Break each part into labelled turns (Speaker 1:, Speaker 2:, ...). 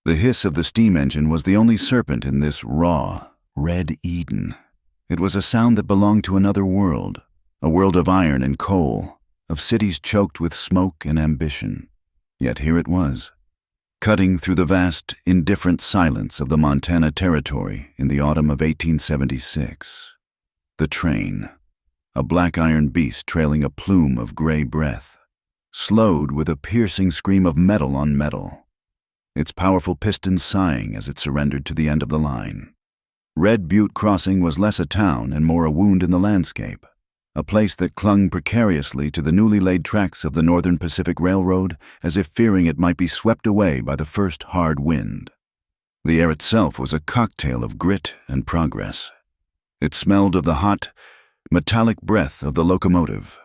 Speaker 1: The hiss of the steam engine was the only serpent in this raw, red Eden. It was a sound that belonged to another world, a world of iron and coal, of cities choked with smoke and ambition. Yet here it was, cutting through the vast, indifferent silence of the Montana Territory in the autumn of 1876. The train, a black iron beast trailing a plume of gray breath, slowed with a piercing scream of metal on metal, its powerful pistons sighing as it surrendered to the end of the line. Red Butte Crossing was less a town and more a wound in the landscape, a place that clung precariously to the newly laid tracks of the Northern Pacific Railroad as if fearing it might be swept away by the first hard wind. The air itself was a cocktail of grit and progress. It smelled of the hot, metallic breath of the locomotive,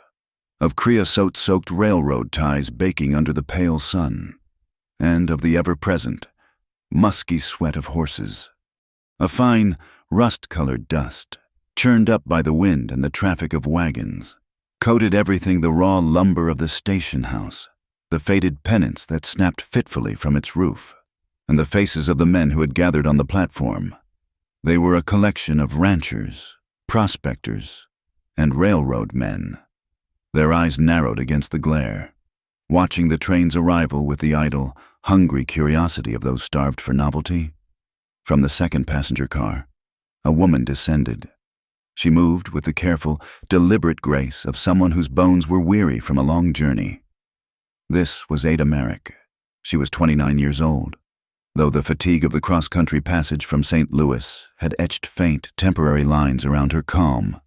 Speaker 1: of creosote-soaked railroad ties baking under the pale sun, and of the ever-present, musky sweat of horses. A fine, rust-colored dust, churned up by the wind and the traffic of wagons, coated everything the raw lumber of the station house, the faded pennants that snapped fitfully from its roof, and the faces of the men who had gathered on the platform. They were a collection of ranchers, prospectors, and railroad men, their eyes narrowed against the glare, watching the train's arrival with the idle, hungry curiosity of those starved for novelty. From the second passenger car, a woman descended. She moved with the careful, deliberate grace of someone whose bones were weary from a long journey. This was Ada Merrick. She was 29 years old, though the fatigue of the cross-country passage from St. Louis had etched faint, temporary lines around her calm,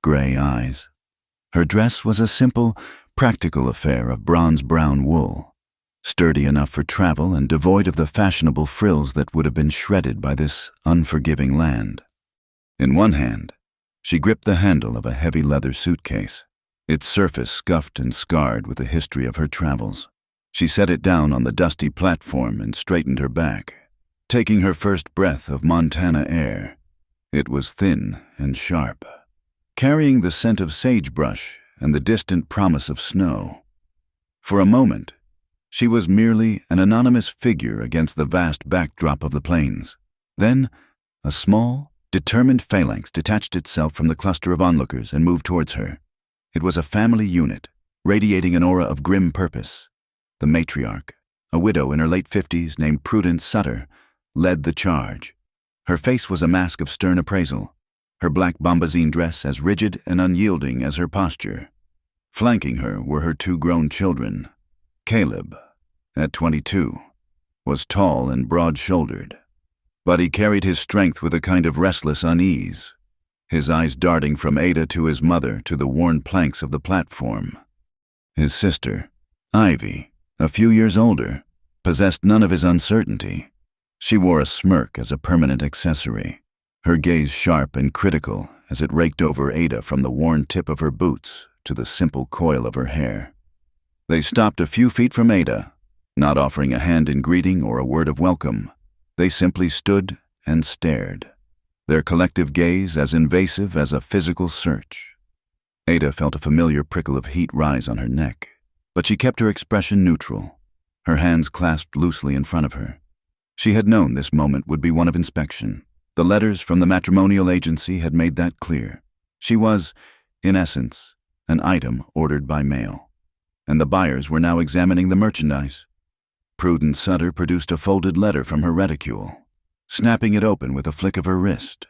Speaker 1: gray eyes. Her dress was a simple, practical affair of bronze-brown wool, sturdy enough for travel and devoid of the fashionable frills that would have been shredded by this unforgiving land. In one hand, she gripped the handle of a heavy leather suitcase, its surface scuffed and scarred with the history of her travels. She set it down on the dusty platform and straightened her back, taking her first breath of Montana air. It was thin and sharp, carrying the scent of sagebrush and the distant promise of snow. For a moment, she was merely an anonymous figure against the vast backdrop of the plains. Then, a small, determined phalanx detached itself from the cluster of onlookers and moved towards her. It was a family unit, radiating an aura of grim purpose. The matriarch, a widow in her late 50s named Prudence Sutter, led the charge. Her face was a mask of stern appraisal, her black bombazine dress as rigid and unyielding as her posture. Flanking her were her two grown children. Caleb, at 22, was tall and broad-shouldered, but he carried his strength with a kind of restless unease, his eyes darting from Ada to his mother to the worn planks of the platform. His sister, Ivy, a few years older, possessed none of his uncertainty. She wore a smirk as a permanent accessory, her gaze sharp and critical as it raked over Ada from the worn tip of her boots to the simple coil of her hair. They stopped a few feet from Ada, not offering a hand in greeting or a word of welcome. They simply stood and stared, their collective gaze as invasive as a physical search. Ada felt a familiar prickle of heat rise on her neck, but she kept her expression neutral, her hands clasped loosely in front of her. She had known this moment would be one of inspection. The letters from the matrimonial agency had made that clear. She was, in essence, an item ordered by mail, and the buyers were now examining the merchandise. Prudence Sutter produced a folded letter from her reticule, snapping it open with a flick of her wrist.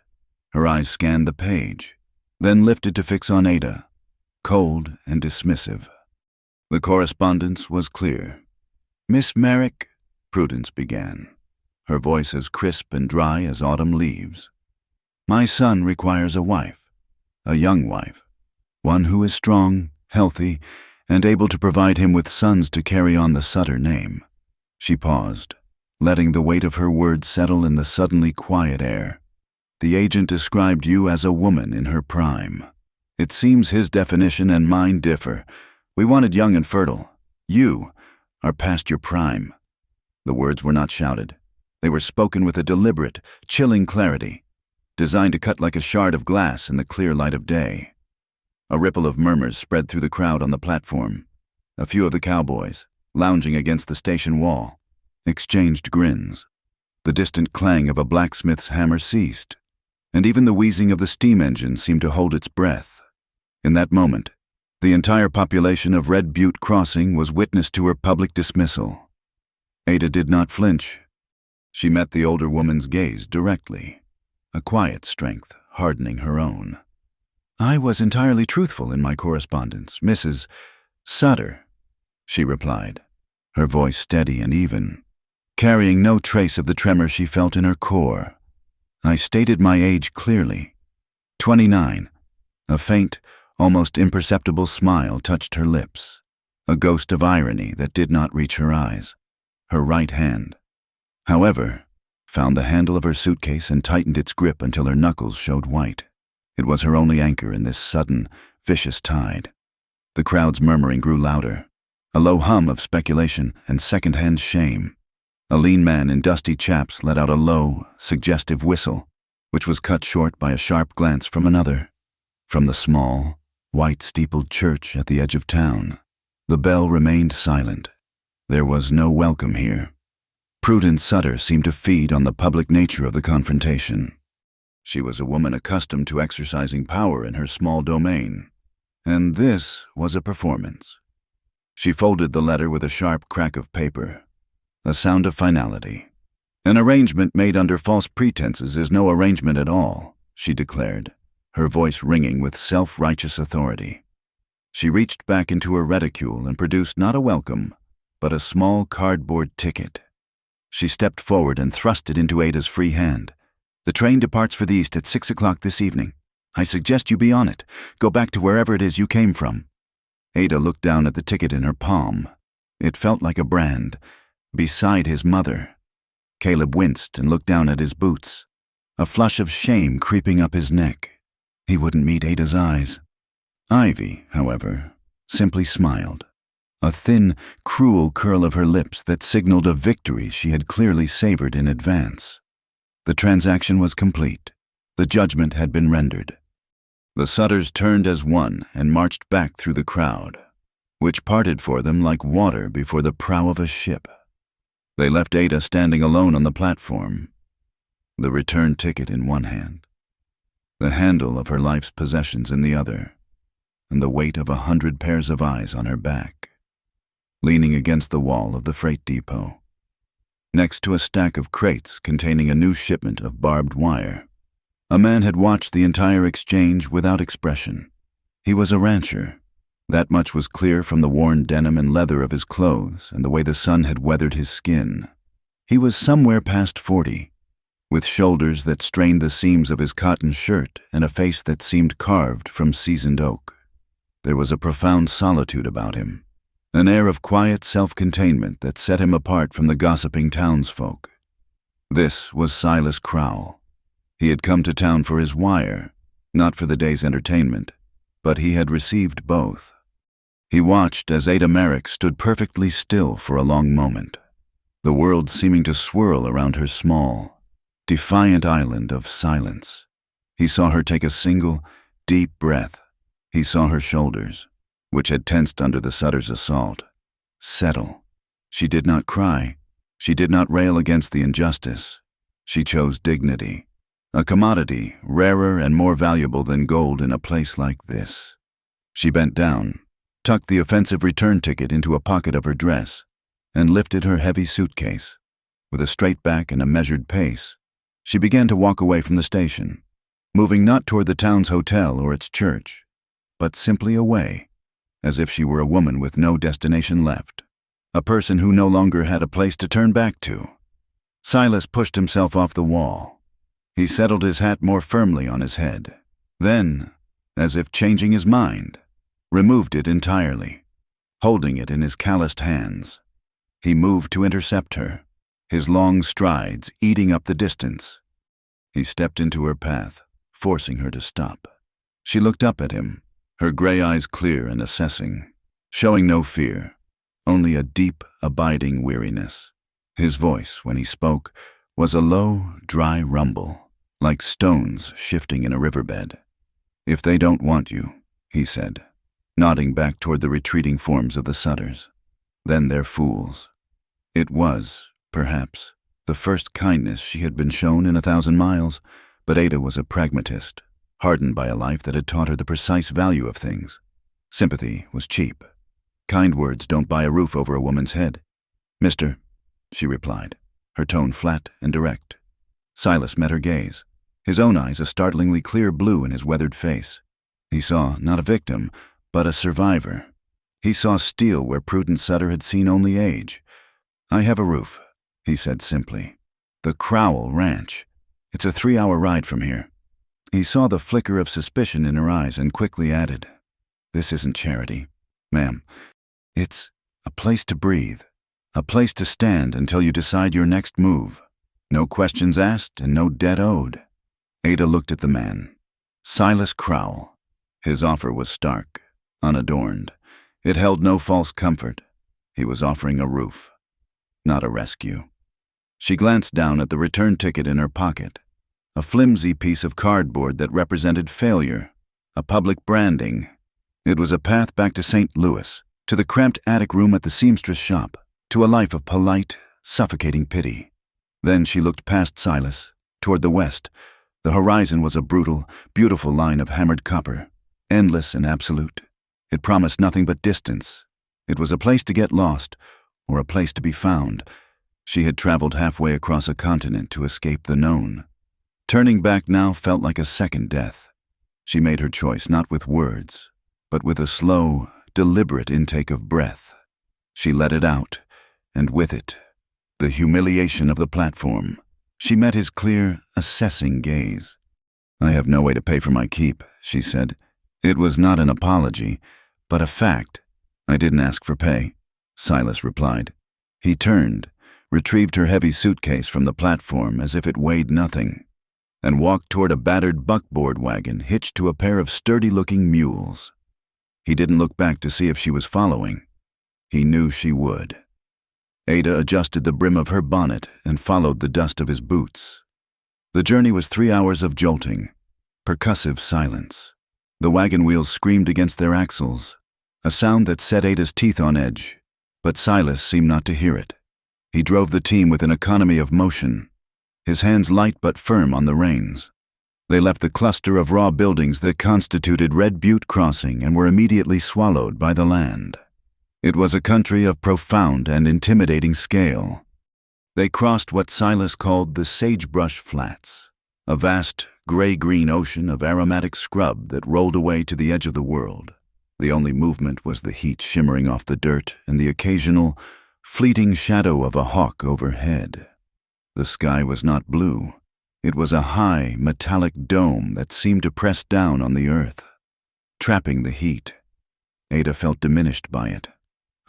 Speaker 1: Her eyes scanned the page, then lifted to fix on Ada, cold and dismissive. The correspondence was clear. "Miss Merrick," Prudence began, her voice as crisp and dry as autumn leaves. "My son requires a wife, a young wife, one who is strong, healthy, and able to provide him with sons to carry on the Sutter name." She paused, letting the weight of her words settle in the suddenly quiet air. "The agent described you as a woman in her prime. It seems his definition and mine differ. We wanted young and fertile. You are past your prime." The words were not shouted. They were spoken with a deliberate, chilling clarity, designed to cut like a shard of glass in the clear light of day. A ripple of murmurs spread through the crowd on the platform. A few of the cowboys, lounging against the station wall, exchanged grins. The distant clang of a blacksmith's hammer ceased, and even the wheezing of the steam engine seemed to hold its breath. In that moment, the entire population of Red Butte Crossing was witness to her public dismissal. Ada did not flinch. She met the older woman's gaze directly, a quiet strength hardening her own. "I was entirely truthful in my correspondence, Mrs. Sutter," she replied, her voice steady and even, carrying no trace of the tremor she felt in her core. "I stated my age clearly. 29. A faint, almost imperceptible smile touched her lips, a ghost of irony that did not reach her eyes. Her right hand, however, found the handle of her suitcase and tightened its grip until her knuckles showed white. It was her only anchor in this sudden, vicious tide. The crowd's murmuring grew louder, a low hum of speculation and second-hand shame. A lean man in dusty chaps let out a low, suggestive whistle, which was cut short by a sharp glance from another. From the small, white-steepled church at the edge of town, the bell remained silent. There was no welcome here. Prudence Sutter seemed to feed on the public nature of the confrontation. She was a woman accustomed to exercising power in her small domain, and this was a performance. She folded the letter with a sharp crack of paper, a sound of finality. "An arrangement made under false pretenses is no arrangement at all," she declared, her voice ringing with self-righteous authority. She reached back into her reticule and produced not a welcome, but a small cardboard ticket. She stepped forward and thrust it into Ada's free hand. "The train departs for the east at 6 o'clock this evening. I suggest you be on it. Go back to wherever it is you came from." Ada looked down at the ticket in her palm. It felt like a brand, beside his mother. Caleb winced and looked down at his boots, a flush of shame creeping up his neck. He wouldn't meet Ada's eyes. Ivy, however, simply smiled, a thin, cruel curl of her lips that signaled a victory she had clearly savored in advance. The transaction was complete. The judgment had been rendered. The Sutters turned as one and marched back through the crowd, which parted for them like water before the prow of a ship. They left Ada standing alone on the platform, the return ticket in one hand, the handle of her life's possessions in the other, and the weight of 100 pairs of eyes on her back, leaning against the wall of the freight depot, next to a stack of crates containing a new shipment of barbed wire. A man had watched the entire exchange without expression. He was a rancher. That much was clear from the worn denim and leather of his clothes and the way the sun had weathered his skin. He was somewhere past 40, with shoulders that strained the seams of his cotton shirt and a face that seemed carved from seasoned oak. There was a profound solitude about him, an air of quiet self-containment that set him apart from the gossiping townsfolk. This was Silas Crowell. He had come to town for his wire, not for the day's entertainment, but he had received both. He watched as Ada Merrick stood perfectly still for a long moment, the world seeming to swirl around her small, defiant island of silence. He saw her take a single, deep breath. He saw her shoulders, which had tensed under the Sutter's assault, settle. She did not cry. She did not rail against the injustice. She chose dignity, a commodity rarer and more valuable than gold in a place like this. She bent down, tucked the offensive return ticket into a pocket of her dress, and lifted her heavy suitcase. With a straight back and a measured pace, she began to walk away from the station, moving not toward the town's hotel or its church, but simply away, as if she were a woman with no destination left, a person who no longer had a place to turn back to. Silas pushed himself off the wall. He settled his hat more firmly on his head. Then, as if changing his mind, removed it entirely, holding it in his calloused hands. He moved to intercept her, his long strides eating up the distance. He stepped into her path, forcing her to stop. She looked up at him, her gray eyes clear and assessing, showing no fear, only a deep, abiding weariness. His voice, when he spoke, was a low, dry rumble, like stones shifting in a riverbed. "If they don't want you," he said, nodding back toward the retreating forms of the Sutters, "then they're fools." It was, perhaps, the first kindness she had been shown in 1,000 miles, but Ada was a pragmatist, hardened by a life that had taught her the precise value of things. Sympathy was cheap. Kind words don't buy a roof over a woman's head. "Mister," she replied, her tone flat and direct. Silas met her gaze, his own eyes a startlingly clear blue in his weathered face. He saw not a victim, but a survivor. He saw steel where Prudence Sutter had seen only age. "I have a roof," he said simply. "The Crowell Ranch. It's a 3-hour ride from here." He saw the flicker of suspicion in her eyes and quickly added, "This isn't charity, ma'am. It's a place to breathe, a place to stand until you decide your next move. No questions asked and no debt owed." Ada looked at the man. Silas Crowell. His offer was stark, unadorned. It held no false comfort. He was offering a roof, not a rescue. She glanced down at the return ticket in her pocket, a flimsy piece of cardboard that represented failure, a public branding. It was a path back to St. Louis, to the cramped attic room at the seamstress shop, to a life of polite, suffocating pity. Then she looked past Silas, toward the west. The horizon was a brutal, beautiful line of hammered copper, endless and absolute. It promised nothing but distance. It was a place to get lost, or a place to be found. She had traveled halfway across a continent to escape the known. Turning back now felt like a second death. She made her choice not with words, but with a slow, deliberate intake of breath. She let it out, and with it, the humiliation of the platform. She met his clear, assessing gaze. "I have no way to pay for my keep," she said. It was not an apology, but a fact. "I didn't ask for pay," Silas replied. He turned, retrieved her heavy suitcase from the platform as if it weighed nothing, and walked toward a battered buckboard wagon hitched to a pair of sturdy-looking mules. He didn't look back to see if she was following. He knew she would. Ada adjusted the brim of her bonnet and followed the dust of his boots. The journey was 3 hours of jolting, percussive silence. The wagon wheels screamed against their axles, a sound that set Ada's teeth on edge, but Silas seemed not to hear it. He drove the team with an economy of motion, his hands light but firm on the reins. They left the cluster of raw buildings that constituted Red Butte Crossing and were immediately swallowed by the land. It was a country of profound and intimidating scale. They crossed what Silas called the Sagebrush Flats, a vast gray-green ocean of aromatic scrub that rolled away to the edge of the world. The only movement was the heat shimmering off the dirt and the occasional, fleeting shadow of a hawk overhead. The sky was not blue. It was a high, metallic dome that seemed to press down on the earth, trapping the heat. Ada felt diminished by it.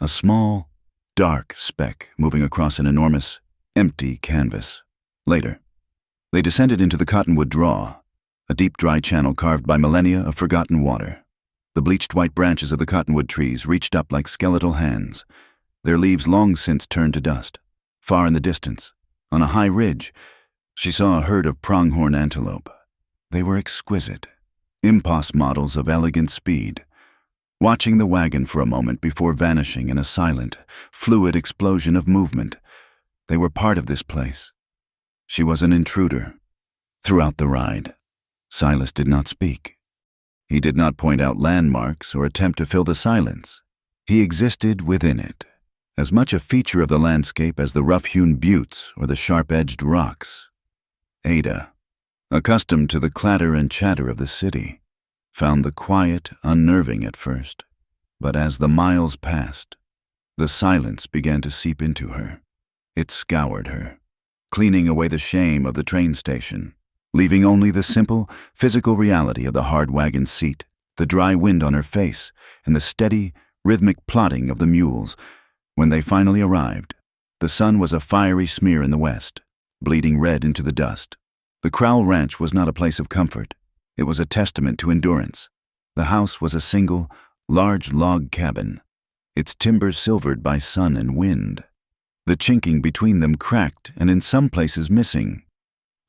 Speaker 1: A small, dark speck moving across an enormous, empty canvas. Later, they descended into the Cottonwood Draw, a deep, dry channel carved by millennia of forgotten water. The bleached white branches of the cottonwood trees reached up like skeletal hands, their leaves long since turned to dust. Far in the distance, on a high ridge, she saw a herd of pronghorn antelope. They were exquisite, impulse models of elegant speed, watching the wagon for a moment before vanishing in a silent, fluid explosion of movement. They were part of this place. She was an intruder. Throughout the ride, Silas did not speak. He did not point out landmarks or attempt to fill the silence. He existed within it, as much a feature of the landscape as the rough-hewn buttes or the sharp-edged rocks. Ada, accustomed to the clatter and chatter of the city, found the quiet unnerving at first, but as the miles passed, the silence began to seep into her. It scoured her, cleaning away the shame of the train station, leaving only the simple, physical reality of the hard wagon seat, the dry wind on her face, and the steady, rhythmic plodding of the mules. When they finally arrived, the sun was a fiery smear in the west, bleeding red into the dust. The Crowell Ranch was not a place of comfort. It was a testament to endurance. The house was a single, large log cabin, its timbers silvered by sun and wind. The chinking between them cracked and in some places missing.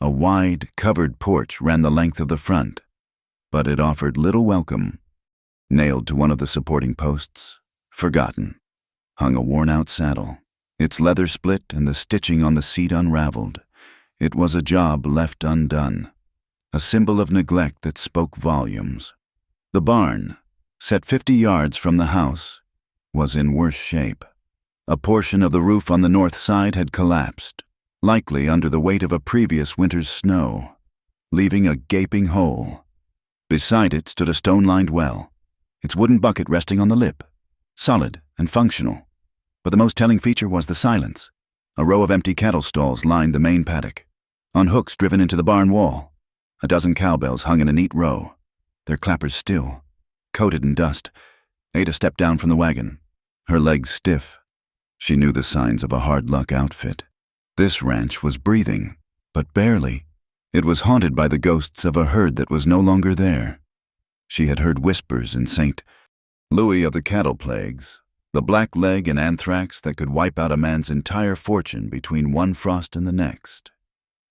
Speaker 1: A wide, covered porch ran the length of the front, but it offered little welcome. Nailed to one of the supporting posts, forgotten, hung a worn-out saddle. Its leather split and the stitching on the seat unraveled. It was a job left undone, a symbol of neglect that spoke volumes. The barn, set 50 yards from the house, was in worse shape. A portion of the roof on the north side had collapsed, likely under the weight of a previous winter's snow, leaving a gaping hole. Beside it stood a stone-lined well, its wooden bucket resting on the lip, solid and functional. But the most telling feature was the silence. A row of empty cattle stalls lined the main paddock, on hooks driven into the barn wall. A dozen cowbells hung in a neat row, their clappers still, coated in dust. Ada stepped down from the wagon, her legs stiff. She knew the signs of a hard-luck outfit. This ranch was breathing, but barely. It was haunted by the ghosts of a herd that was no longer there. She had heard whispers in St. Louis of the cattle plagues, the black leg and anthrax that could wipe out a man's entire fortune between one frost and the next.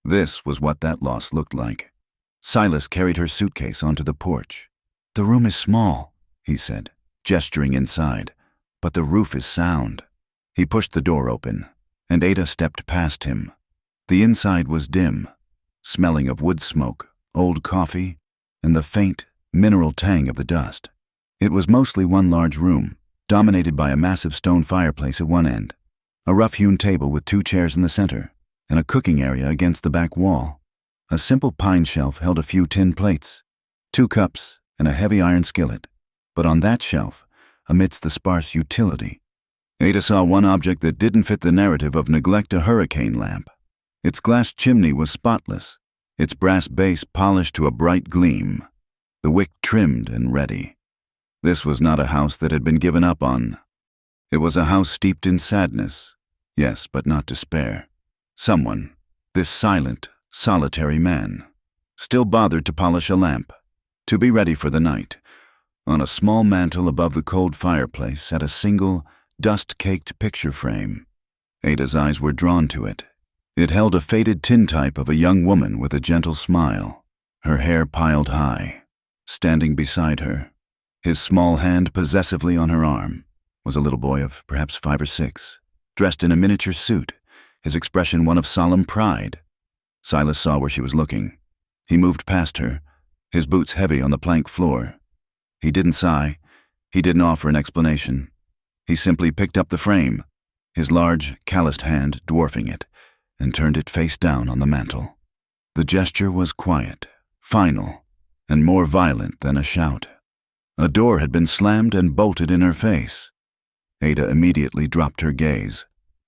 Speaker 1: This was what that loss looked like. Silas carried her suitcase onto the porch. "The room is small," he said, gesturing inside, "but the roof is sound." He pushed the door open, and Ada stepped past him. The inside was dim, smelling of wood smoke, old coffee, and the faint, mineral tang of the dust. It was mostly one large room, dominated by a massive stone fireplace at one end, a rough-hewn table with 2 chairs in the center, and a cooking area against the back wall. A simple pine shelf held a few tin plates, 2 cups, and a heavy iron skillet. But on that shelf, amidst the sparse utility, Ada saw one object that didn't fit the narrative of neglect: a hurricane lamp. Its glass chimney was spotless, its brass base polished to a bright gleam, the wick trimmed and ready. This was not a house that had been given up on. It was a house steeped in sadness, yes, but not despair. Someone, this silent, solitary man, still bothered to polish a lamp, to be ready for the night. On a small mantel above the cold fireplace sat a single, dust-caked picture frame. Ada's eyes were drawn to it. It held a faded tintype of a young woman with a gentle smile, her hair piled high. Standing beside her, his small hand possessively on her arm, was a little boy of perhaps 5 or 6, dressed in a miniature suit, his expression one of solemn pride. Silas saw where she was looking. He moved past her, his boots heavy on the plank floor. He didn't sigh. He didn't offer an explanation. He simply picked up the frame, his large, calloused hand dwarfing it, and turned it face down on the mantel. The gesture was quiet, final, and more violent than a shout. A door had been slammed and bolted in her face. Ada immediately dropped her gaze,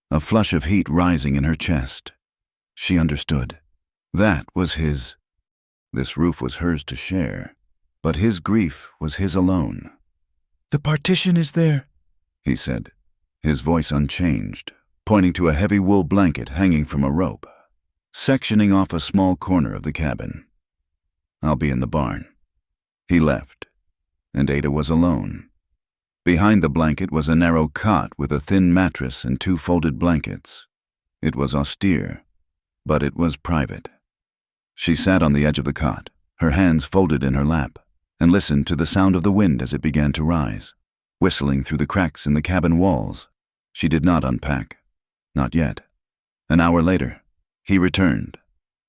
Speaker 1: a flush of heat rising in her chest. She understood. That was his. This roof was hers to share, but his grief was his alone. "The partition is there," he said, his voice unchanged, pointing to a heavy wool blanket hanging from a rope, sectioning off a small corner of the cabin. "I'll be in the barn." He left, and Ada was alone. Behind the blanket was a narrow cot with a thin mattress and 2 folded blankets. It was austere, but it was private. She sat on the edge of the cot, her hands folded in her lap, and listened to the sound of the wind as it began to rise, whistling through the cracks in the cabin walls. She did not unpack. Not yet. An hour later, he returned.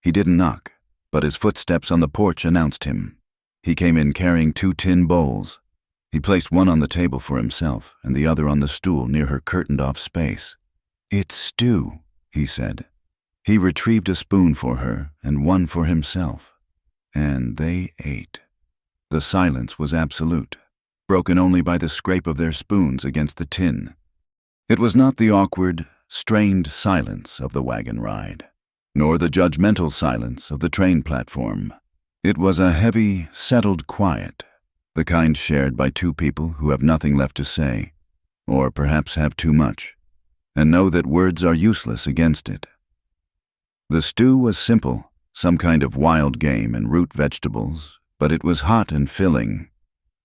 Speaker 1: He didn't knock, but his footsteps on the porch announced him. He came in carrying 2 tin bowls. He placed one on the table for himself and the other on the stool near her curtained-off space. "It's stew," he said. He retrieved a spoon for her and one for himself, and they ate. The silence was absolute, broken only by the scrape of their spoons against the tin. It was not the awkward, strained silence of the wagon ride, nor the judgmental silence of the train platform. It was a heavy, settled quiet, the kind shared by 2 people who have nothing left to say, or perhaps have too much, and know that words are useless against it. The stew was simple, some kind of wild game and root vegetables, but it was hot and filling.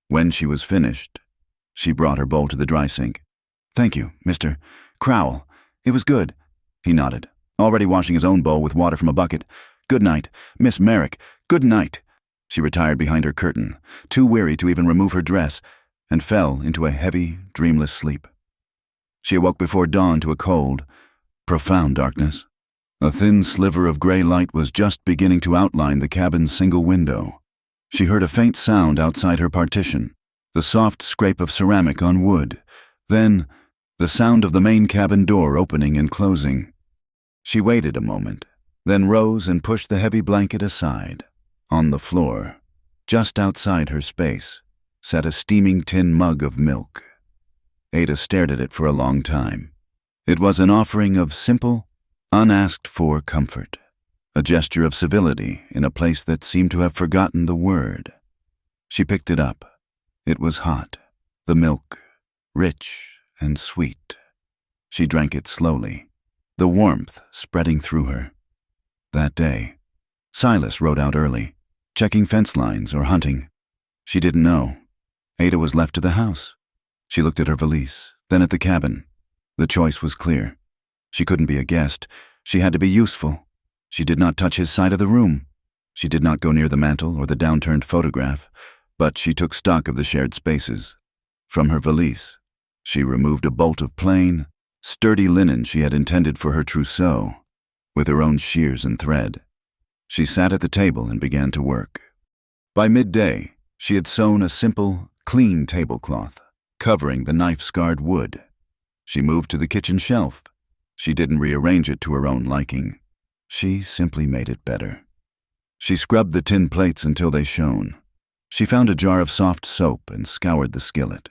Speaker 1: When she was finished, she brought her bowl to the dry sink. "Thank you, Mr. Crowell. It was good." He nodded, already washing his own bowl with water from a bucket. "Good night, Miss Merrick. Good night." She retired behind her curtain, too weary to even remove her dress, and fell into a heavy, dreamless sleep. She awoke before dawn to a cold, Profound darkness. A thin sliver of gray light was just beginning to outline the cabin's single window. She heard a faint sound outside her partition, the soft scrape of ceramic on wood, then the sound of the main cabin door opening and closing. She waited a moment, then rose and pushed the heavy blanket aside. On the floor, just outside her space, sat a steaming tin mug of milk. Ada stared at it for a long time. It was an offering of simple, unasked-for comfort, a gesture of civility in a place that seemed to have forgotten the word. She picked it up. It was hot, the milk, rich and sweet. She drank it slowly, the warmth spreading through her. That day, Silas rode out early, checking fence lines or hunting. She didn't know. Ada was left to the house. She looked at her valise, then at the cabin. The choice was clear. She couldn't be a guest. She had to be useful. She did not touch his side of the room. She did not go near the mantel or the downturned photograph, but she took stock of the shared spaces. From her valise, she removed a bolt of plain, sturdy linen she had intended for her trousseau, with her own shears and thread. She sat at the table and began to work. By midday, she had sewn a simple, clean tablecloth, covering the knife-scarred wood. She moved to the kitchen shelf. She didn't rearrange it to her own liking. She simply made it better. She scrubbed the tin plates until they shone. She found a jar of soft soap and scoured the skillet,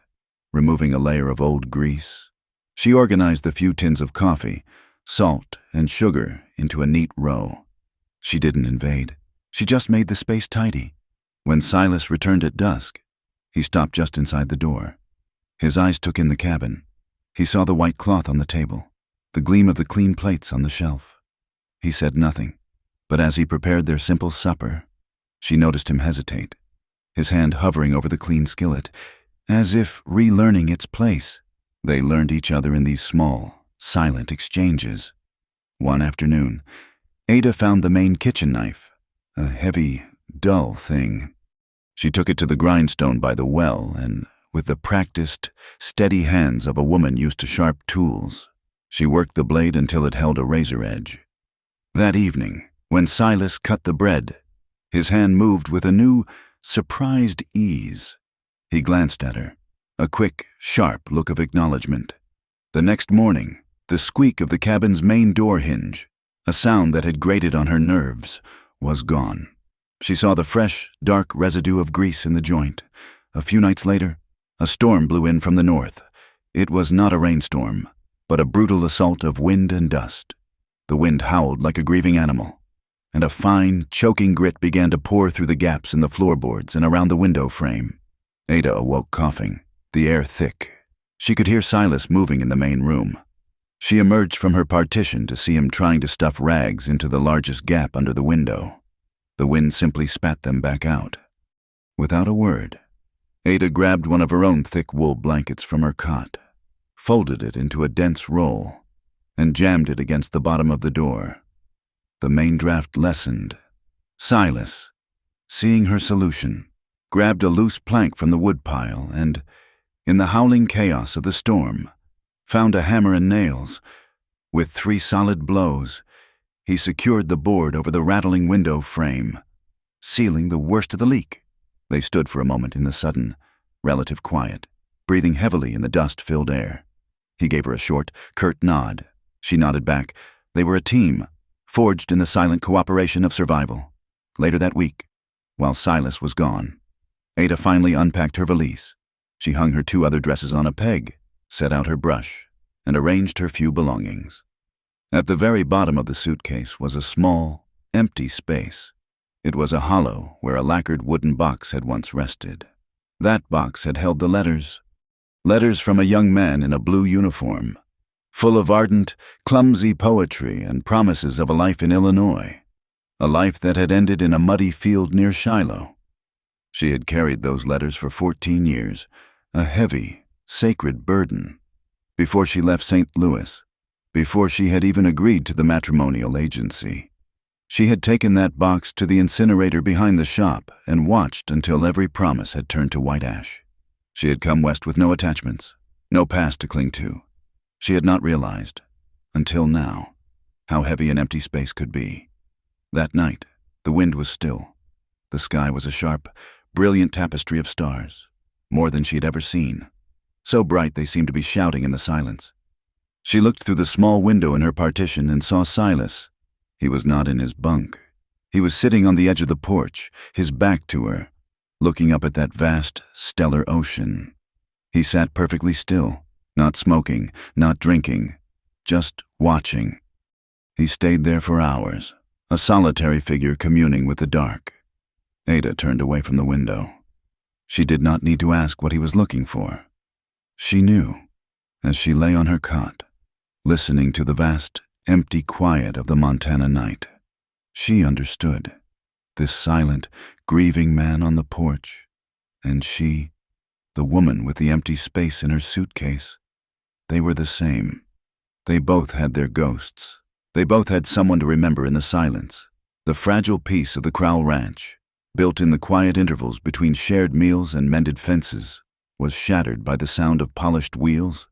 Speaker 1: removing a layer of old grease. She organized the few tins of coffee, salt, and sugar into a neat row. She didn't invade. She just made the space tidy. When Silas returned at dusk, he stopped just inside the door. His eyes took in the cabin. He saw the white cloth on the table, the gleam of the clean plates on the shelf. He said nothing, but as he prepared their simple supper, she noticed him hesitate, his hand hovering over the clean skillet, as if relearning its place. They learned each other in these small, silent exchanges. One afternoon, Ada found the main kitchen knife, a heavy, dull thing. She took it to the grindstone by the well, and with the practiced, steady hands of a woman used to sharp tools, she worked the blade until it held a razor edge. That evening, when Silas cut the bread, his hand moved with a new, surprised ease. He glanced at her, a quick, sharp look of acknowledgement. The next morning, the squeak of the cabin's main door hinge, a sound that had grated on her nerves, was gone. She saw the fresh, dark residue of grease in the joint. A few nights later, a storm blew in from the north. It was not a rainstorm, but a brutal assault of wind and dust. The wind howled like a grieving animal, and a fine, choking grit began to pour through the gaps in the floorboards and around the window frame. Ada awoke coughing, the air thick. She could hear Silas moving in the main room. She emerged from her partition to see him trying to stuff rags into the largest gap under the window. The wind simply spat them back out. Without a word, Ada grabbed one of her own thick wool blankets from her cot, folded it into a dense roll, and jammed it against the bottom of the door. The main draft lessened. Silas, seeing her solution, grabbed a loose plank from the woodpile and, in the howling chaos of the storm, found a hammer and nails. With 3 solid blows, he secured the board over the rattling window frame, sealing the worst of the leak. They stood for a moment in the sudden, relative quiet, breathing heavily in the dust-filled air. He gave her a short, curt nod. She nodded back. They were a team, forged in the silent cooperation of survival. Later that week, while Silas was gone, Ada finally unpacked her valise. She hung her 2 other dresses on a peg, set out her brush, and arranged her few belongings. At the very bottom of the suitcase was a small, empty space. It was a hollow where a lacquered wooden box had once rested. That box had held the letters from a young man in a blue uniform, full of ardent, clumsy poetry and promises of a life in Illinois, a life that had ended in a muddy field near Shiloh. She had carried those letters for 14 years, a heavy, sacred burden, before she left St. Louis, before she had even agreed to the matrimonial agency. She had taken that box to the incinerator behind the shop and watched until every promise had turned to white ash. She had come west with no attachments, no past to cling to. She had not realized, Until now, how heavy an empty space could be. That night, the wind was still. The sky was a sharp, brilliant tapestry of stars, more than she had ever seen. So bright they seemed to be shouting in the silence. She looked through the small window in her partition and saw Silas. He was not in his bunk. He was sitting on the edge of the porch, his back to her, looking up at that vast, stellar ocean. He sat perfectly still, not smoking, not drinking, just watching. He stayed there for hours, a solitary figure communing with the dark. Ada turned away from the window. She did not need to ask what he was looking for. She knew, as she lay on her cot, listening to the vast, empty quiet of the Montana night. She understood. This silent, grieving man on the porch, and she, the woman with the empty space in her suitcase. They were the same. They both had their ghosts. They both had someone to remember in the silence. The fragile peace of the Crowell Ranch, built in the quiet intervals between shared meals and mended fences, was shattered by the sound of polished wheels.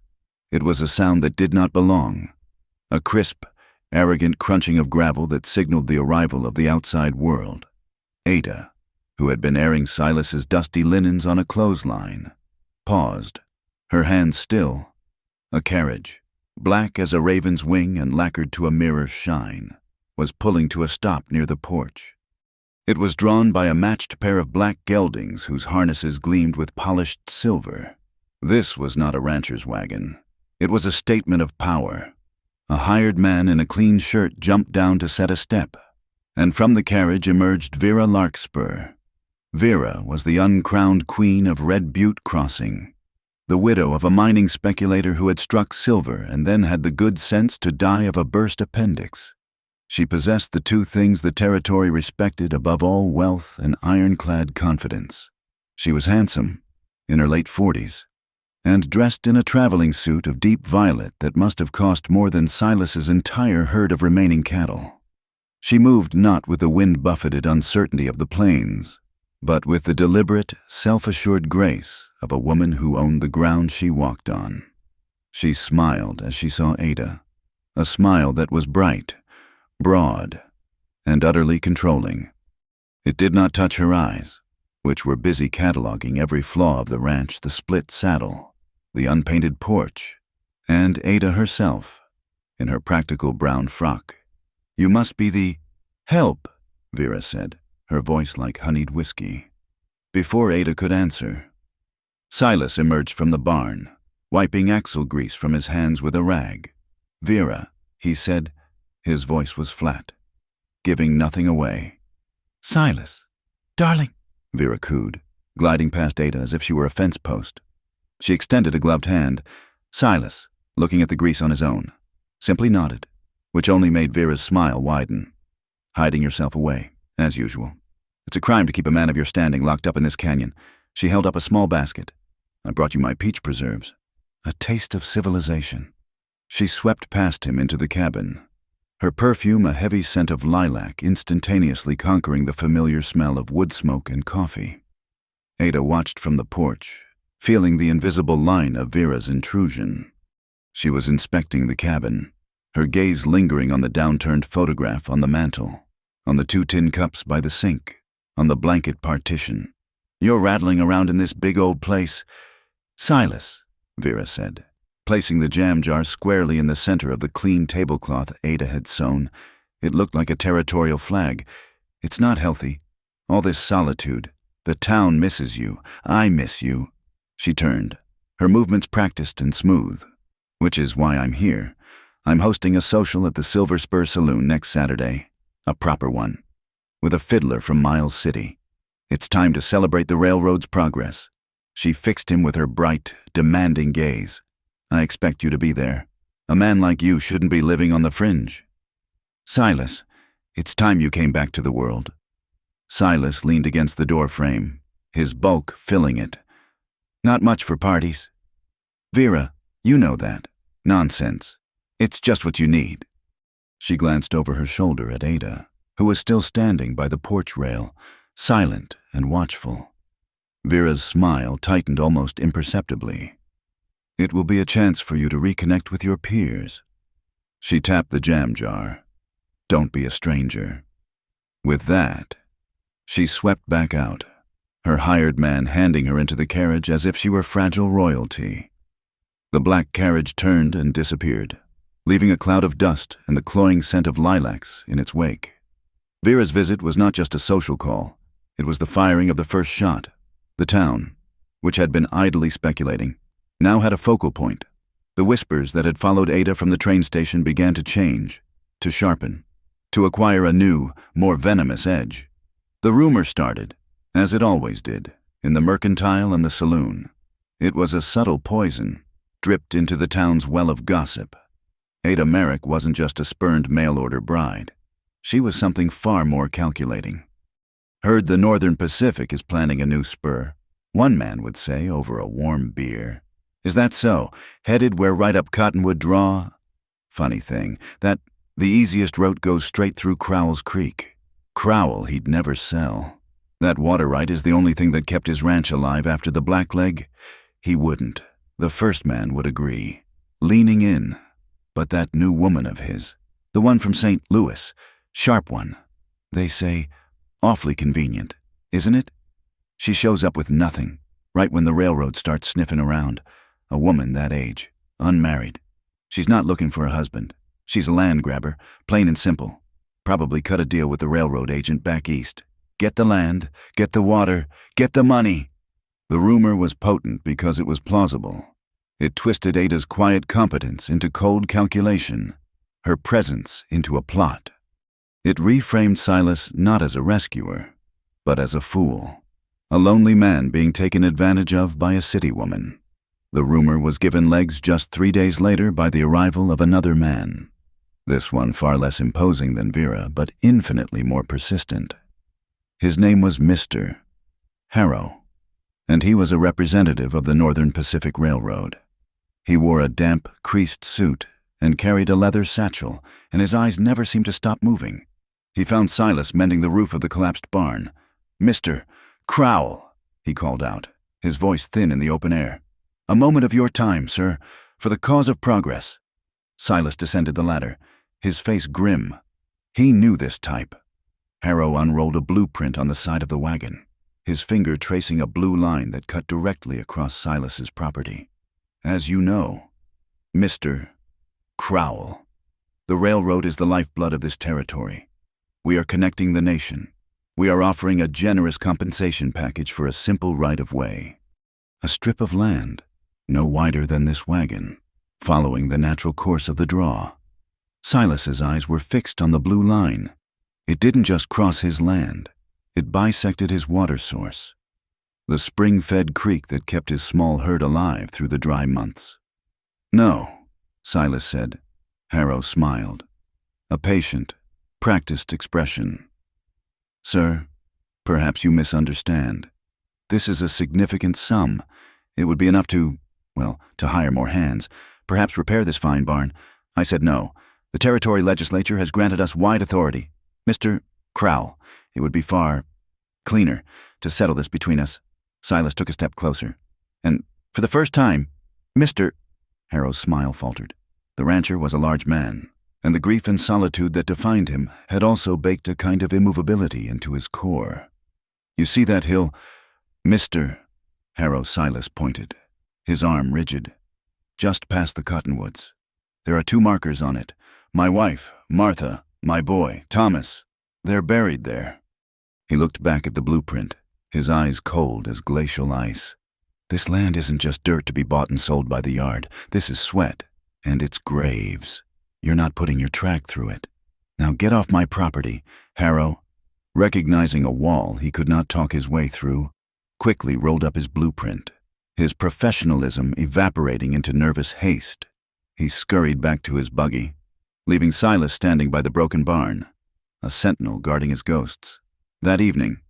Speaker 1: It was a sound that did not belong, a crisp, arrogant crunching of gravel that signaled the arrival of the outside world. Ada, who had been airing Silas's dusty linens on a clothesline, paused, her hands still. A carriage, black as a raven's wing and lacquered to a mirror's shine, was pulling to a stop near the porch. It was drawn by a matched pair of black geldings whose harnesses gleamed with polished silver. This was not a rancher's wagon. It was a statement of power. A hired man in a clean shirt jumped down to set a step, and from the carriage emerged Vera Larkspur. Vera was the uncrowned queen of Red Butte Crossing, the widow of a mining speculator who had struck silver and then had the good sense to die of a burst appendix. She possessed the two things the territory respected above all wealth and ironclad confidence. She was handsome, in her late 40s, and dressed in a traveling suit of deep violet that must have cost more than Silas's entire herd of remaining cattle. She moved not with the wind-buffeted uncertainty of the plains, but with the deliberate, self-assured grace of a woman who owned the ground she walked on. She smiled as she saw Ada, a smile that was bright, broad, and utterly controlling. It did not touch her eyes, which were busy cataloging every flaw of the ranch, the split saddle, the unpainted porch, and Ada herself, in her practical brown frock. "You must be the—" "Help," Vera said, her voice like honeyed whiskey. Before Ada could answer, Silas emerged from the barn, wiping axle grease from his hands with a rag. "Vera," he said. His voice was flat, giving nothing away. "Silas, darling," Vera cooed, gliding past Ada as if she were a fence post. She extended a gloved hand. Silas, looking at the grease on his own, simply nodded, which only made Vera's smile widen. "Hiding yourself away, as usual. It's a crime to keep a man of your standing locked up in this canyon." She held up a small basket. "I brought you my peach preserves." A taste of civilization. She swept past him into the cabin, her perfume a heavy scent of lilac instantaneously conquering the familiar smell of wood smoke and coffee. Ada watched from the porch, feeling the invisible line of Vera's intrusion. She was inspecting the cabin, her gaze lingering on the downturned photograph on the mantel, on the 2 tin cups by the sink, on the blanket partition. "You're rattling around in this big old place." "Silas," Vera said, placing the jam jar squarely in the center of the clean tablecloth Ada had sewn. It looked like a territorial flag. "It's not healthy. All this solitude. The town misses you. I miss you." She turned, her movements practiced and smooth. "Which is why I'm here. I'm hosting a social at the Silver Spur Saloon next Saturday. A proper one. With a fiddler from Miles City. It's time to celebrate the railroad's progress." She fixed him with her bright, demanding gaze. "I expect you to be there. A man like you shouldn't be living on the fringe." "Silas, it's time you came back to the world." Silas leaned against the door frame, his bulk filling it. "Not much for parties." "Vera, you know that. Nonsense. It's just what you need." She glanced over her shoulder at Ada, who was still standing by the porch rail, silent and watchful. Vera's smile tightened almost imperceptibly. "It will be a chance for you to reconnect with your peers." She tapped the jam jar. "Don't be a stranger." With that, she swept back out, her hired man handing her into the carriage as if she were fragile royalty. The black carriage turned and disappeared, leaving a cloud of dust and the cloying scent of lilacs in its wake. Vera's visit was not just a social call. It was the firing of the first shot. The town, which had been idly speculating, now had a focal point. The whispers that had followed Ada from the train station began to change, to sharpen, to acquire a new, more venomous edge. The rumor started, as it always did, in the mercantile and the saloon. It was a subtle poison, dripped into the town's well of gossip. Ada Merrick wasn't just a spurned mail-order bride. She was something far more calculating. "Heard the Northern Pacific is planning a new spur," one man would say over a warm beer. "Is that so? Headed where right up Cottonwood Draw?" Funny thing, that the easiest route goes straight through Crowell's Creek. Crowell he'd never sell. That water right is the only thing that kept his ranch alive after the Blackleg. He wouldn't. The first man would agree, leaning in. But that new woman of his, the one from St. Louis, sharp one, they say, awfully convenient, isn't it? She shows up with nothing, right when the railroad starts sniffing around. A woman that age, unmarried. She's not looking for a husband. She's a land grabber, plain and simple. Probably cut a deal with the railroad agent back east. Get the land, get the water, get the money. The rumor was potent because it was plausible. It twisted Ada's quiet competence into cold calculation, her presence into a plot. It reframed Silas not as a rescuer, but as a fool, a lonely man being taken advantage of by a city woman. The rumor was given legs just 3 days later by the arrival of another man. This one far less imposing than Vera, but infinitely more persistent. His name was Mr. Harrow, and he was a representative of the Northern Pacific Railroad. He wore a damp, creased suit and carried a leather satchel, and his eyes never seemed to stop moving. He found Silas mending the roof of the collapsed barn. "Mr. Crowell," he called out, his voice thin in the open air. "A moment of your time, sir, for the cause of progress." Silas descended the ladder, his face grim. He knew this type. Harrow unrolled a blueprint on the side of the wagon, his finger tracing a blue line that cut directly across Silas's property. "As you know, Mr. Crowell, the railroad is the lifeblood of this territory. We are connecting the nation. We are offering a generous compensation package for a simple right-of-way. A strip of land, no wider than this wagon, following the natural course of the draw." Silas's eyes were fixed on the blue line. It didn't just cross his land. It bisected his water source, the spring-fed creek that kept his small herd alive through the dry months. "No," Silas said. Harrow smiled, a patient, practiced expression. "Sir, perhaps you misunderstand. This is a significant sum. It would be enough to hire more hands, perhaps repair this fine barn." I said no. "The territory legislature has granted us wide authority. Mr. Crowell, it would be far cleaner to settle this between us." Silas took a step closer. "And for the first time, Mr. Harrow's smile faltered. The rancher was a large man, and the grief and solitude that defined him had also baked a kind of immovability into his core. "You see that hill, Mr. Harrow?" Silas pointed, his arm rigid. "Just past the cottonwoods. There are 2 markers on it. My wife, Martha, my boy, Thomas. They're buried there." He looked back at the blueprint, his eyes cold as glacial ice. "This land isn't just dirt to be bought and sold by the yard. This is sweat, and it's graves. You're not putting your track through it. Now get off my property." Harrow, recognizing a wall he could not talk his way through, quickly rolled up his blueprint, his professionalism evaporating into nervous haste. He scurried back to his buggy, leaving Silas standing by the broken barn, a sentinel guarding his ghosts. That evening,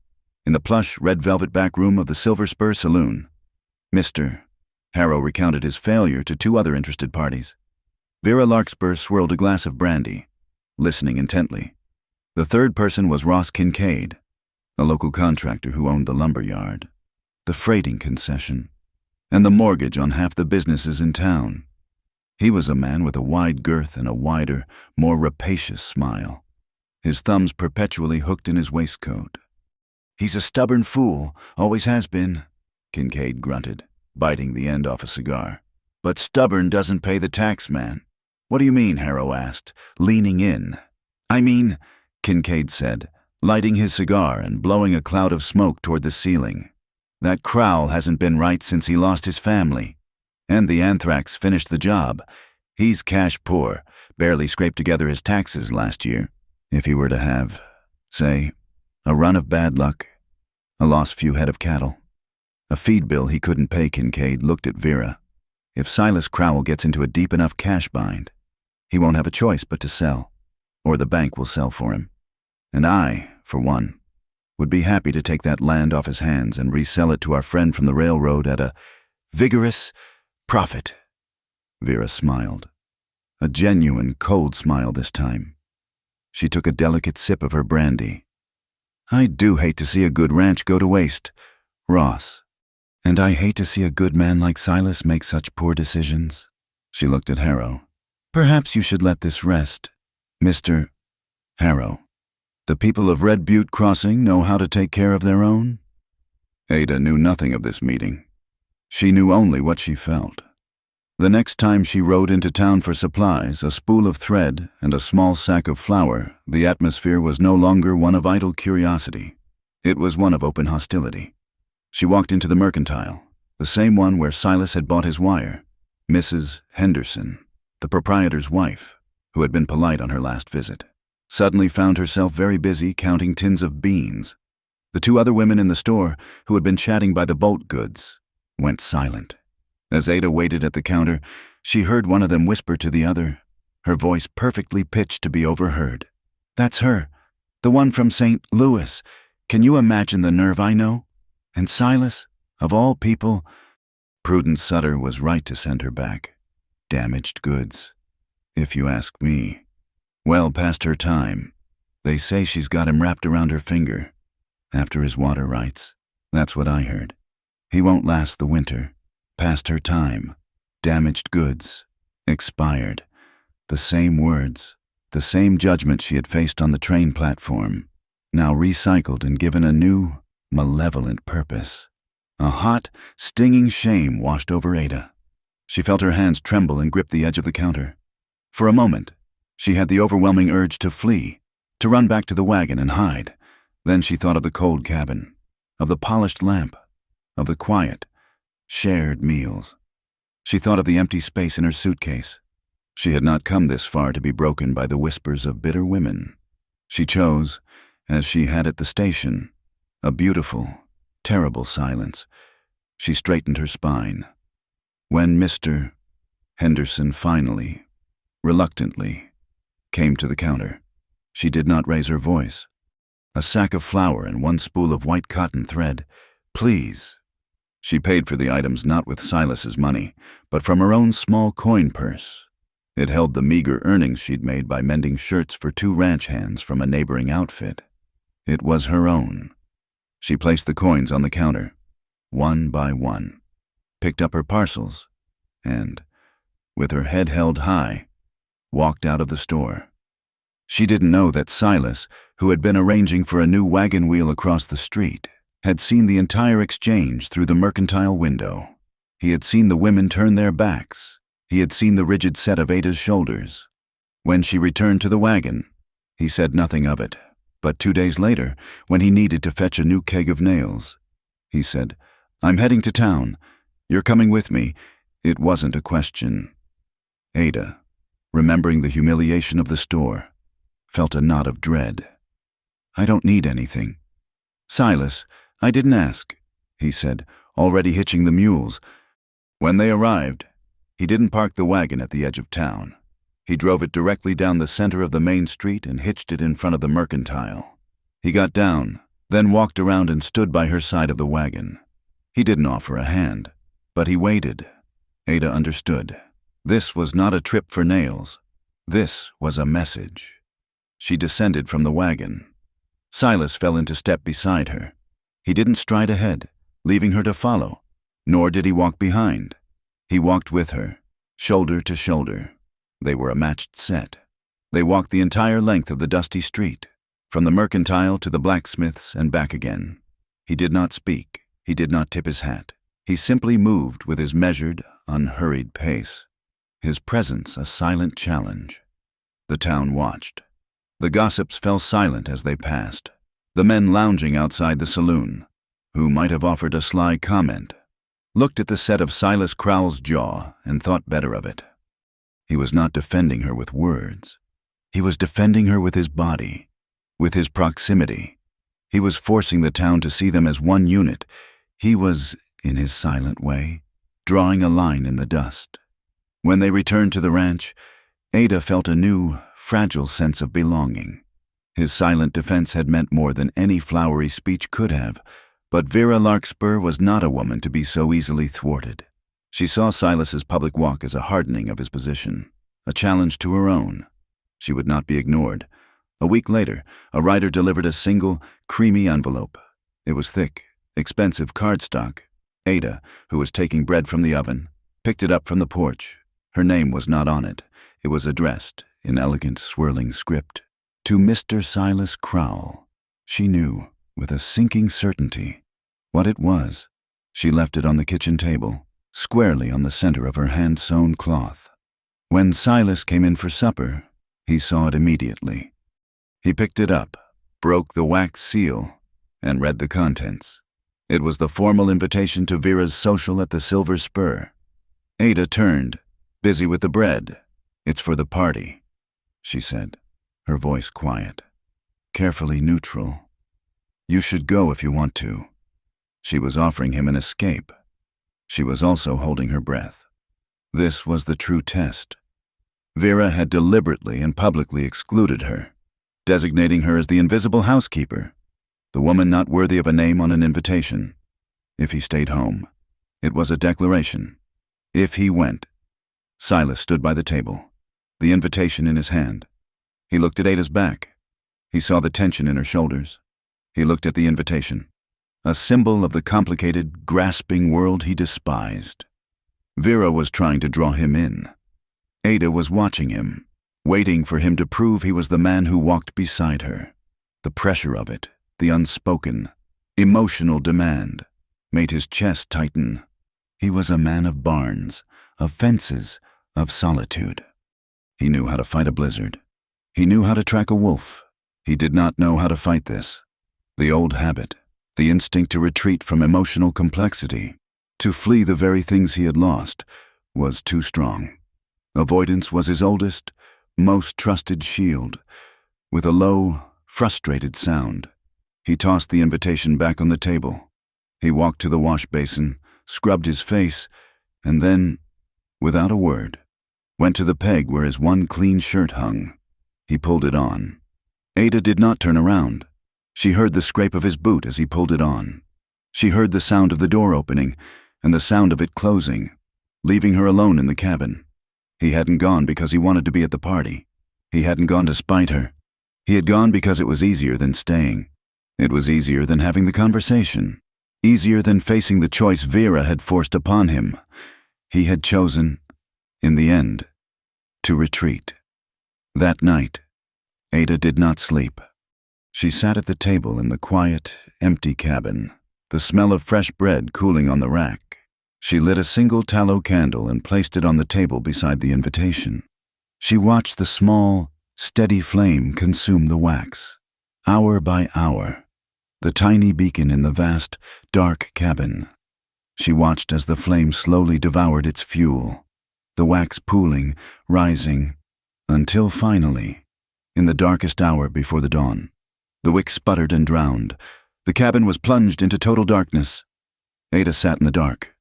Speaker 1: in the plush red velvet back room of the Silver Spur Saloon, Mr. Harrow recounted his failure to 2 other interested parties. Vera Larkspur swirled a glass of brandy, listening intently. The third person was Ross Kincaid, a local contractor who owned the lumber yard, the freighting concession, and the mortgage on half the businesses in town. He was a man with a wide girth and a wider, more rapacious smile, his thumbs perpetually hooked in his waistcoat. "He's a stubborn fool, always has been," Kincaid grunted, biting the end off a cigar. "But stubborn doesn't pay the tax, man." "What do you mean?" Harrow asked, leaning in. "I mean," Kincaid said, lighting his cigar and blowing a cloud of smoke toward the ceiling, "that Crowell hasn't been right since he lost his family. And the anthrax finished the job. He's cash poor, barely scraped together his taxes last year. If he were to have, say, a run of bad luck, a lost few head of cattle, a feed bill he couldn't pay," Kincaid looked at Vera. "If Silas Crowell gets into a deep enough cash bind, he won't have a choice but to sell, or the bank will sell for him. And I, for one, would be happy to take that land off his hands and resell it to our friend from the railroad at a vigorous profit." Vera smiled, a genuine, cold smile this time. She took a delicate sip of her brandy. "I do hate to see a good ranch go to waste, Ross. And I hate to see a good man like Silas make such poor decisions." She looked at Harrow. "Perhaps you should let this rest, Mr. Harrow. The people of Red Butte Crossing know how to take care of their own." Ada knew nothing of this meeting. She knew only what she felt. The next time she rode into town for supplies, a spool of thread, and a small sack of flour, the atmosphere was no longer one of idle curiosity. It was one of open hostility. She walked into the mercantile, the same one where Silas had bought his wire. Mrs. Henderson, the proprietor's wife, who had been polite on her last visit, suddenly found herself very busy counting tins of beans. The two other women in the store, who had been chatting by the bolt goods, went silent. As Ada waited at the counter, she heard one of them whisper to the other, her voice perfectly pitched to be overheard. "That's her, the one from St. Louis. Can you imagine the nerve I know? And Silas, of all people..." Prudence Sutter was right to send her back. Damaged goods, if you ask me. Well past her time. They say she's got him wrapped around her finger, after his water rights. That's what I heard. He won't last the winter. Past her time. Damaged goods. Expired. The same words, the same judgment she had faced on the train platform, now recycled and given a new, malevolent purpose. A hot, stinging shame washed over Ada. She felt her hands tremble and grip the edge of the counter. For a moment, she had the overwhelming urge to flee, to run back to the wagon and hide. Then she thought of the cold cabin, of the polished lamp, of the quiet, shared meals. She thought of the empty space in her suitcase. She had not come this far to be broken by the whispers of bitter women. She chose, as she had at the station, a beautiful, terrible silence. She straightened her spine. When Mr. Henderson finally, reluctantly, came to the counter, she did not raise her voice. "A sack of flour and one spool of white cotton thread, please." She paid for the items not with Silas's money, but from her own small coin purse. It held the meager earnings she'd made by mending shirts for 2 ranch hands from a neighboring outfit. It was her own. She placed the coins on the counter, one by one, picked up her parcels, and, with her head held high, walked out of the store. She didn't know that Silas, who had been arranging for a new wagon wheel across the street, had seen the entire exchange through the mercantile window. He had seen the women turn their backs. He had seen the rigid set of Ada's shoulders. When she returned to the wagon, he said nothing of it. But 2 days later, when he needed to fetch a new keg of nails, he said, "I'm heading to town. You're coming with me." It wasn't a question. Ada, remembering the humiliation of the store, felt a knot of dread. "I don't need anything. Silas, I didn't ask," he said, already hitching the mules. When they arrived, he didn't park the wagon at the edge of town. He drove it directly down the center of the main street and hitched it in front of the mercantile. He got down, then walked around and stood by her side of the wagon. He didn't offer a hand, but he waited. Ada understood. This was not a trip for nails. This was a message. She descended from the wagon. Silas fell into step beside her. He didn't stride ahead, leaving her to follow, nor did he walk behind. He walked with her. shoulder to shoulder. They were a matched set. They walked the entire length of the dusty street, from the mercantile to the blacksmith's and back again. He did not speak. He did not tip his hat. He simply moved with his measured, unhurried pace, his presence a silent challenge. The town watched. The gossips fell silent as they passed. The men lounging outside the saloon, who might have offered a sly comment, looked at the set of Silas Crowell's jaw and thought better of it. He was not defending her with words. He was defending her with his body, with his proximity. He was forcing the town to see them as one unit. He was, in his silent way, drawing a line in the dust. When they returned to the ranch, Ada felt a new, fragile sense of belonging. His silent defense had meant more than any flowery speech could have, but Vera Larkspur was not a woman to be so easily thwarted. She saw Silas's public walk as a hardening of his position, a challenge to her own. She would not be ignored. A week later, a rider delivered a single, creamy envelope. It was thick, expensive cardstock. Ada, who was taking bread from the oven, picked it up from the porch. Her name was not on it. It was addressed, in elegant, swirling script, to Mr. Silas Crowell. She knew, with a sinking certainty, what it was. She left it on the kitchen table, squarely on the center of her hand-sewn cloth. When Silas came in for supper, he saw it immediately. He picked it up, broke the wax seal, and read the contents. It was the formal invitation to Vera's social at the Silver Spur. Ada turned, busy with the bread. "It's for the party," she said, her voice quiet, carefully neutral. "You should go if you want to." She was offering him an escape. She was also holding her breath. This was the true test. Vera had deliberately and publicly excluded her, designating her as the invisible housekeeper, the woman not worthy of a name on an invitation. If he stayed home, it was a declaration. If he went, Silas stood by the table, the invitation in his hand. He looked at Ada's back. He saw the tension in her shoulders. He looked at the invitation, a symbol of the complicated, grasping world he despised. Vera was trying to draw him in. Ada was watching him, waiting for him to prove he was the man who walked beside her. The pressure of it, the unspoken, emotional demand, made his chest tighten. He was a man of barns, of fences, of solitude. He knew how to fight a blizzard. He knew how to track a wolf. He did not know how to fight this. The old habit, the instinct to retreat from emotional complexity, to flee the very things he had lost, was too strong. Avoidance was his oldest, most trusted shield. With a low, frustrated sound, he tossed the invitation back on the table. He walked to the wash basin, scrubbed his face, and then, without a word, went to the peg where his one clean shirt hung. He pulled it on. Ada did not turn around. She heard the scrape of his boot as he pulled it on. She heard the sound of the door opening and the sound of it closing, leaving her alone in the cabin. He hadn't gone because he wanted to be at the party. He hadn't gone to spite her. He had gone because it was easier than staying. It was easier than having the conversation, easier than facing the choice Vera had forced upon him. He had chosen, in the end, to retreat. That night, Ada did not sleep. She sat at the table in the quiet, empty cabin, the smell of fresh bread cooling on the rack. She lit a single tallow candle and placed it on the table beside the invitation. She watched the small, steady flame consume the wax, hour by hour, the tiny beacon in the vast, dark cabin. She watched as the flame slowly devoured its fuel, the wax pooling, rising, until finally, in the darkest hour before the dawn, the wick sputtered and drowned. The cabin was plunged into total darkness. Ada sat in the dark,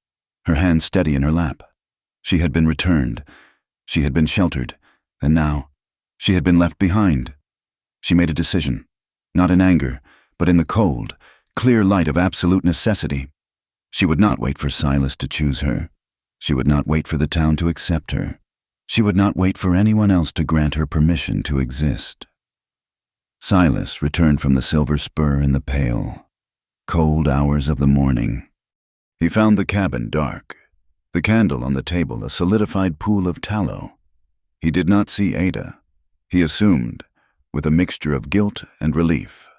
Speaker 1: her hands steady in her lap. She had been returned. She had been sheltered. And now, she had been left behind. She made a decision, not in anger, but in the cold, clear light of absolute necessity. She would not wait for Silas to choose her. She would not wait for the town to accept her. She would not wait for anyone else to grant her permission to exist. Silas returned from the Silver Spur in the pale, cold hours of the morning. He found the cabin dark. The candle on the table a solidified pool of tallow. He did not see Ada. He assumed, with a mixture of guilt and relief,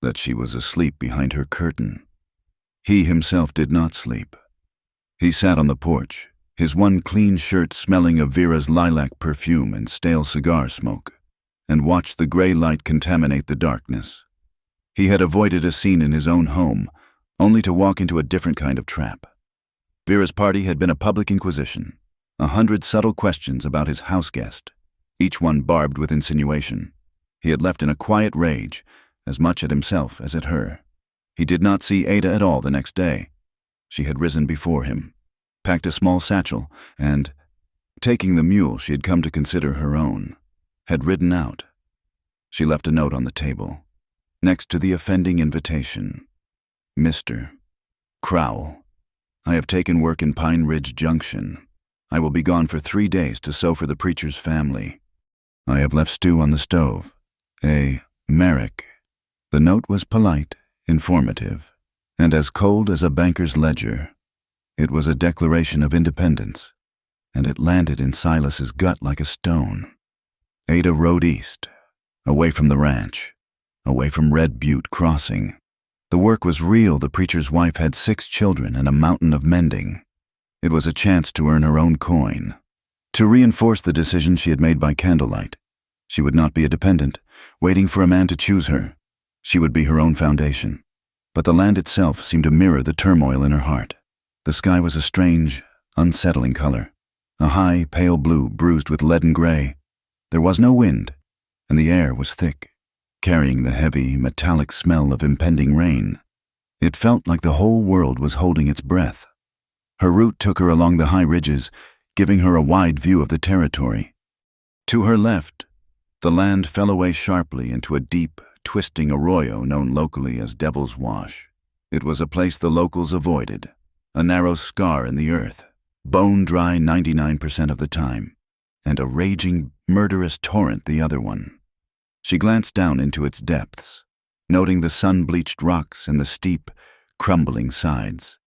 Speaker 1: that she was asleep behind her curtain. He himself did not sleep. He sat on the porch, his one clean shirt smelling of Vera's lilac perfume and stale cigar smoke, and watched the gray light contaminate the darkness. He had avoided a scene in his own home, only to walk into a different kind of trap. Vera's party had been a public inquisition, 100 subtle questions about his house guest, each one barbed with insinuation. He had left in a quiet rage, as much at himself as at her. He did not see Ada at all the next day. She had risen before him, packed a small satchel, and, taking the mule she had come to consider her own, had ridden out. She left a note on the table, next to the offending invitation. Mr. Crowell, I have taken work in Pine Ridge Junction. I will be gone for 3 days to sew for the preacher's family. I have left stew on the stove. A Merrick. The note was polite, informative, and as cold as a banker's ledger. It was a declaration of independence, and it landed in Silas's gut like a stone. Ada rode east, away from the ranch, away from Red Butte Crossing. The work was real. The preacher's wife had 6 children and a mountain of mending. It was a chance to earn her own coin, to reinforce the decision she had made by candlelight. She would not be a dependent, waiting for a man to choose her. She would be her own foundation. But the land itself seemed to mirror the turmoil in her heart. The sky was a strange, unsettling color, a high, pale blue bruised with leaden gray. There was no wind, and the air was thick, carrying the heavy, metallic smell of impending rain. It felt like the whole world was holding its breath. Her route took her along the high ridges, giving her a wide view of the territory. To her left, the land fell away sharply into a deep, twisting arroyo known locally as Devil's Wash. It was a place the locals avoided, a narrow scar in the earth, bone-dry 99% of the time, and a raging, murderous torrent the other one. She glanced down into its depths, noting the sun-bleached rocks and the steep, crumbling sides,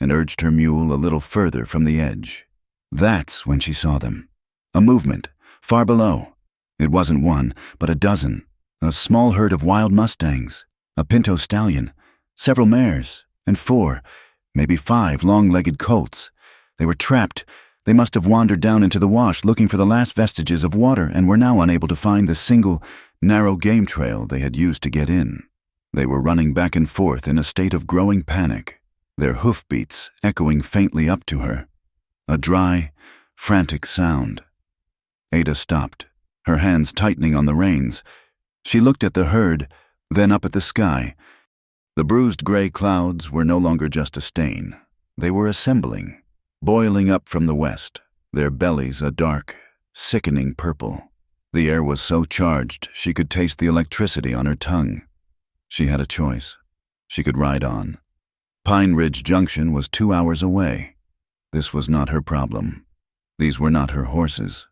Speaker 1: and urged her mule a little further from the edge. That's when she saw them. A movement, far below. It wasn't one, but a dozen. A small herd of wild mustangs, a pinto stallion, several mares, and 4, maybe 5 long-legged colts. They were trapped. They must have wandered down into the wash looking for the last vestiges of water and were now unable to find the single, narrow game trail they had used to get in. They were running back and forth in a state of growing panic, their hoofbeats echoing faintly up to her. A dry, frantic sound. Ada stopped, her hands tightening on the reins. She looked at the herd, then up at the sky. The bruised gray clouds were no longer just a stain. They were assembling, boiling up from the west, their bellies a dark, sickening purple. The air was so charged she could taste the electricity on her tongue. She had a choice. She could ride on. Pine Ridge Junction was 2 hours away. This was not her problem. These were not her horses.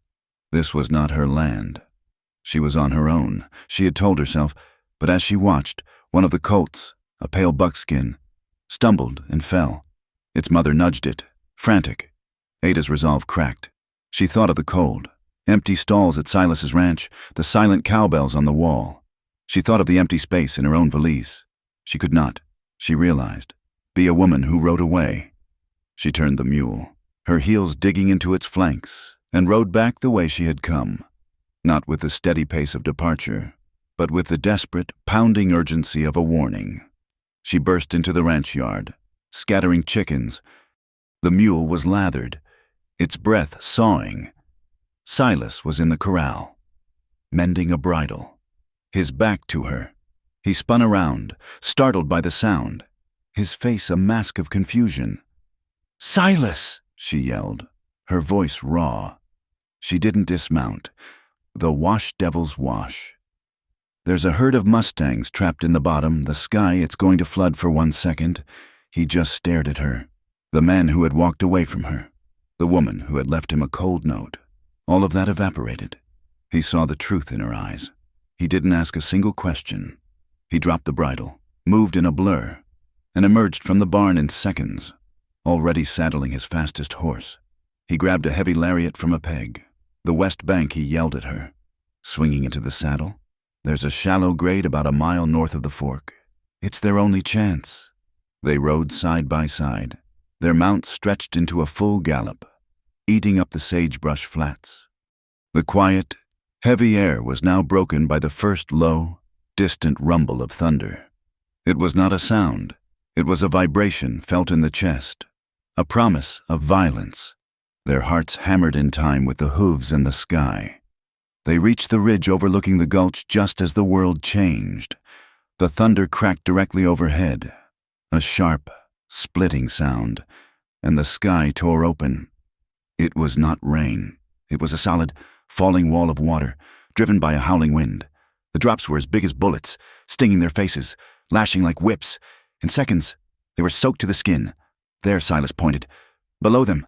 Speaker 1: This was not her land. She was on her own, she had told herself, but as she watched, one of the colts, a pale buckskin, stumbled and fell. Its mother nudged it, frantic. Ada's resolve cracked. She thought of the cold, empty stalls at Silas's ranch, the silent cowbells on the wall. She thought of the empty space in her own valise. She could not, she realized, be a woman who rode away. She turned the mule, her heels digging into its flanks, and rode back the way she had come, not with the steady pace of departure, but with the desperate, pounding urgency of a warning. She burst into the ranch yard, scattering chickens. The mule was lathered, its breath sawing. Silas was in the corral, mending a bridle, his back to her. He spun around, startled by the sound, his face a mask of confusion. "Silas!" she yelled, her voice raw. She didn't dismount. The wash Devil's Wash. There's a herd of mustangs trapped in the bottom, the sky it's going to flood for 1 second. He just stared at her. The man who had walked away from her. The woman who had left him a cold note. All of that evaporated. He saw the truth in her eyes. He didn't ask a single question. He dropped the bridle, moved in a blur, and emerged from the barn in seconds. already saddling his fastest horse. He grabbed a heavy lariat from a peg. The west bank, he yelled at her. Swinging into the saddle. There's a shallow grade about a mile north of the fork. It's their only chance. They rode side by side, their mounts stretched into a full gallop, eating up the sagebrush flats. The quiet, heavy air was now broken by the first low, distant rumble of thunder. It was not a sound. It was a vibration felt in the chest, a promise of violence. Their hearts hammered in time with the hooves and the sky. They reached the ridge overlooking the gulch just as the world changed. The thunder cracked directly overhead, a sharp, splitting sound, and the sky tore open. It was not rain. It was a solid, falling wall of water, driven by a howling wind. The drops were as big as bullets, stinging their faces, lashing like whips. In seconds, they were soaked to the skin. There, Silas pointed. Below them,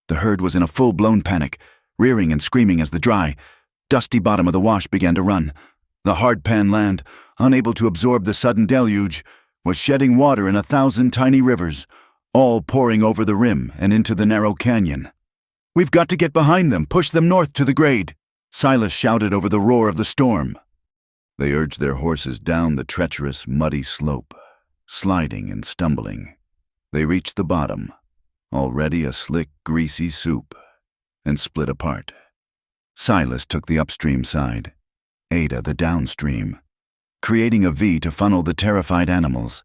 Speaker 1: the herd was in a full-blown panic, rearing and screaming as the dry, dusty bottom of the wash began to run. The hard-pan land, unable to absorb the sudden deluge, was shedding water in 1,000 tiny rivers, all pouring over the rim and into the narrow canyon. "We've got to get behind them, push them north to the grade," Silas shouted over the roar of the storm. They urged their horses down the treacherous, muddy slope, sliding and stumbling. They reached the bottom, already a slick, greasy soup, and split apart. Silas took the upstream side, Ada the downstream, creating a V to funnel the terrified animals.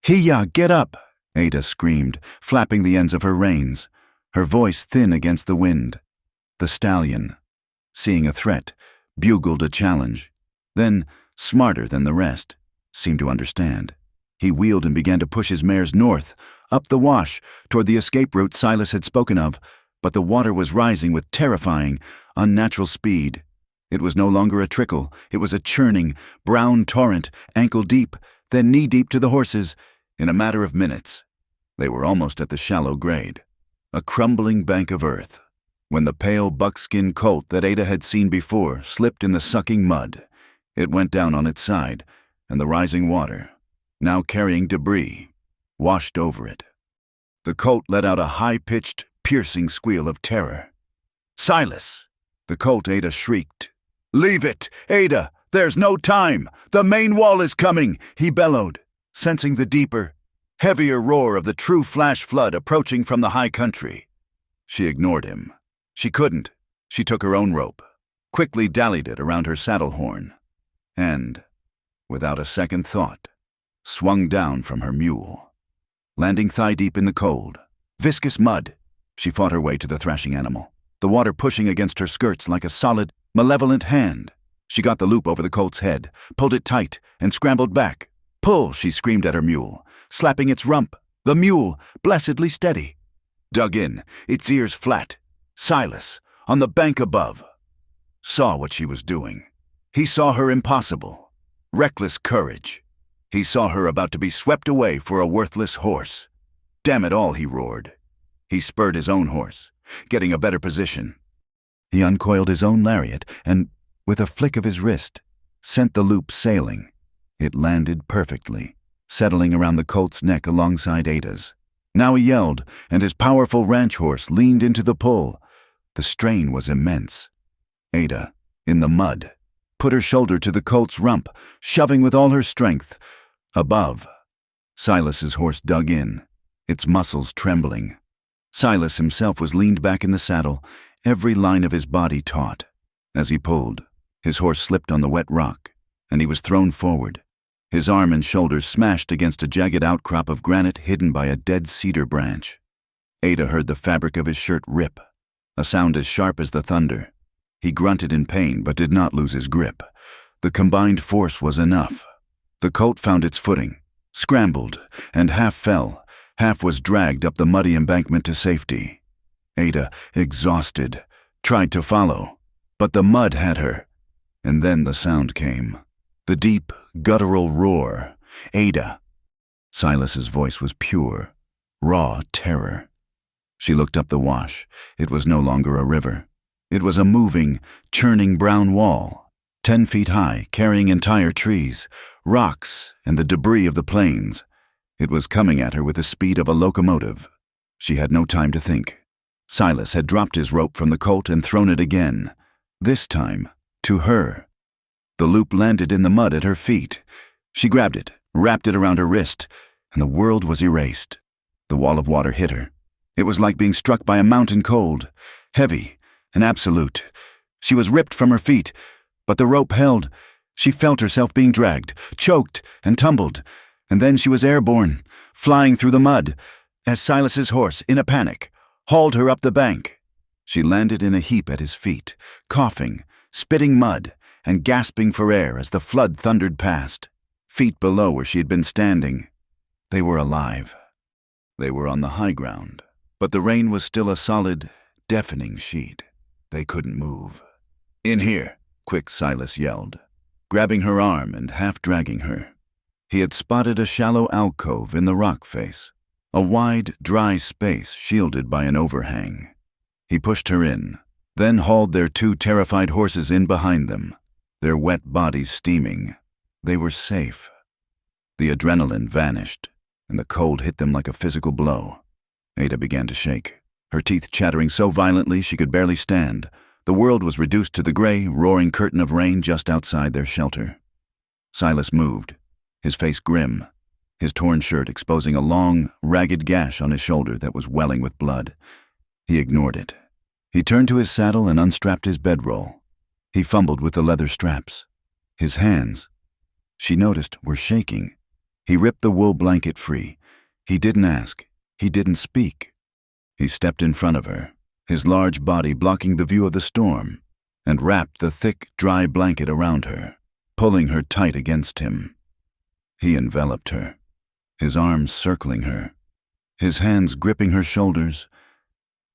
Speaker 1: "Hiya, get up!" Ada screamed, flapping the ends of her reins, her voice thin against the wind. The stallion, seeing a threat, bugled a challenge. Then, smarter than the rest, seemed to understand. He wheeled and began to push his mares north, up the wash, toward the escape route Silas had spoken of, but the water was rising with terrifying, unnatural speed. It was no longer a trickle, it was a churning, brown torrent, ankle-deep, then knee-deep to the horses. In a matter of minutes, they were almost at the shallow grade, a crumbling bank of earth, when the pale buckskin colt that Ada had seen before slipped in the sucking mud. It went down on its side, and the rising water, now carrying debris, washed over it. The colt let out a high-pitched, piercing squeal of terror. "Silas!" The colt Ada shrieked. "Leave it, Ada! There's no time! The main wall is coming!" he bellowed, sensing the deeper, heavier roar of the true flash flood approaching from the high country. She ignored him. She couldn't. She took her own rope, quickly dallied it around her saddle horn, and, without a second thought, swung down from her mule. Landing thigh-deep in the cold, viscous mud, she fought her way to the thrashing animal, the water pushing against her skirts like a solid, malevolent hand. She got the loop over the colt's head, pulled it tight, and scrambled back. "Pull!" she screamed at her mule, slapping its rump, the mule, blessedly steady. Dug in, its ears flat. Silas, on the bank above, saw what she was doing. He saw her impossible, reckless courage. He saw her about to be swept away for a worthless horse. "Damn it all," he roared. He spurred his own horse, getting a better position. He uncoiled his own lariat and, with a flick of his wrist, sent the loop sailing. It landed perfectly, settling around the colt's neck alongside Ada's. Now he yelled, and his powerful ranch horse leaned into the pull. The strain was immense. Ada, in the mud, put her shoulder to the colt's rump, shoving with all her strength. Above, Silas's horse dug in, its muscles trembling. Silas himself was leaned back in the saddle, every line of his body taut. As he pulled, his horse slipped on the wet rock, and he was thrown forward. His arm and shoulders smashed against a jagged outcrop of granite hidden by a dead cedar branch. Ada heard the fabric of his shirt rip, a sound as sharp as the thunder. He grunted in pain but did not lose his grip. The combined force was enough. The colt found its footing, scrambled, and half fell, half was dragged up the muddy embankment to safety. Ada, exhausted, tried to follow, but the mud had her. And then the sound came. The deep, guttural roar. "Ada." Silas's voice was pure, raw terror. She looked up the wash. It was no longer a river. It was a moving, churning brown wall, 10 feet high, carrying entire trees, rocks, and the debris of the plains. It was coming at her with the speed of a locomotive. She had no time to think. Silas had dropped his rope from the colt and thrown it again, this time to her. The loop landed in the mud at her feet. She grabbed it, wrapped it around her wrist, and the world was erased. The wall of water hit her. It was like being struck by a mountain cold, heavy and absolute. She was ripped from her feet, but the rope held. She felt herself being dragged, choked, and tumbled, and then she was airborne, flying through the mud, as Silas's horse, in a panic, hauled her up the bank. She landed in a heap at his feet, coughing, spitting mud, and gasping for air as the flood thundered past. Feet below where she had been standing, they were alive. They were on the high ground, but the rain was still a solid, deafening sheet. They couldn't move. "In here," quick Silas yelled, grabbing her arm and half-dragging her. He had spotted a shallow alcove in the rock face, a wide, dry space shielded by an overhang. He pushed her in, then hauled their 2 terrified horses in behind them, their wet bodies steaming. They were safe. The adrenaline vanished, and the cold hit them like a physical blow. Ada began to shake, her teeth chattering so violently she could barely stand. The world was reduced to the gray, roaring curtain of rain just outside their shelter. Silas moved, his face grim, his torn shirt exposing a long, ragged gash on his shoulder that was welling with blood. He ignored it. He turned to his saddle and unstrapped his bedroll. He fumbled with the leather straps. His hands, she noticed, were shaking. He ripped the wool blanket free. He didn't ask. He didn't speak. He stepped in front of her, his large body blocking the view of the storm, and wrapped the thick, dry blanket around her, pulling her tight against him. He enveloped her, his arms circling her, his hands gripping her shoulders,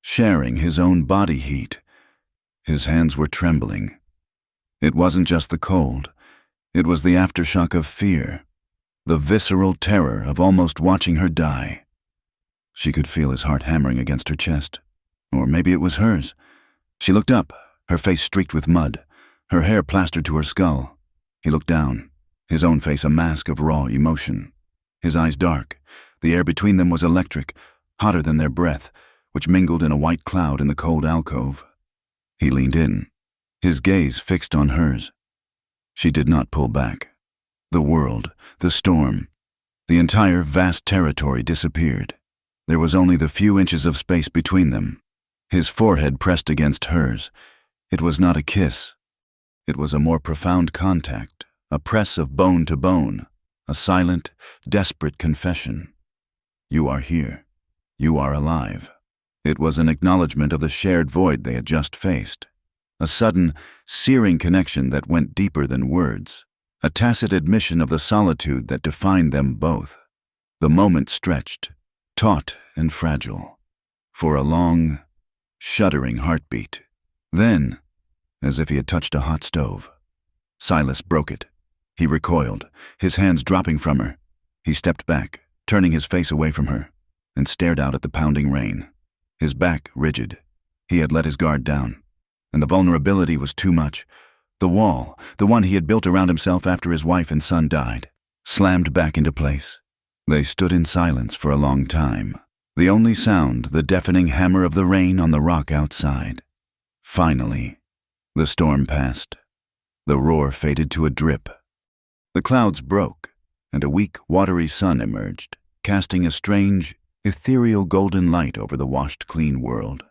Speaker 1: sharing his own body heat. His hands were trembling. It wasn't just the cold. It was the aftershock of fear, the visceral terror of almost watching her die. She could feel his heart hammering against her chest. Or maybe it was hers. She looked up, her face streaked with mud, her hair plastered to her skull. He looked down, his own face a mask of raw emotion. His eyes dark. The air between them was electric, hotter than their breath, which mingled in a white cloud in the cold alcove. He leaned in, his gaze fixed on hers. She did not pull back. The world, the storm, the entire vast territory disappeared. There was only the few inches of space between them. His forehead pressed against hers. It was not a kiss. It was a more profound contact, a press of bone to bone, a silent, desperate confession. You are here. You are alive. It was an acknowledgement of the shared void they had just faced. A sudden, searing connection that went deeper than words. A tacit admission of the solitude that defined them both. The moment stretched, taut and fragile, for a long, shuddering heartbeat. Then, as if he had touched a hot stove, Silas broke it. He recoiled, his hands dropping from her. He stepped back, turning his face away from her, and stared out at the pounding rain. His back rigid. He had let his guard down, and the vulnerability was too much. The wall, the one he had built around himself after his wife and son died, slammed back into place. They stood in silence for a long time, the only sound the deafening hammer of the rain on the rock outside. Finally, the storm passed. The roar faded to a drip. The clouds broke, and a weak, watery sun emerged, casting a strange, ethereal golden light over the washed clean world.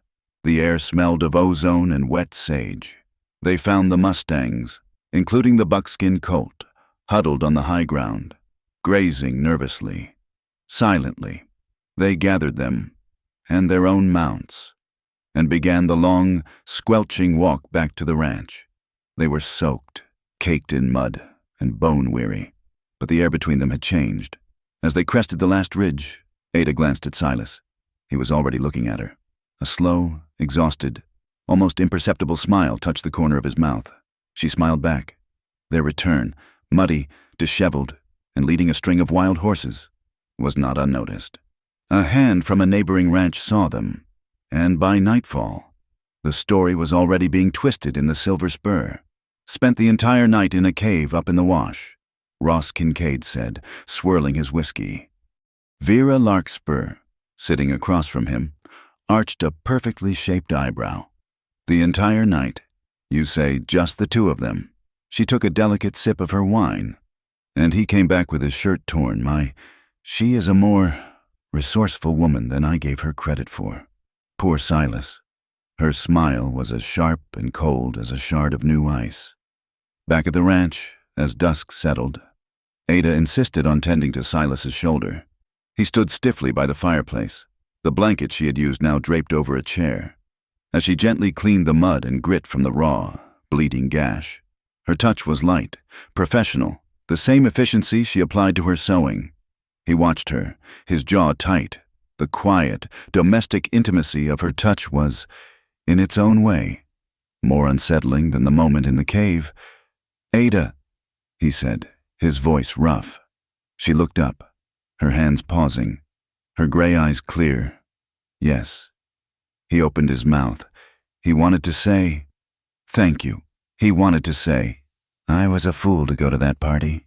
Speaker 1: The air smelled of ozone and wet sage. They found the mustangs, including the buckskin colt, huddled on the high ground, grazing nervously. Silently, they gathered them, and their own mounts, and began the long, squelching walk back to the ranch. They were soaked, caked in mud, and bone-weary, but the air between them had changed. As they crested the last ridge, Ada glanced at Silas. He was already looking at her. A slow, exhausted, almost imperceptible smile touched the corner of his mouth. She smiled back. Their return, muddy, disheveled, and leading a string of wild horses, was not unnoticed. A hand from a neighboring ranch saw them, and by nightfall, the story was already being twisted in the Silver Spur. Spent the entire night in a cave up in the wash, Ross Kincaid said, swirling his whiskey. Vera Larkspur, sitting across from him, arched a perfectly shaped eyebrow. The entire night, you say just the two of them, she took a delicate sip of her wine, and he came back with his shirt torn. She is a more resourceful woman than I gave her credit for. Poor Silas. Her smile was as sharp and cold as a shard of new ice. Back at the ranch, as dusk settled, Ada insisted on tending to Silas's shoulder. He stood stiffly by the fireplace, the blanket she had used now draped over a chair. As she gently cleaned the mud and grit from the raw, bleeding gash, her touch was light, professional, the same efficiency she applied to her sewing. He watched her, his jaw tight. The quiet, domestic intimacy of her touch was, in its own way, more unsettling than the moment in the cave. "Ada," he said, his voice rough. She looked up, her hands pausing, her gray eyes clear. "Yes." He opened his mouth. He wanted to say, "Thank you." He wanted to say, "I was a fool to go to that party."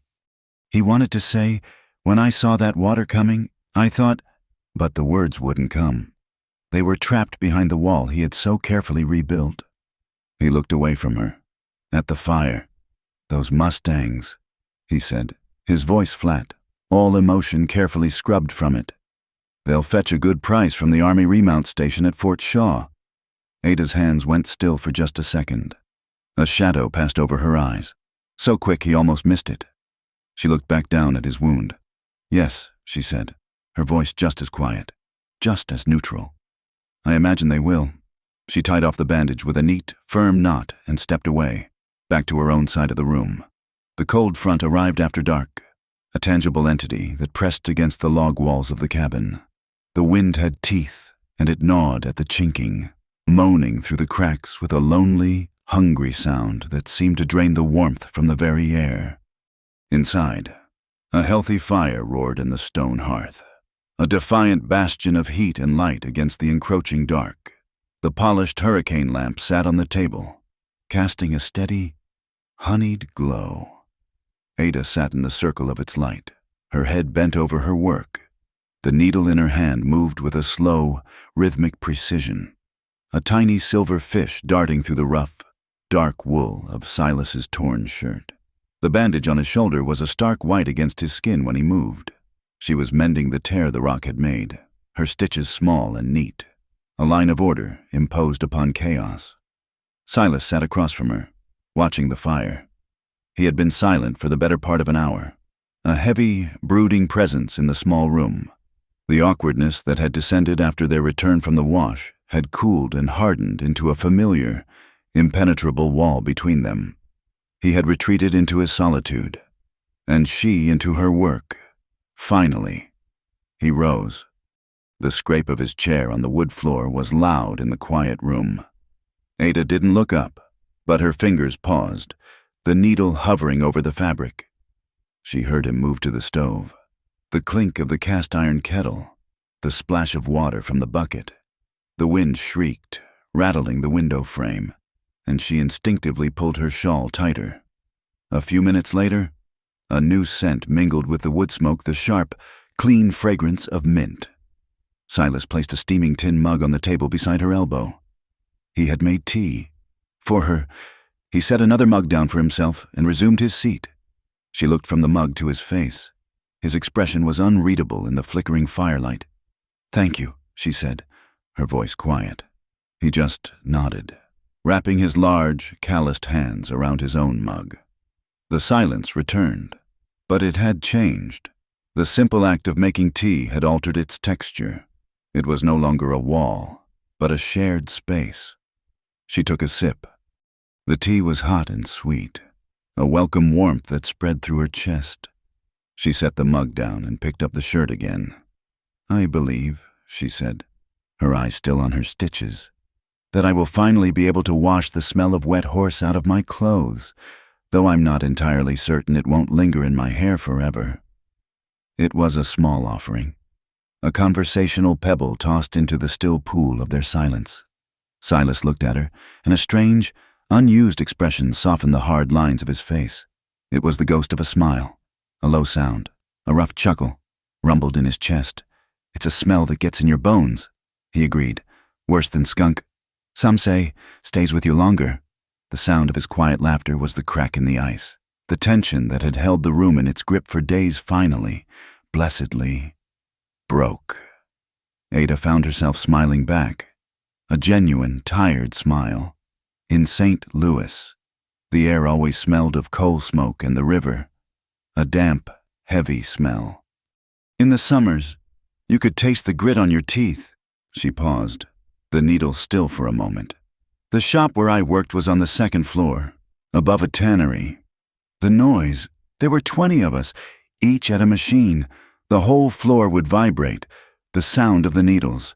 Speaker 1: He wanted to say, "When I saw that water coming, I thought," but the words wouldn't come. They were trapped behind the wall he had so carefully rebuilt. He looked away from her, at the fire. "Those Mustangs," he said, his voice flat, all emotion carefully scrubbed from it. "They'll fetch a good price from the Army remount station at Fort Shaw." Ada's hands went still for just a second. A shadow passed over her eyes, so quick he almost missed it. She looked back down at his wound. "Yes," she said, her voice just as quiet, just as neutral. "I imagine they will." She tied off the bandage with a neat, firm knot and stepped away, back to her own side of the room. The cold front arrived after dark, a tangible entity that pressed against the log walls of the cabin. The wind had teeth, and it gnawed at the chinking, moaning through the cracks with a lonely, hungry sound that seemed to drain the warmth from the very air. Inside, a healthy fire roared in the stone hearth, a defiant bastion of heat and light against the encroaching dark. The polished hurricane lamp sat on the table, casting a steady, honeyed glow. Ada sat in the circle of its light, her head bent over her work. The needle in her hand moved with a slow, rhythmic precision, a tiny silver fish darting through the rough, dark wool of Silas's torn shirt. The bandage on his shoulder was a stark white against his skin when he moved. She was mending the tear the rock had made, her stitches small and neat, a line of order imposed upon chaos. Silas sat across from her, watching the fire. He had been silent for the better part of an hour, a heavy, brooding presence in the small room. The awkwardness that had descended after their return from the wash had cooled and hardened into a familiar, impenetrable wall between them. He had retreated into his solitude, and she into her work. Finally, he rose. The scrape of his chair on the wood floor was loud in the quiet room. Ada didn't look up, but her fingers paused, the needle hovering over the fabric. She heard him move to the stove, the clink of the cast-iron kettle, the splash of water from the bucket. The wind shrieked, rattling the window frame, and she instinctively pulled her shawl tighter. A few minutes later, a new scent mingled with the wood smoke, the sharp, clean fragrance of mint. Silas placed a steaming tin mug on the table beside her elbow. He had made tea. For her, he set another mug down for himself and resumed his seat. She looked from the mug to his face. His expression was unreadable in the flickering firelight. "Thank you," she said, her voice quiet. He just nodded, wrapping his large, calloused hands around his own mug. The silence returned, but it had changed. The simple act of making tea had altered its texture. It was no longer a wall, but a shared space. She took a sip. The tea was hot and sweet, a welcome warmth that spread through her chest. She set the mug down and picked up the shirt again. "I believe," she said, her eyes still on her stitches, "that I will finally be able to wash the smell of wet horse out of my clothes, though I'm not entirely certain it won't linger in my hair forever." It was a small offering, a conversational pebble tossed into the still pool of their silence. Silas looked at her, and a strange, unused expression softened the hard lines of his face. It was the ghost of a smile. A low sound, a rough chuckle, rumbled in his chest, It's a smell that gets in your bones, he agreed. Worse than skunk. Some say, stays with you longer. The sound of his quiet laughter was the crack in the ice. The tension that had held the room in its grip for days finally, blessedly, broke. Ada found herself smiling back. A genuine, tired smile. In St. Louis, the air always smelled of coal smoke and the river. A damp, heavy smell. In the summers, you could taste the grit on your teeth. She paused, the needle still for a moment. The shop where I worked was on the second floor, above a tannery. The noise, there were 20 of us, each at a machine. The whole floor would vibrate. The sound of the needles,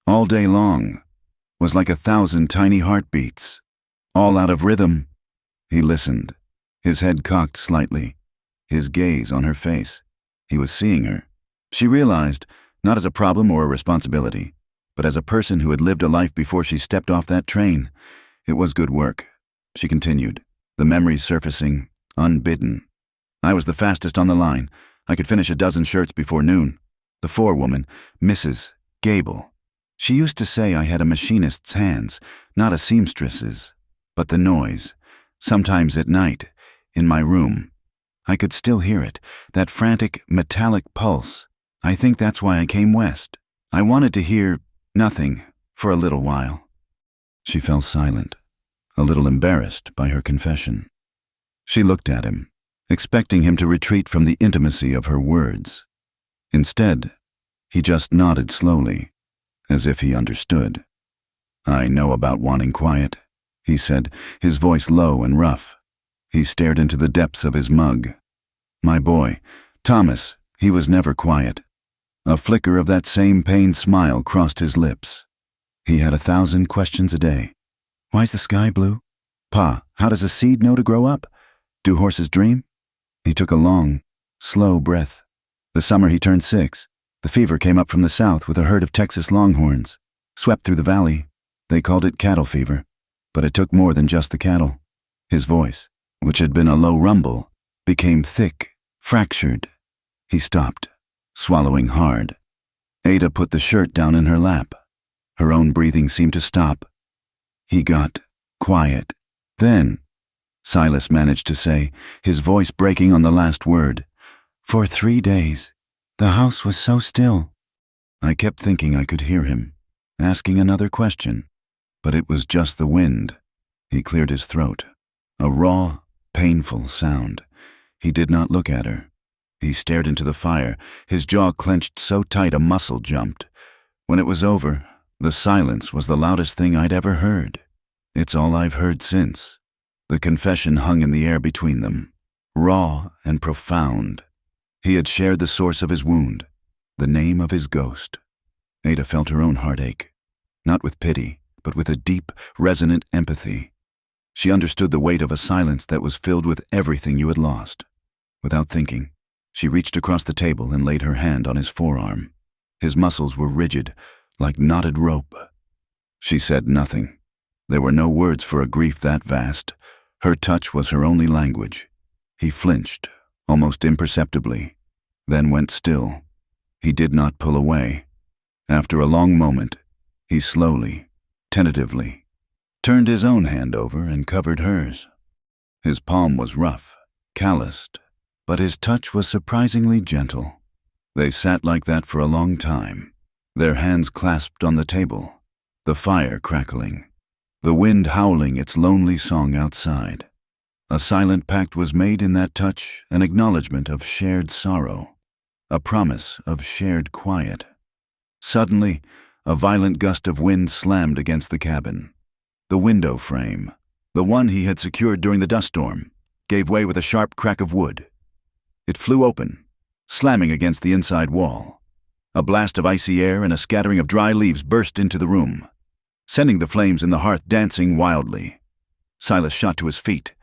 Speaker 1: all day long, was like 1,000 tiny heartbeats, all out of rhythm. He listened, his head cocked slightly, his gaze on her face. He was seeing her. She realized, not as a problem or a responsibility, but as a person who had lived a life before she stepped off that train. It was good work. She continued, the memories surfacing, unbidden. I was the fastest on the line. I could finish a dozen shirts before noon. The forewoman, Mrs. Gable. She used to say I had a machinist's hands, not a seamstress's. But the noise, sometimes at night, in my room, I could still hear it, that frantic, metallic pulse. I think that's why I came west. I wanted to hear nothing for a little while. She fell silent, a little embarrassed by her confession. She looked at him, expecting him to retreat from the intimacy of her words. Instead, he just nodded slowly, as if he understood. I know about wanting quiet, he said, his voice low and rough. He stared into the depths of his mug. My boy, Thomas, he was never quiet. A flicker of that same pained smile crossed his lips. He had 1,000 questions a day. Why's the sky blue? Pa, how does a seed know to grow up? Do horses dream? He took a long, slow breath. The summer he turned 6, the fever came up from the south with a herd of Texas longhorns. Swept through the valley. They called it cattle fever. But it took more than just the cattle. His voice, which had been a low rumble, became thick, fractured. He stopped, swallowing hard. Ada put the shirt down in her lap. Her own breathing seemed to stop. He got quiet. Then, Silas managed to say, his voice breaking on the last word, for 3 days, the house was so still. I kept thinking I could hear him, asking another question, but it was just the wind. He cleared his throat. A raw, painful sound. He did not look at her. He stared into the fire, his jaw clenched so tight a muscle jumped. When it was over, the silence was the loudest thing I'd ever heard. It's all I've heard since. The confession hung in the air between them, raw and profound. He had shared the source of his wound, the name of his ghost. Ada felt her own heartache, not with pity, but with a deep, resonant empathy. She understood the weight of a silence that was filled with everything you had lost. Without thinking, she reached across the table and laid her hand on his forearm. His muscles were rigid, like knotted rope. She said nothing. There were no words for a grief that vast. Her touch was her only language. He flinched, almost imperceptibly, then went still. He did not pull away. After a long moment, he slowly, tentatively, turned his own hand over and covered hers. His palm was rough, calloused, but his touch was surprisingly gentle. They sat like that for a long time, their hands clasped on the table, the fire crackling, the wind howling its lonely song outside. A silent pact was made in that touch, an acknowledgement of shared sorrow, a promise of shared quiet. Suddenly, a violent gust of wind slammed against the cabin. The window frame, the one he had secured during the dust storm, gave way with a sharp crack of wood. It flew open, slamming against the inside wall. A blast of icy air and a scattering of dry leaves burst into the room, sending the flames in the hearth dancing wildly. Silas shot to his feet.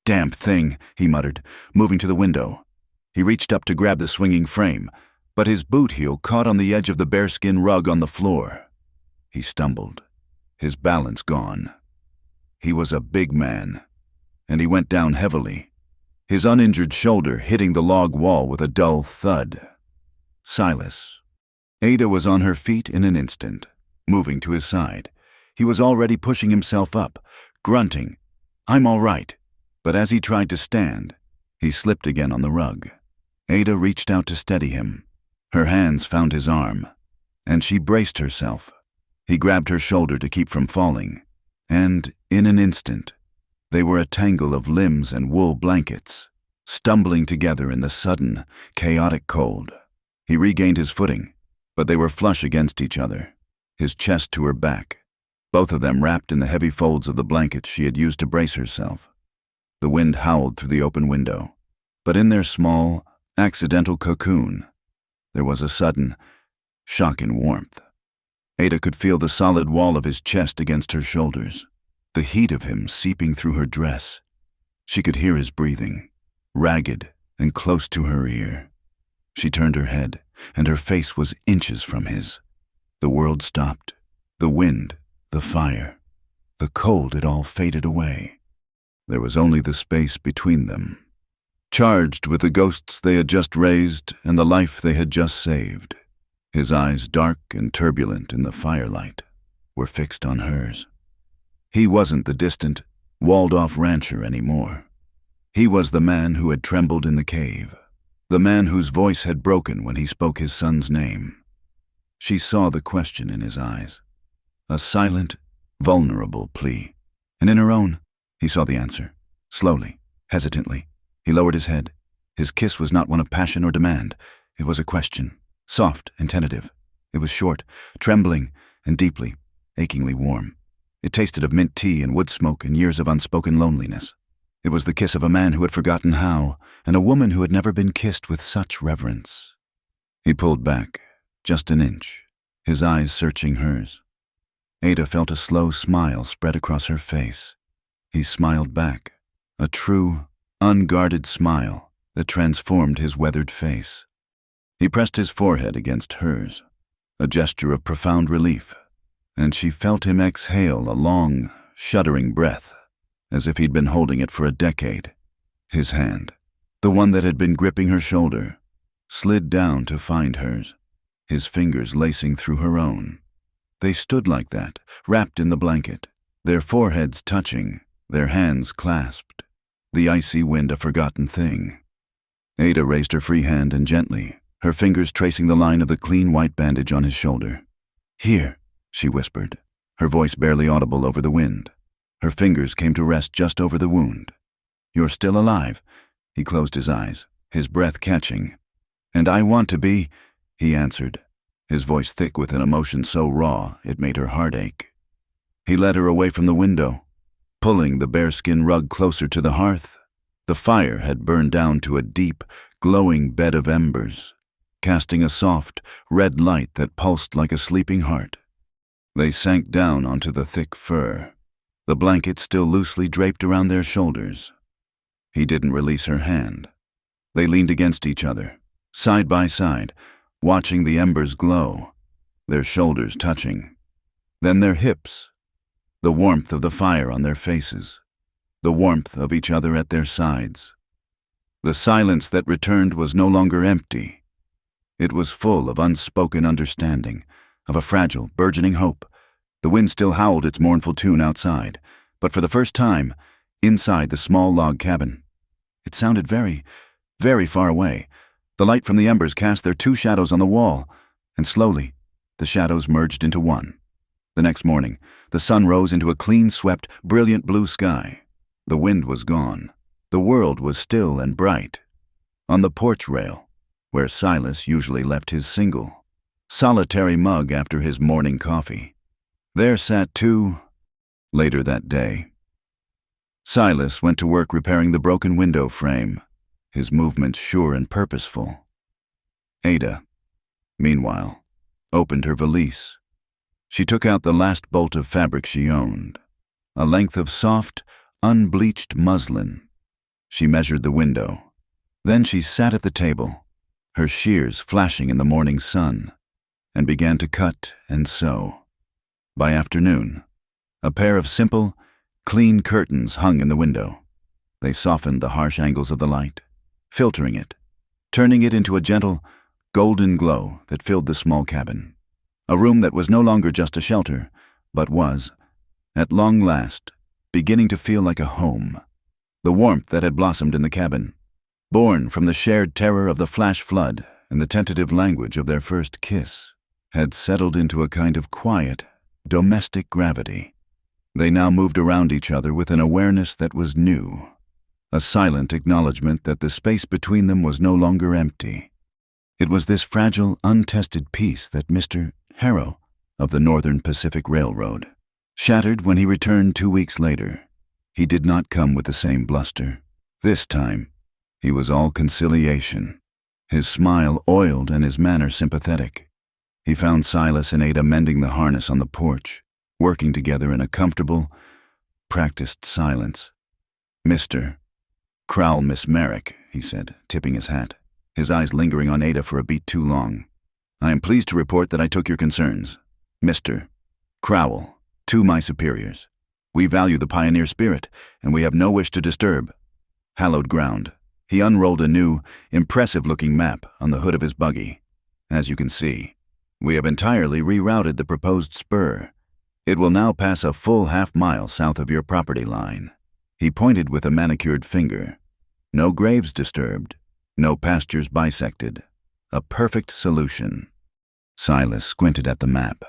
Speaker 1: "Damn thing," he muttered, moving to the window. He reached up to grab the swinging frame, but his boot heel caught on the edge of the bearskin rug on the floor. He stumbled, his balance gone. He was a big man, and he went down heavily, his uninjured shoulder hitting the log wall with a dull thud. Silas Ada was on her feet in an instant, moving to his side. He was already pushing himself up, grunting, "I'm all right." But as he tried to stand, he slipped again on the rug. Ada reached out to steady him. Her hands found his arm, and she braced herself. He grabbed her shoulder to keep from falling, and in an instant, they were a tangle of limbs and wool blankets, stumbling together in the sudden, chaotic cold. He regained his footing, but they were flush against each other, his chest to her back, both of them wrapped in the heavy folds of the blanket she had used to brace herself. The wind howled through the open window, but in their small, accidental cocoon, there was a sudden shock and warmth. Ada could feel the solid wall of his chest against her shoulders, the heat of him seeping through her dress. She could hear his breathing, ragged and close to her ear. She turned her head, and her face was inches from his. The world stopped. The wind, the fire, the cold had all faded away. There was only the space between them, charged with the ghosts they had just raised and the life they had just saved. His eyes, dark and turbulent in the firelight, were fixed on hers. He wasn't the distant, walled-off rancher anymore. He was the man who had trembled in the cave, the man whose voice had broken when he spoke his son's name. She saw the question in his eyes, a silent, vulnerable plea, and in her own, he saw the answer. Slowly, hesitantly, he lowered his head. His kiss was not one of passion or demand. It was a question, soft and tentative. It was short, trembling, and deeply, achingly warm. It tasted of mint tea and wood smoke and years of unspoken loneliness. It was the kiss of a man who had forgotten how, and a woman who had never been kissed with such reverence. He pulled back, just an inch, his eyes searching hers. Ada felt a slow smile spread across her face. He smiled back, a true, unguarded smile that transformed his weathered face. He pressed his forehead against hers, a gesture of profound relief, and she felt him exhale a long, shuddering breath, as if he'd been holding it for a decade. His hand, the one that had been gripping her shoulder, slid down to find hers, his fingers lacing through her own. They stood like that, wrapped in the blanket, their foreheads touching, their hands clasped, the icy wind a forgotten thing. Ada raised her free hand and gently, her fingers tracing the line of the clean white bandage on his shoulder. "Here," she whispered, her voice barely audible over the wind. Her fingers came to rest just over the wound. "You're still alive." He closed his eyes, his breath catching. "And I want to be," he answered, his voice thick with an emotion so raw it made her heart ache. He led her away from the window, pulling the bearskin rug closer to the hearth. The fire had burned down to a deep, glowing bed of embers, casting a soft, red light that pulsed like a sleeping heart. They sank down onto the thick fur, the blanket still loosely draped around their shoulders. He didn't release her hand. They leaned against each other, side by side, watching the embers glow, their shoulders touching. Then their hips, the warmth of the fire on their faces, the warmth of each other at their sides. The silence that returned was no longer empty. It was full of unspoken understanding, of a fragile, burgeoning hope. The wind still howled its mournful tune outside, but for the first time, inside the small log cabin. It sounded very, very far away. The light from the embers cast their two shadows on the wall, and slowly, the shadows merged into one. The next morning, the sun rose into a clean-swept, brilliant blue sky. The wind was gone. The world was still and bright. On the porch rail, where Silas usually left his single, solitary mug after his morning coffee, there sat two. Later that day, Silas went to work repairing the broken window frame, his movements sure and purposeful. Ada, meanwhile, opened her valise. She took out the last bolt of fabric she owned, a length of soft, unbleached muslin. She measured the window. Then she sat at the table, her shears flashing in the morning sun, and began to cut and sew. By afternoon, a pair of simple, clean curtains hung in the window. They softened the harsh angles of the light, filtering it, turning it into a gentle, golden glow that filled the small cabin. A room that was no longer just a shelter, but was, at long last, beginning to feel like a home. The warmth that had blossomed in the cabin, born from the shared terror of the flash flood and the tentative language of their first kiss, had settled into a kind of quiet, domestic gravity. They now moved around each other with an awareness that was new, a silent acknowledgement that the space between them was no longer empty. It was this fragile, untested peace that Mr. Harrow of the Northern Pacific Railroad shattered when he returned 2 weeks later. He did not come with the same bluster. This time, he was all conciliation, his smile oiled and his manner sympathetic. He found Silas and Ada mending the harness on the porch, working together in a comfortable, practiced silence. "Mr. Crowl, Miss Merrick," he said, tipping his hat, his eyes lingering on Ada for a beat too long. "I am pleased to report that I took your concerns. Mr. Crowell, to my superiors. We value the pioneer spirit, and we have no wish to disturb hallowed ground." He unrolled a new, impressive-looking map on the hood of his buggy. "As you can see, we have entirely rerouted the proposed spur. It will now pass a full half-mile south of your property line." He pointed with a manicured finger. "No graves disturbed, no pastures bisected. A perfect solution." Silas squinted at the map,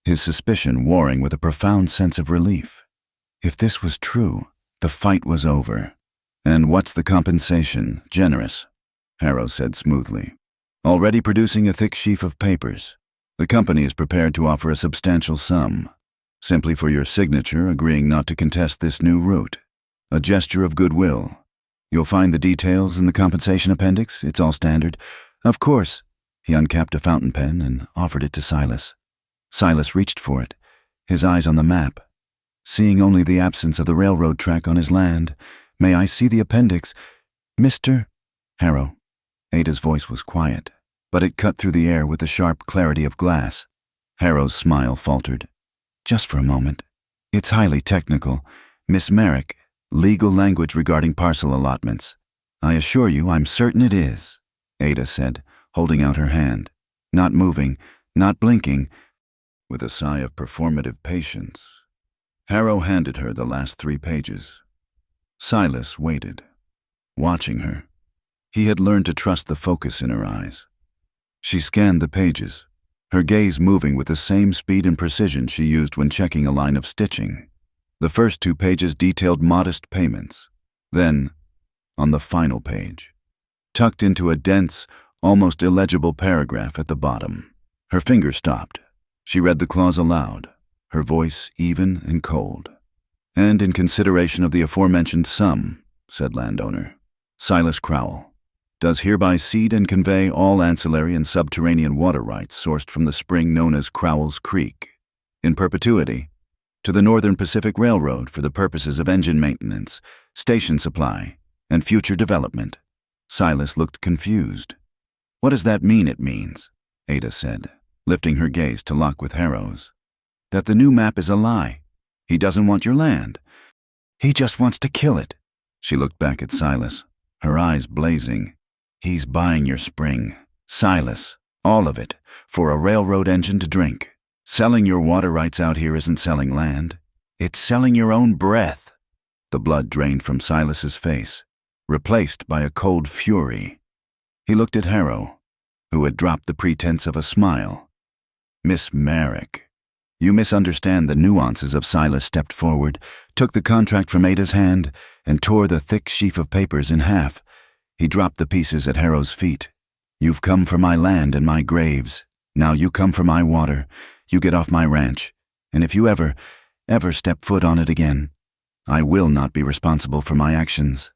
Speaker 1: his suspicion warring with a profound sense of relief. If this was true, the fight was over. "And what's the compensation? Generous," Harrow said smoothly. "Already producing a thick sheaf of papers. The company is prepared to offer a substantial sum, simply for your signature agreeing not to contest this new route. A gesture of goodwill. You'll find the details in the compensation appendix. It's all standard." "Of course." He uncapped a fountain pen and offered it to Silas. Silas reached for it, his eyes on the map. Seeing only the absence of the railroad track on his land, "May I see the appendix, Mr. Harrow?" Ada's voice was quiet, but it cut through the air with the sharp clarity of glass. Harrow's smile faltered. "Just for a moment. It's highly technical. Miss Merrick, legal language regarding parcel allotments." "I assure you I'm certain it is," Ada said, holding out her hand, not moving, not blinking, with a sigh of performative patience. Harrow handed her the last 3 pages. Silas waited, watching her. He had learned to trust the focus in her eyes. She scanned the pages, her gaze moving with the same speed and precision she used when checking a line of stitching. The first 2 pages detailed modest payments. Then, on the final page, tucked into a dense, almost illegible paragraph at the bottom, her finger stopped. She read the clause aloud, her voice even and cold. "And in consideration of the aforementioned sum," said landowner, Silas Crowell, "does hereby cede and convey all ancillary and subterranean water rights sourced from the spring known as Crowell's Creek, in perpetuity, to the Northern Pacific Railroad for the purposes of engine maintenance, station supply, and future development." Silas looked confused. "What does that mean?" "It means," Ada said, lifting her gaze to lock with Harrow's, "that the new map is a lie. He doesn't want your land. He just wants to kill it." She looked back at Silas, her eyes blazing. "He's buying your spring, Silas, all of it, for a railroad engine to drink. Selling your water rights out here isn't selling land. It's selling your own breath." The blood drained from Silas's face, replaced by a cold fury. He looked at Harrow, who had dropped the pretense of a smile. "Miss Merrick, you misunderstand the nuances of." Silas stepped forward, took the contract from Ada's hand, and tore the thick sheaf of papers in half. He dropped the pieces at Harrow's feet. "You've come for my land and my graves. Now you come for my water. You get off my ranch. And if you ever step foot on it again, I will not be responsible for my actions."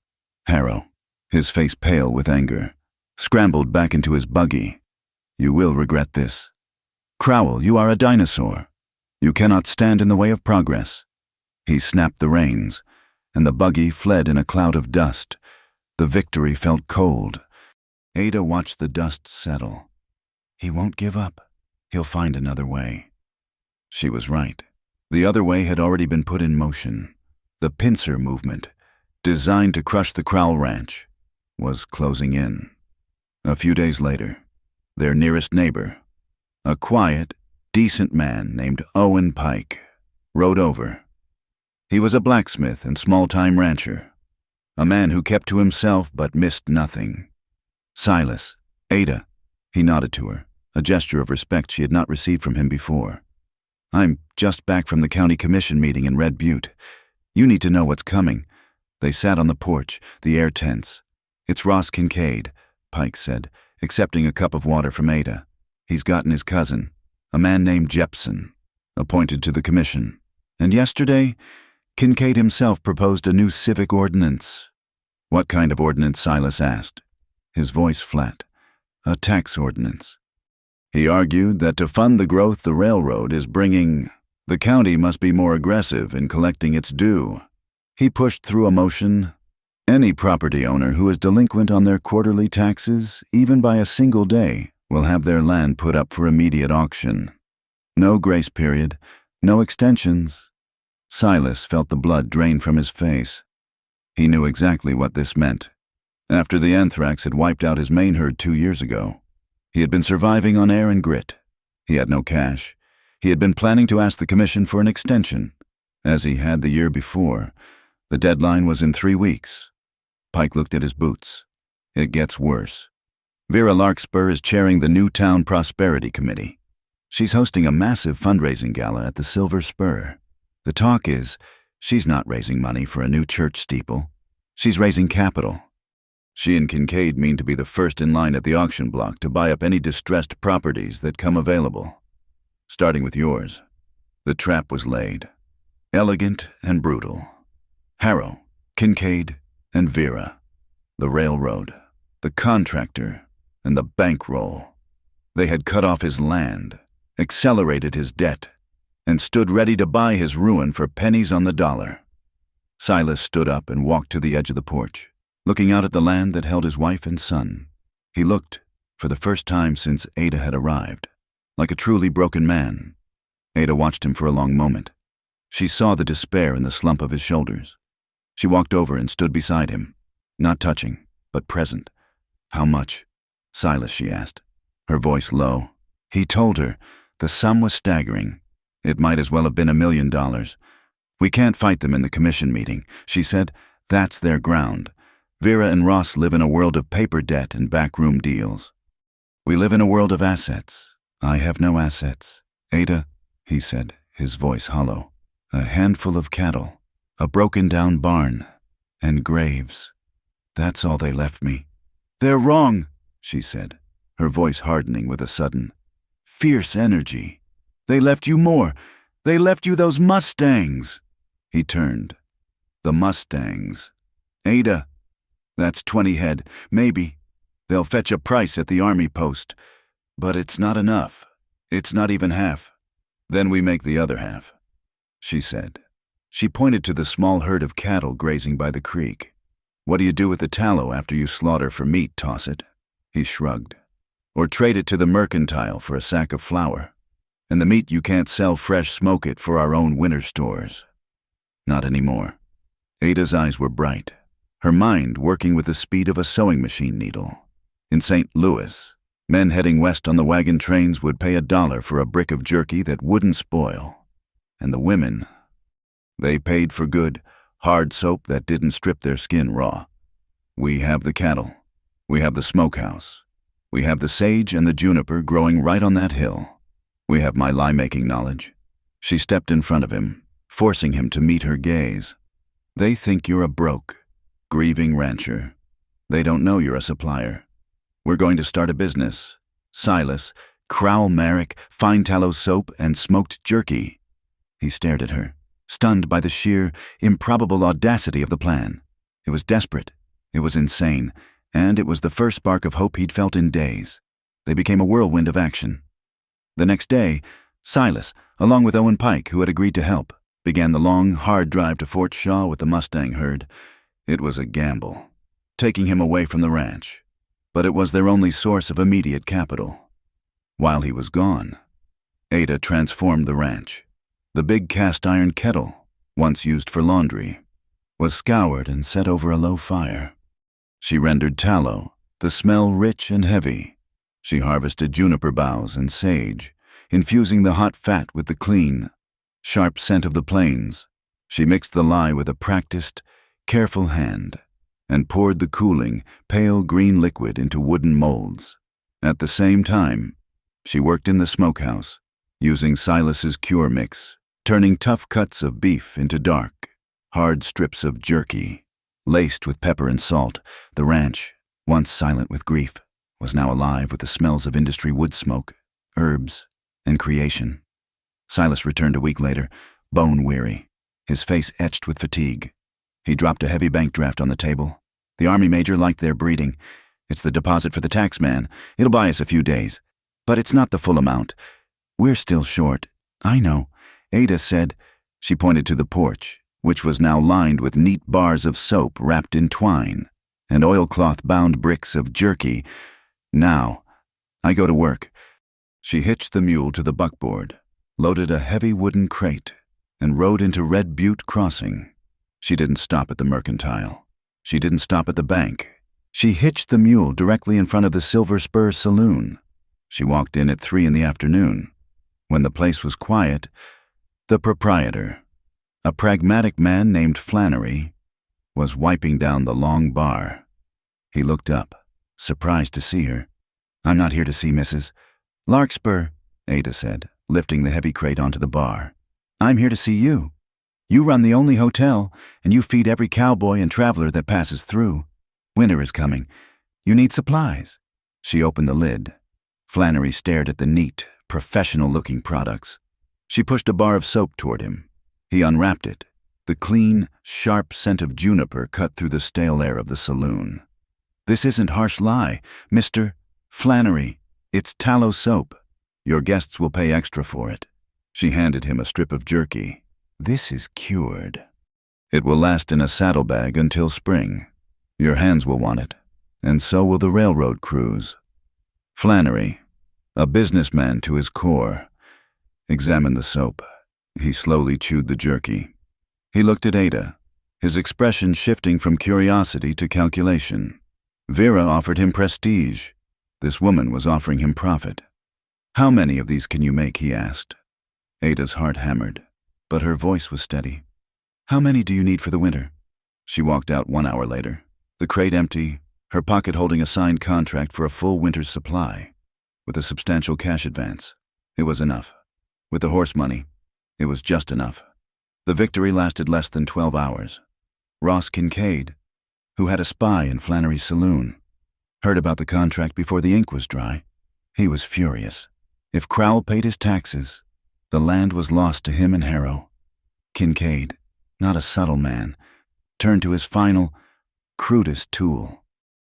Speaker 1: Harrow, his face pale with anger, scrambled back into his buggy. "You will regret this. Crowell, you are a dinosaur. You cannot stand in the way of progress." He snapped the reins, and the buggy fled in a cloud of dust. The victory felt cold. Ada watched the dust settle. "He won't give up. He'll find another way." She was right. The other way had already been put in motion. The pincer movement, designed to crush the Crowell Ranch, was closing in. A few days later, their nearest neighbor. A quiet, decent man named Owen Pike rode over. He was a blacksmith and small-time rancher, a man who kept to himself but missed nothing. Silas, Ada, he nodded to her, a gesture of respect she had not received from him before. I'm just back from the county commission meeting in Red Butte. You need to know what's coming. They sat on the porch, the air tense. It's Ross Kincaid, Pike said, accepting a cup of water from Ada. He's gotten his cousin, a man named Jepson, appointed to the commission. And yesterday, Kincaid himself proposed a new civic ordinance. What kind of ordinance? Silas asked, his voice flat. A tax ordinance. He argued that to fund the growth the railroad is bringing, the county must be more aggressive in collecting its due. He pushed through a motion. Any property owner who is delinquent on their quarterly taxes, even by a single day, will have their land put up for immediate auction. No grace period, no extensions. Silas felt the blood drain from his face. He knew exactly what this meant. After the anthrax had wiped out his main herd 2 years ago, he had been surviving on air and grit. He had no cash. He had been planning to ask the commission for an extension, as he had the year before. The deadline was in 3 weeks. Pike looked at his boots. It gets worse. Vera Larkspur is chairing the New Town Prosperity Committee. She's hosting a massive fundraising gala at the Silver Spur. The talk is, she's not raising money for a new church steeple. She's raising capital. She and Kincaid mean to be the first in line at the auction block to buy up any distressed properties that come available. Starting with yours. The trap was laid. Elegant and brutal. Harrow, Kincaid, and Vera. The railroad, the contractor, and the bankroll. They had cut off his land, accelerated his debt, and stood ready to buy his ruin for pennies on the dollar. Silas stood up and walked to the edge of the porch, looking out at the land that held his wife and son. He looked, for the first time since Ada had arrived, like a truly broken man. Ada watched him for a long moment. She saw the despair in the slump of his shoulders. She walked over and stood beside him, not touching, but present. How much? Silas, she asked, her voice low. He told her. The sum was staggering. It might as well have been $1 million. We can't fight them in the commission meeting, she said. That's their ground. Vera and Ross live in a world of paper debt and backroom deals. We live in a world of assets. I have no assets. Ada, he said, his voice hollow. A handful of cattle, a broken-down barn, and graves. That's all they left me. They're wrong, she said, her voice hardening with a sudden, fierce energy. They left you more. They left you those Mustangs. He turned. The Mustangs. Ada, that's 20 head, maybe. They'll fetch a price at the army post. But it's not enough. It's not even half. Then we make the other half, she said. She pointed to the small herd of cattle grazing by the creek. What do you do with the tallow after you slaughter for meat, toss it? He shrugged. Or trade it to the mercantile for a sack of flour. And the meat you can't sell fresh, smoke it for our own winter stores. Not anymore. Ada's eyes were bright, her mind working with the speed of a sewing machine needle. In St. Louis, men heading west on the wagon trains would pay $1 for a brick of jerky that wouldn't spoil. And the women, they paid for good, hard soap that didn't strip their skin raw. We have the cattle. We have the smokehouse. We have the sage and the juniper growing right on that hill. We have my lie-making knowledge. She stepped in front of him, forcing him to meet her gaze. They think you're a broke, grieving rancher. They don't know you're a supplier. We're going to start a business. Silas, Crowell Merrick, fine tallow soap, and smoked jerky. He stared at her, stunned by the sheer, improbable audacity of the plan. It was desperate. It was insane. And it was the first spark of hope he'd felt in days. They became a whirlwind of action. The next day, Silas, along with Owen Pike, who had agreed to help, began the long, hard drive to Fort Shaw with the Mustang herd. It was a gamble, taking him away from the ranch, but it was their only source of immediate capital. While he was gone, Ada transformed the ranch. The big cast-iron kettle, once used for laundry, was scoured and set over a low fire. She rendered tallow, the smell rich and heavy. She harvested juniper boughs and sage, infusing the hot fat with the clean, sharp scent of the plains. She mixed the lye with a practiced, careful hand and poured the cooling, pale green liquid into wooden molds. At the same time, she worked in the smokehouse, using Silas's cure mix, turning tough cuts of beef into dark, hard strips of jerky. Laced with pepper and salt, the ranch, once silent with grief, was now alive with the smells of industry wood smoke, herbs, and creation. Silas returned a week later, bone-weary, his face etched with fatigue. He dropped a heavy bank draft on the table. The army major liked their breeding. It's the deposit for the tax man. It'll buy us a few days. But it's not the full amount. We're still short. I know. Ada said. She pointed to the porch, which was now lined with neat bars of soap wrapped in twine and oilcloth-bound bricks of jerky. Now, I go to work. She hitched the mule to the buckboard, loaded a heavy wooden crate, and rode into Red Butte Crossing. She didn't stop at the mercantile. She didn't stop at the bank. She hitched the mule directly in front of the Silver Spur Saloon. She walked in at 3 in the afternoon. When the place was quiet, the proprietor, a pragmatic man named Flannery, was wiping down the long bar. He looked up, surprised to see her. "I'm not here to see Mrs. Larkspur," Ada said, lifting the heavy crate onto the bar. "I'm here to see you. You run the only hotel, and you feed every cowboy and traveler that passes through. Winter is coming. You need supplies." She opened the lid. Flannery stared at the neat, professional-looking products. She pushed a bar of soap toward him. He unwrapped it. The clean, sharp scent of juniper cut through the stale air of the saloon. "This isn't harsh lye, Mr. Flannery. It's tallow soap. Your guests will pay extra for it." She handed him a strip of jerky. "This is cured. It will last in a saddlebag until spring. Your hands will want it, and so will the railroad crews." Flannery, a businessman to his core, examined the soap. He slowly chewed the jerky. He looked at Ada, his expression shifting from curiosity to calculation. Vera offered him prestige. This woman was offering him profit. "How many of these can you make?" he asked. Ada's heart hammered, but her voice was steady. "How many do you need for the winter?" She walked out 1 hour later, the crate empty, her pocket holding a signed contract for a full winter's supply. With a substantial cash advance, it was enough. With the horse money, it was just enough. The victory lasted less than 12 hours. Ross Kincaid, who had a spy in Flannery's saloon, heard about the contract before the ink was dry. He was furious. If Crowell paid his taxes, the land was lost to him and Harrow. Kincaid, not a subtle man, turned to his final, crudest tool.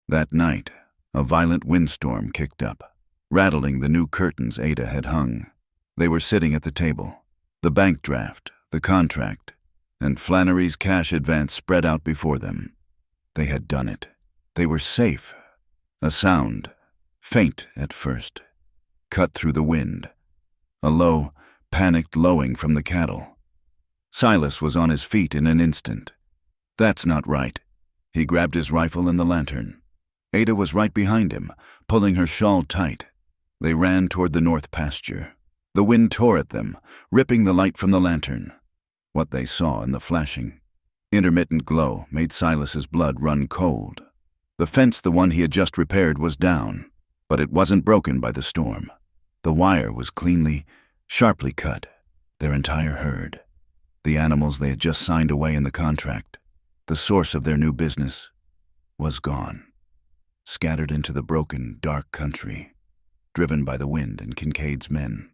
Speaker 1: That night, a violent windstorm kicked up, rattling the new curtains Ada had hung. They were sitting at the table, the bank draft, the contract, and Flannery's cash advance spread out before them. They had done it. They were safe. A sound, faint at first, cut through the wind. A low, panicked lowing from the cattle. Silas was on his feet in an instant. "That's not right." He grabbed his rifle and the lantern. Ada was right behind him, pulling her shawl tight. They ran toward the north pasture. The wind tore at them, ripping the light from the lantern. What they saw in the flashing, intermittent glow made Silas's blood run cold. The fence, the one he had just repaired, was down, but it wasn't broken by the storm. The wire was cleanly, sharply cut, their entire herd. The animals they had just signed away in the contract, the source of their new business, was gone, scattered into the broken, dark country, driven by the wind and Kincaid's men.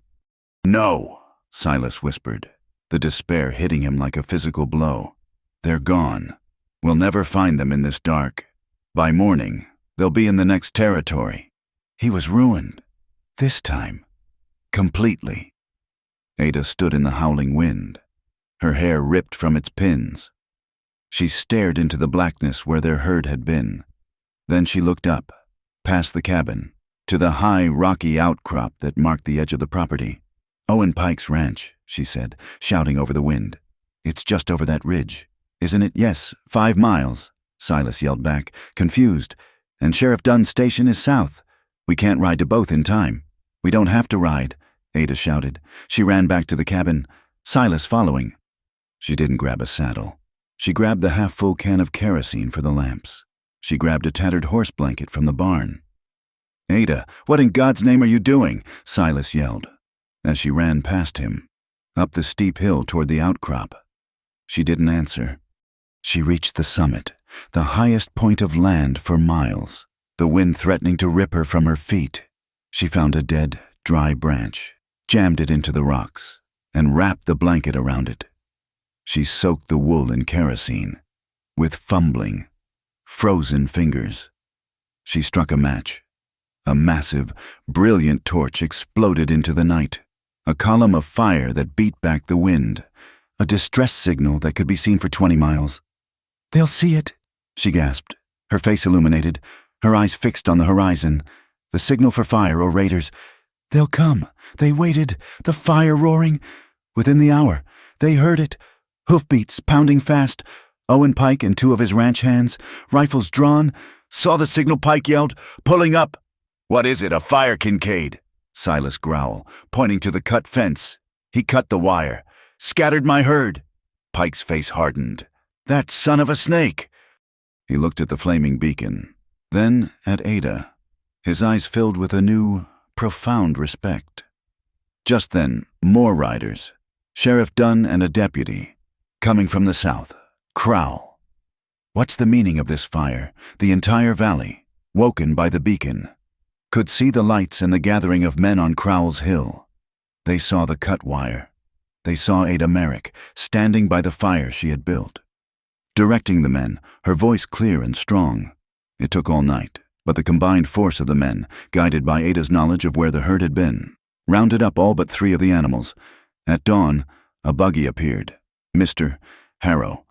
Speaker 1: "No," Silas whispered, the despair hitting him like a physical blow. "They're gone. We'll never find them in this dark. By morning, they'll be in the next territory." He was ruined. This time. Completely. Ada stood in the howling wind, her hair ripped from its pins. She stared into the blackness where their herd had been. Then she looked up, past the cabin, to the high, rocky outcrop that marked the edge of the property. "Owen Pike's ranch," she said, shouting over the wind. "It's just over that ridge, isn't it?" "Yes, 5 miles, Silas yelled back, confused. "And Sheriff Dunn's station is south. We can't ride to both in time." "We don't have to ride," Ada shouted. She ran back to the cabin, Silas following. She didn't grab a saddle. She grabbed the half-full can of kerosene for the lamps. She grabbed a tattered horse blanket from the barn. "Ada, what in God's name are you doing?" Silas yelled, as she ran past him, up the steep hill toward the outcrop. She didn't answer. She reached the summit, the highest point of land for miles, the wind threatening to rip her from her feet. She found a dead, dry branch, jammed it into the rocks, and wrapped the blanket around it. She soaked the wool in kerosene, with fumbling, frozen fingers. She struck a match. A massive, brilliant torch exploded into the night, a column of fire that beat back the wind, a distress signal that could be seen for 20 miles. "They'll see it," she gasped, her face illuminated, her eyes fixed on the horizon. The signal for fire or raiders. "They'll come. They waited. The fire roaring." Within the hour, they heard it. Hoofbeats pounding fast. Owen Pike and 2 of his ranch hands, rifles drawn. "Saw the signal," Pike yelled. "Pulling up." "What is it, a fire, Kincaid?" Silas growled, pointing to the cut fence. "He cut the wire. Scattered my herd." Pike's face hardened. "That son of a snake!" He looked at the flaming beacon, then at Ada. His eyes filled with a new, profound respect. Just then, more riders. Sheriff Dunn and a deputy, coming from the south. Crowell. What's the meaning of this fire? The entire valley, woken by the beacon, could see the lights and the gathering of men on Crowell's hill. They saw the cut wire. They saw Ada Merrick, standing by the fire she had built, directing the men, her voice clear and strong. It took all night, but the combined force of the men, guided by Ada's knowledge of where the herd had been, rounded up all but 3 of the animals. At dawn, a buggy appeared. Mr. Harrow,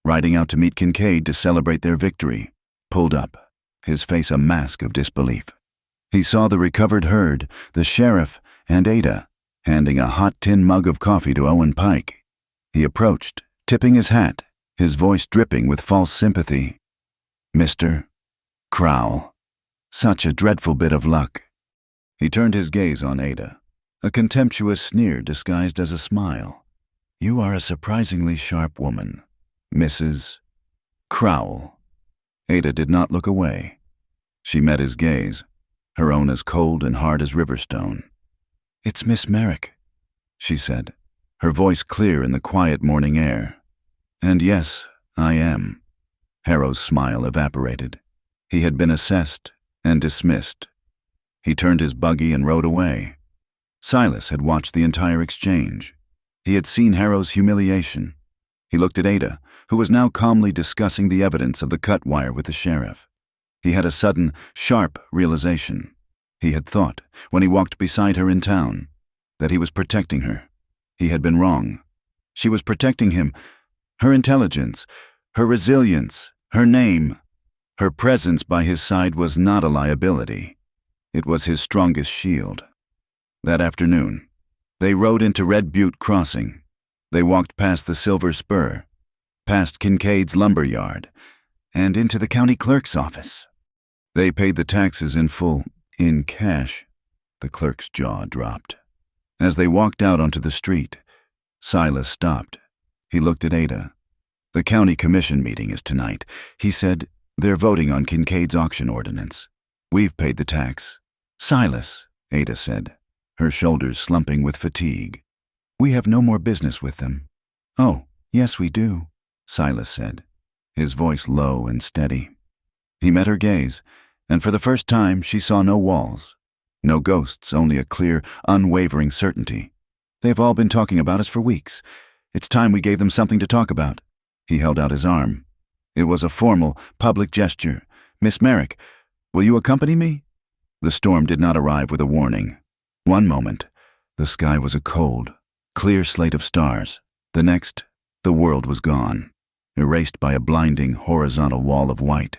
Speaker 1: riding out to meet Kincaid to celebrate their victory, pulled up, his face a mask of disbelief. He saw the recovered herd, the sheriff, and Ada, handing a hot tin mug of coffee to Owen Pike. He approached, tipping his hat, his voice dripping with false sympathy. "Mr. Crowell, such a dreadful bit of luck." He turned his gaze on Ada, a contemptuous sneer disguised as a smile. "You are a surprisingly sharp woman, Mrs. Crowell." Ada did not look away. She met his gaze, her own as cold and hard as riverstone. "It's Miss Merrick," she said, her voice clear in the quiet morning air. "And yes, I am." Harrow's smile evaporated. He had been assessed and dismissed. He turned his buggy and rode away. Silas had watched the entire exchange. He had seen Harrow's humiliation. He looked at Ada, who was now calmly discussing the evidence of the cut wire with the sheriff. He had a sudden, sharp realization. He had thought, when he walked beside her in town, that he was protecting her. He had been wrong. She was protecting him. Her intelligence, her resilience, her name. Her presence by his side was not a liability. It was his strongest shield. That afternoon, they rode into Red Butte Crossing. They walked past the Silver Spur, past Kincaid's lumber yard, and into the county clerk's office. They paid the taxes in full, in cash. The clerk's jaw dropped. As they walked out onto the street, Silas stopped. He looked at Ada. "The county commission meeting is tonight," he said. "They're voting on Kincaid's auction ordinance. We've paid the tax." "Silas," Ada said, her shoulders slumping with fatigue, "we have no more business with them." "Oh, yes we do," Silas said, his voice low and steady. He met her gaze, and for the first time she saw no walls, no ghosts, only a clear, unwavering certainty. "They've all been talking about us for weeks. It's time we gave them something to talk about." He held out his arm. It was a formal, public gesture. "Miss Merrick, will you accompany me?" The storm did not arrive with a warning. One moment, the sky was a cold, clear slate of stars. The next, the world was gone, erased by a blinding, horizontal wall of white.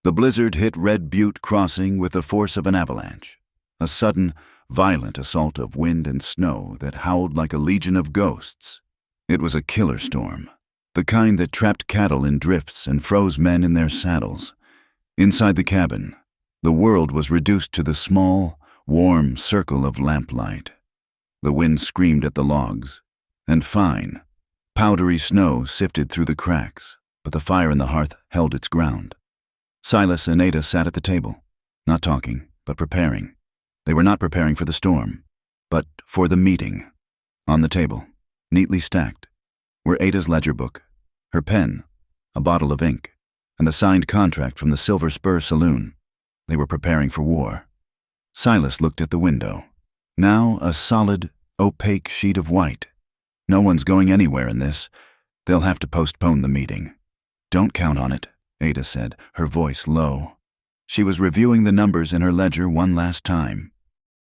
Speaker 1: The blizzard hit Red Butte Crossing with the force of an avalanche, a sudden, violent assault of wind and snow that howled like a legion of ghosts. It was a killer storm, the kind that trapped cattle in drifts and froze men in their saddles. Inside the cabin, The world was reduced to the small, warm circle of lamplight. The wind screamed at the logs, and fine, powdery snow sifted through the cracks, but the fire in the hearth held its ground. Silas and Ada sat at the table, not talking, but preparing. They were not preparing for the storm, but for the meeting. On the table, neatly stacked, were Ada's ledger book, her pen, a bottle of ink, and the signed contract from the Silver Spur Saloon. They were preparing for war. Silas looked at the window. Now a solid, opaque sheet of white. No one's going anywhere in this. They'll have to postpone the meeting. Don't count on it, Ada said, her voice low. She was reviewing the numbers in her ledger one last time.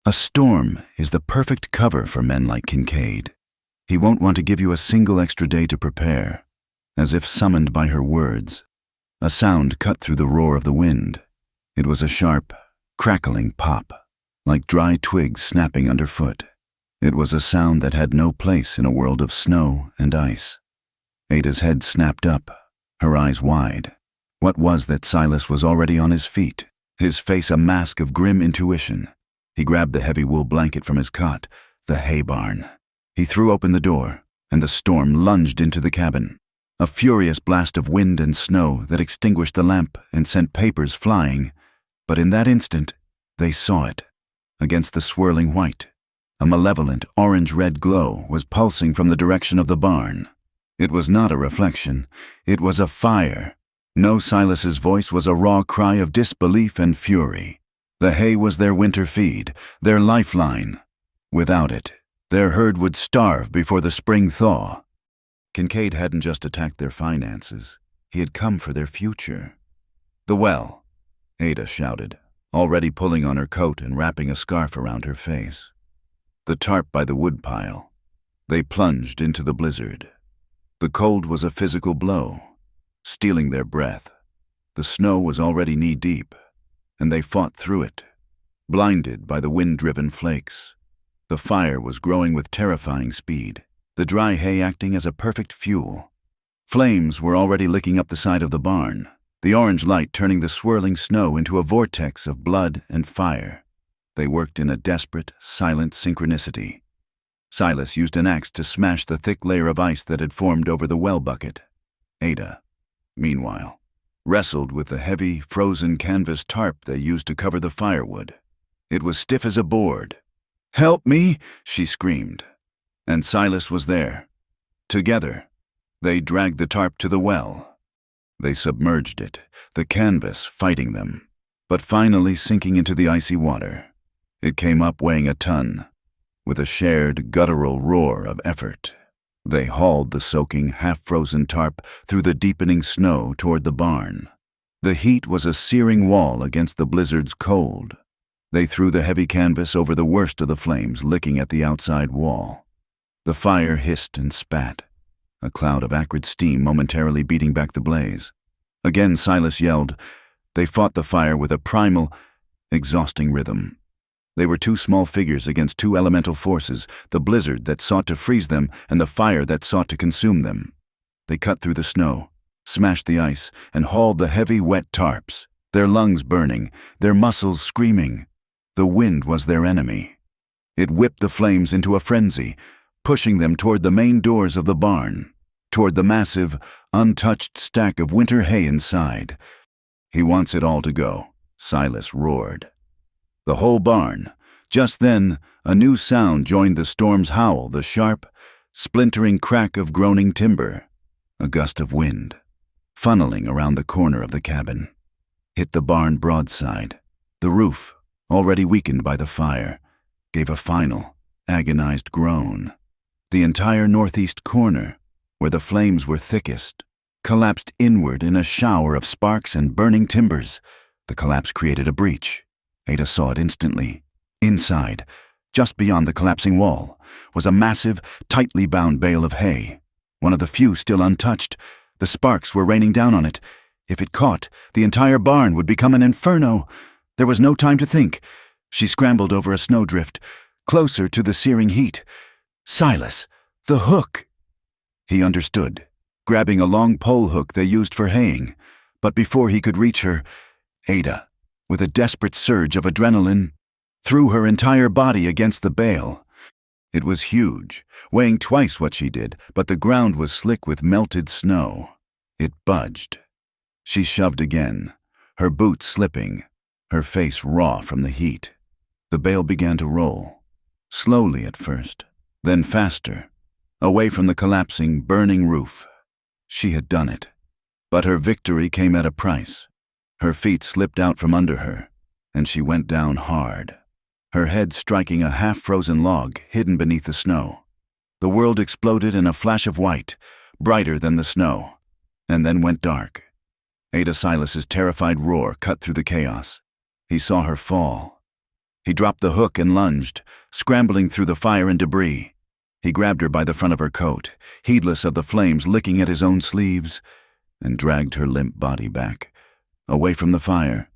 Speaker 1: A storm is the perfect cover for men like Kincaid. He won't want to give you a single extra day to prepare. As if summoned by her words, a sound cut through the roar of the wind. It was a sharp, crackling pop, like dry twigs snapping underfoot. It was a sound that had no place in a world of snow and ice. Ada's head snapped up, her eyes wide. What was that Silas was already on his feet, his face a mask of grim intuition? He grabbed the heavy wool blanket from his cot, the hay barn. He threw open the door, and the storm lunged into the cabin. A furious blast of wind and snow that extinguished the lamp and sent papers flying. But in that instant, they saw it. Against the swirling white, a malevolent orange-red glow was pulsing from the direction of the barn. It was not a reflection. It was a fire. No, Silas's voice was a raw cry of disbelief and fury. The hay was their winter feed, their lifeline. Without it, their herd would starve before the spring thaw. Kincaid hadn't just attacked their finances. He had come for their future. "The well," Ada shouted, already pulling on her coat and wrapping a scarf around her face. The tarp by the woodpile. They plunged into the blizzard. The cold was a physical blow, stealing their breath. The snow was already knee-deep, and they fought through it, blinded by the wind-driven flakes. The fire was growing with terrifying speed, the dry hay acting as a perfect fuel. Flames were already licking up the side of the barn, the orange light turning the swirling snow into a vortex of blood and fire. They worked in a desperate, silent synchronicity. Silas used an axe to smash the thick layer of ice that had formed over the well bucket. Ada, meanwhile, wrestled with the heavy, frozen canvas tarp they used to cover the firewood. It was stiff as a board. "Help me!" she screamed. And Silas was there. Together, they dragged the tarp to the well. They submerged it, the canvas fighting them, but finally sinking into the icy water. It came up weighing a ton. With a shared, guttural roar of effort, they hauled the soaking, half-frozen tarp through the deepening snow toward the barn. The heat was a searing wall against the blizzard's cold. They threw the heavy canvas over the worst of the flames licking at the outside wall. The fire hissed and spat, a cloud of acrid steam momentarily beating back the blaze. Again Silas yelled. They fought the fire with a primal, exhausting rhythm. They were two small figures against two elemental forces, the blizzard that sought to freeze them and the fire that sought to consume them. They cut through the snow, smashed the ice, and hauled the heavy, wet tarps, their lungs burning, their muscles screaming. The wind was their enemy. It whipped the flames into a frenzy, pushing them toward the main doors of the barn, toward the massive, untouched stack of winter hay inside. "He wants it all to go," Silas roared. The whole barn. Just then, a new sound joined the storm's howl, the sharp, splintering crack of groaning timber. A gust of wind, funneling around the corner of the cabin, hit the barn broadside. The roof, already weakened by the fire, gave a final, agonized groan. The entire northeast corner, where the flames were thickest, collapsed inward in a shower of sparks and burning timbers. The collapse created a breach. Ada saw it instantly. Inside, just beyond the collapsing wall, was a massive, tightly bound bale of hay, one of the few still untouched. The sparks were raining down on it. If it caught, the entire barn would become an inferno. There was no time to think. She scrambled over a snowdrift, closer to the searing heat. Silas, the hook! He understood, grabbing a long pole hook they used for haying. But before he could reach her, Ada, with a desperate surge of adrenaline, threw her entire body against the bale. It was huge, weighing twice what she did, but the ground was slick with melted snow. It budged. She shoved again, her boots slipping, her face raw from the heat. The bale began to roll, slowly at first, then faster, away from the collapsing, burning roof. She had done it, but her victory came at a price. Her feet slipped out from under her, and she went down hard, her head striking a half-frozen log hidden beneath the snow. The world exploded in a flash of white, brighter than the snow, and then went dark. Ada Silas's terrified roar cut through the chaos. He saw her fall. He dropped the hook and lunged, scrambling through the fire and debris. He grabbed her by the front of her coat, heedless of the flames licking at his own sleeves, and dragged her limp body back, away from the fire,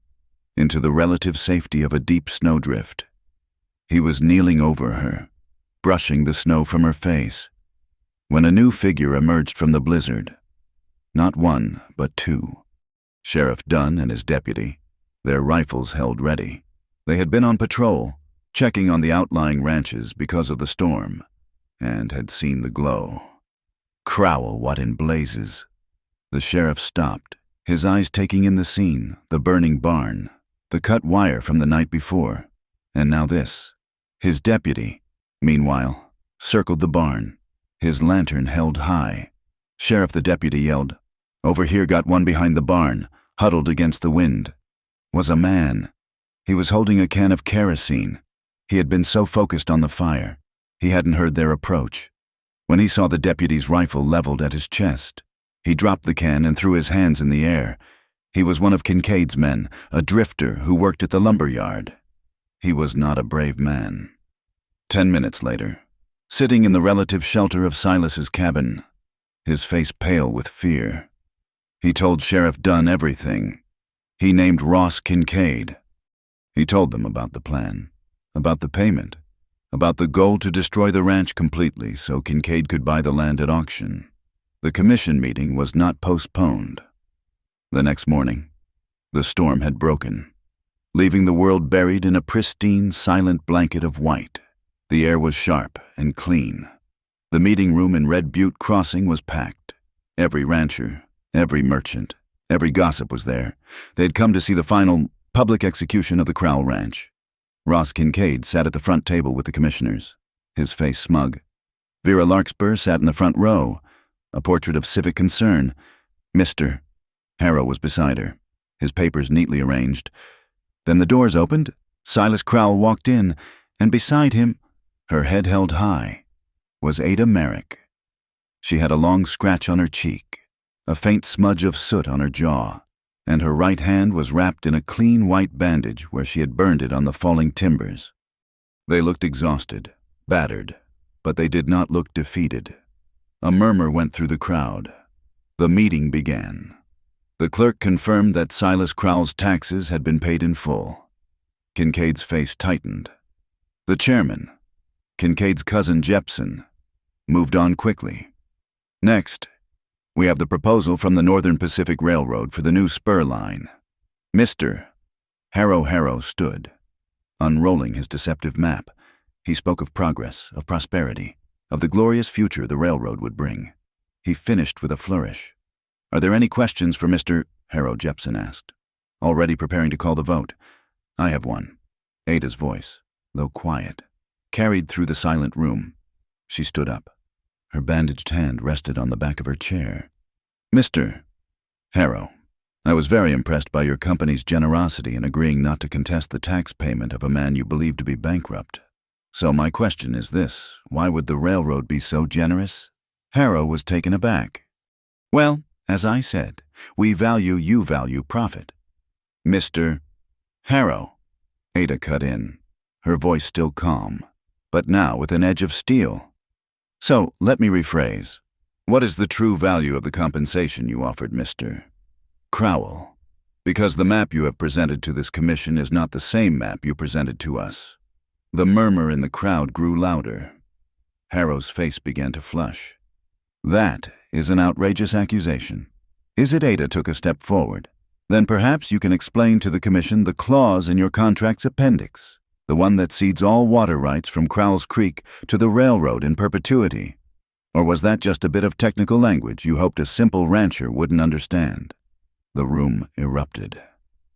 Speaker 1: into the relative safety of a deep snowdrift. He was kneeling over her, brushing the snow from her face, when a new figure emerged from the blizzard. Not one, but two. Sheriff Dunn and his deputy, their rifles held ready. They had been on patrol, checking on the outlying ranches because of the storm, and had seen the glow. Crowell, what in blazes? The sheriff stopped, his eyes taking in the scene, the burning barn, the cut wire from the night before, and now this. His deputy, meanwhile, circled the barn, his lantern held high. Sheriff, the deputy yelled, "Over here, got one behind the barn, huddled against the wind." Was a man. He was holding a can of kerosene. He had been so focused on the fire, he hadn't heard their approach. When he saw the deputy's rifle leveled at his chest, he dropped the can and threw his hands in the air. He was one of Kincaid's men, a drifter who worked at the lumber yard. He was not a brave man. 10 minutes later, sitting in the relative shelter of Silas's cabin, his face pale with fear, he told Sheriff Dunn everything. He named Ross Kincaid. He told them about the plan, about the payment, about the goal to destroy the ranch completely so Kincaid could buy the land at auction. The commission meeting was not postponed. The next morning, the storm had broken, leaving the world buried in a pristine, silent blanket of white. The air was sharp and clean. The meeting room in Red Butte Crossing was packed. Every rancher, every merchant, every gossip was there. They'd come to see the final public execution of the Crowell Ranch. Ross Kincaid sat at the front table with the commissioners, his face smug. Vera Larkspur sat in the front row, a portrait of civic concern. Mr. Harrow was beside her, his papers neatly arranged. Then the doors opened, Silas Crowell walked in, and beside him, her head held high, was Ada Merrick. She had a long scratch on her cheek, a faint smudge of soot on her jaw, and her right hand was wrapped in a clean white bandage where she had burned it on the falling timbers. They looked exhausted, battered, but they did not look defeated. A murmur went through the crowd. The meeting began. The clerk confirmed that Silas Crowell's taxes had been paid in full. Kincaid's face tightened. The chairman, Kincaid's cousin Jepson, moved on quickly. Next, we have the proposal from the Northern Pacific Railroad for the new spur line. Mr. Harrow stood, unrolling his deceptive map. He spoke of progress, of prosperity, of the glorious future the railroad would bring. He finished with a flourish. "Are there any questions for Mr. Harrow?" Jepson asked, already preparing to call the vote. "I have one." Ada's voice, though quiet, carried through the silent room. She stood up. Her bandaged hand rested on the back of her chair. "Mr. Harrow, I was very impressed by your company's generosity in agreeing not to contest the tax payment of a man you believe to be bankrupt. So my question is this: why would the railroad be so generous?" Harrow was taken aback. "Well, as I said, you value profit." "Mr. Harrow," Ada cut in, her voice still calm, but now with an edge of steel. "So, let me rephrase. What is the true value of the compensation you offered Mr. Crowell? Because the map you have presented to this commission is not the same map you presented to us." The murmur in the crowd grew louder. Harrow's face began to flush. "That is an outrageous accusation. Is it?" Ada took a step forward. Then perhaps you can explain to the Commission the clause in your contract's appendix, the one that cedes all water rights from Crowell's Creek to the railroad in perpetuity. Or was that just a bit of technical language you hoped a simple rancher wouldn't understand? The room erupted.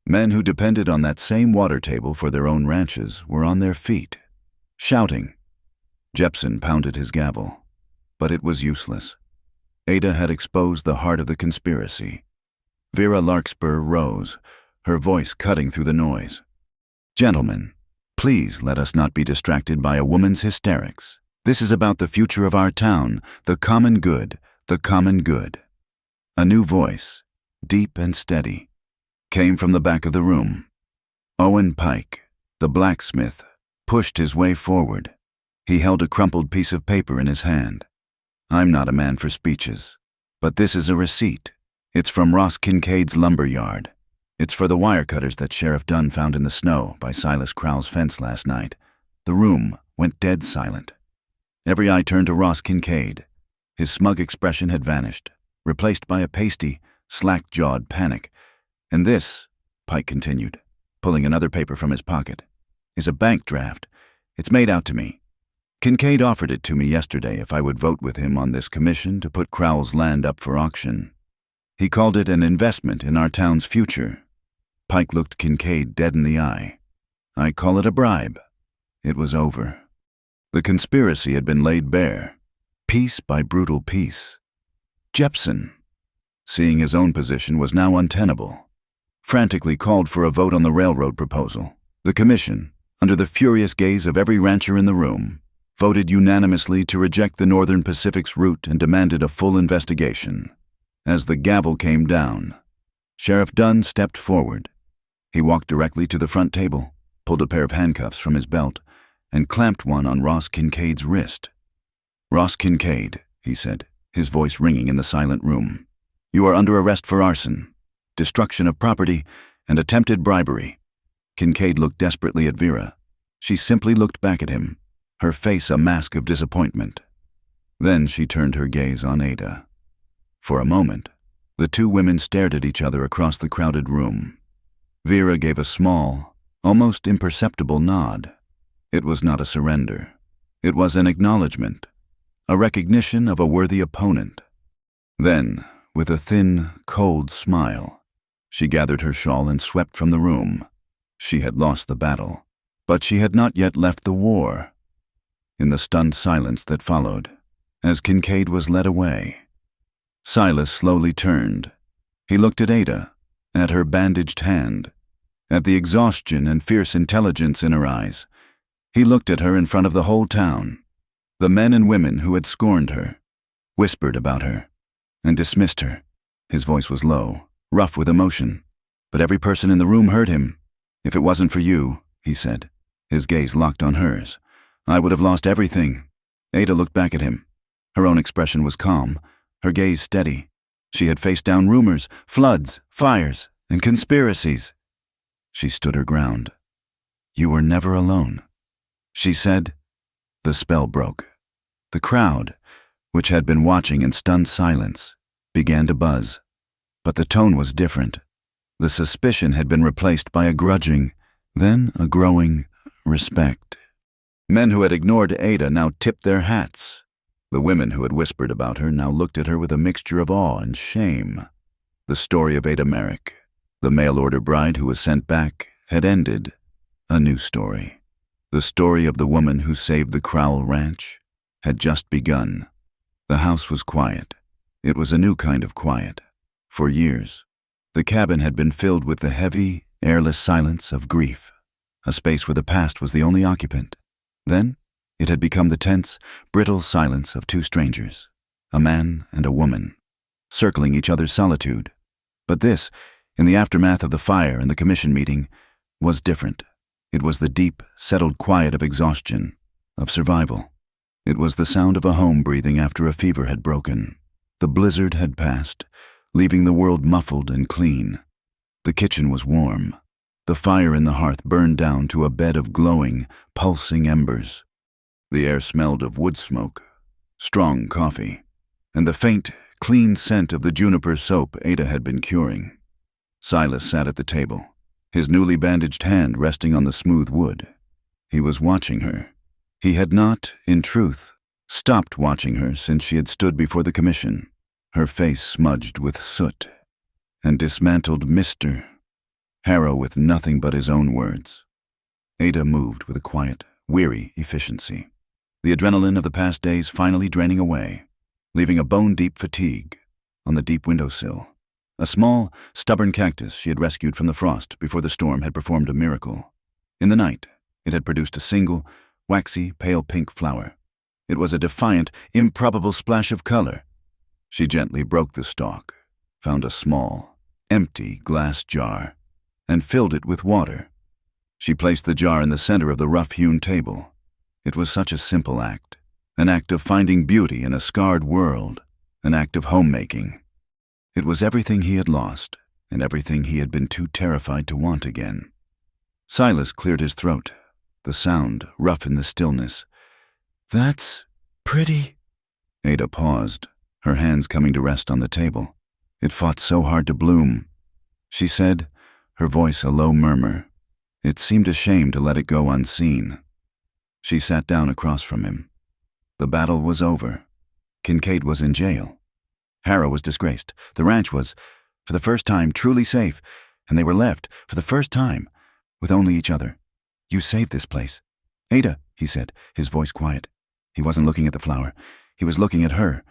Speaker 1: Men who depended on that same water table for their own ranches were on their feet, shouting. Jepson pounded his gavel, but it was useless. Ada had exposed the heart of the conspiracy. Vera Larkspur rose, her voice cutting through the noise. Gentlemen, please let us not be distracted by a woman's hysterics. This is about the future of our town, the common good, the common good. A new voice, deep and steady, came from the back of the room. Owen Pike, the blacksmith, pushed his way forward. He held a crumpled piece of paper in his hand. I'm not a man for speeches, but this is a receipt. It's from Ross Kincaid's lumber yard. It's for the wire cutters that Sheriff Dunn found in the snow by Silas Crowell's fence last night. The room went dead silent. Every eye turned to Ross Kincaid. His smug expression had vanished, replaced by a pasty, slack-jawed panic. And this, Pike continued, pulling another paper from his pocket, is a bank draft. It's made out to me. Kincaid offered it to me yesterday if I would vote with him on this commission to put Crowell's land up for auction. He called it an investment in our town's future. Pike looked Kincaid dead in the eye. I call it a bribe. It was over. The conspiracy had been laid bare, piece by brutal piece. Jepson, seeing his own position was now untenable, frantically called for a vote on the railroad proposal. The commission, under the furious gaze of every rancher in the room, voted unanimously to reject the Northern Pacific's route and demanded a full investigation. As the gavel came down, Sheriff Dunn stepped forward. He walked directly to the front table, pulled a pair of handcuffs from his belt, and clamped one on Ross Kincaid's wrist. Ross Kincaid, he said, his voice ringing in the silent room. You are under arrest for arson, destruction of property, and attempted bribery. Kincaid looked desperately at Vera. She simply looked back at him, her face a mask of disappointment. Then she turned her gaze on Ada. For a moment, the two women stared at each other across the crowded room. Vera gave a small, almost imperceptible nod. It was not a surrender. It was an acknowledgement, a recognition of a worthy opponent. Then, with a thin, cold smile, she gathered her shawl and swept from the room. She had lost the battle, but she had not yet left the war. In the stunned silence that followed, as Kincaid was led away, Silas slowly turned. He looked at Ada, at her bandaged hand, at the exhaustion and fierce intelligence in her eyes. He looked at her in front of the whole town, the men and women who had scorned her, whispered about her, and dismissed her. His voice was low, rough with emotion, but every person in the room heard him. If it wasn't for you, he said, his gaze locked on hers, I would have lost everything. Ada looked back at him. Her own expression was calm, her gaze steady. She had faced down rumors, floods, fires, and conspiracies. She stood her ground. You were never alone, she said. The spell broke. The crowd, which had been watching in stunned silence, began to buzz. But the tone was different. The suspicion had been replaced by a grudging, then a growing respect. Men who had ignored Ada now tipped their hats. The women who had whispered about her now looked at her with a mixture of awe and shame. The story of Ada Merrick, the mail-order bride who was sent back, had ended. A new story. The story of the woman who saved the Crowell Ranch had just begun. The house was quiet. It was a new kind of quiet. For years, the cabin had been filled with the heavy, airless silence of grief, a space where the past was the only occupant. Then, it had become the tense, brittle silence of two strangers, a man and a woman, circling each other's solitude. But this, in the aftermath of the fire and the commission meeting, was different. It was the deep, settled quiet of exhaustion, of survival. It was the sound of a home breathing after a fever had broken. The blizzard had passed, leaving the world muffled and clean. The kitchen was warm. The fire in the hearth burned down to a bed of glowing, pulsing embers. The air smelled of wood smoke, strong coffee, and the faint, clean scent of the juniper soap Ada had been curing. Silas sat at the table, his newly bandaged hand resting on the smooth wood. He was watching her. He had not, in truth, stopped watching her since she had stood before the commission, her face smudged with soot, and dismantled Mr. Harrow with nothing but his own words. Ada moved with a quiet, weary efficiency, the adrenaline of the past days finally draining away, leaving a bone-deep fatigue on the deep windowsill. A small, stubborn cactus she had rescued from the frost before the storm had performed a miracle. In the night, it had produced a single, waxy, pale pink flower. It was a defiant, improbable splash of color. She gently broke the stalk, found a small, empty glass jar, and filled it with water. She placed the jar in the center of the rough-hewn table. It was such a simple act, an act of finding beauty in a scarred world, an act of homemaking. It was everything he had lost, and everything he had been too terrified to want again. Silas cleared his throat, the sound rough in the stillness. "That's pretty." Ada paused, her hands coming to rest on the table. It fought so hard to bloom. She said, her voice a low murmur. It seemed a shame to let it go unseen. She sat down across from him. The battle was over. Kincaid was in jail. Harrow was disgraced. The ranch was, for the first time, truly safe, and they were left, for the first time, with only each other. "You saved this place." "Ada," he said, his voice quiet. He wasn't looking at the flower. He was looking at her.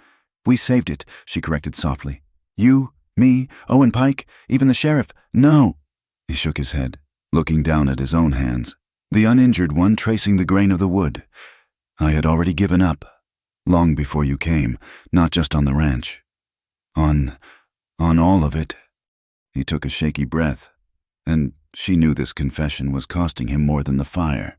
Speaker 1: "We saved it," she corrected softly. "You, me, Owen Pike, even the sheriff. No." He shook his head, looking down at his own hands, the uninjured one tracing the grain of the wood. "I had already given up, long before you came, not just on the ranch. On all of it." He took a shaky breath, and she knew this confession was costing him more than the fire.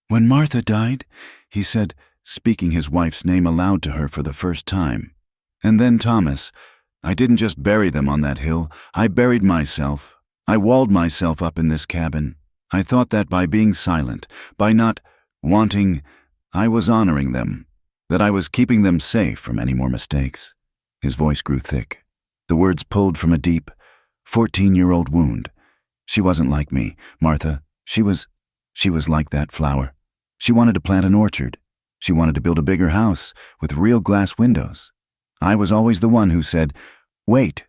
Speaker 1: "When Martha died," he said, speaking his wife's name aloud to her for the first time. "And then Thomas. I didn't just bury them on that hill. I buried myself. I walled myself up in this cabin. I thought that by being silent, by not wanting, I was honoring them, that I was keeping them safe from any more mistakes." His voice grew thick. The words pulled from a deep, 14-year-old wound. "She wasn't like me, Martha. She was like that flower. She wanted to plant an orchard. She wanted to build a bigger house with real glass windows. I was always the one who said, wait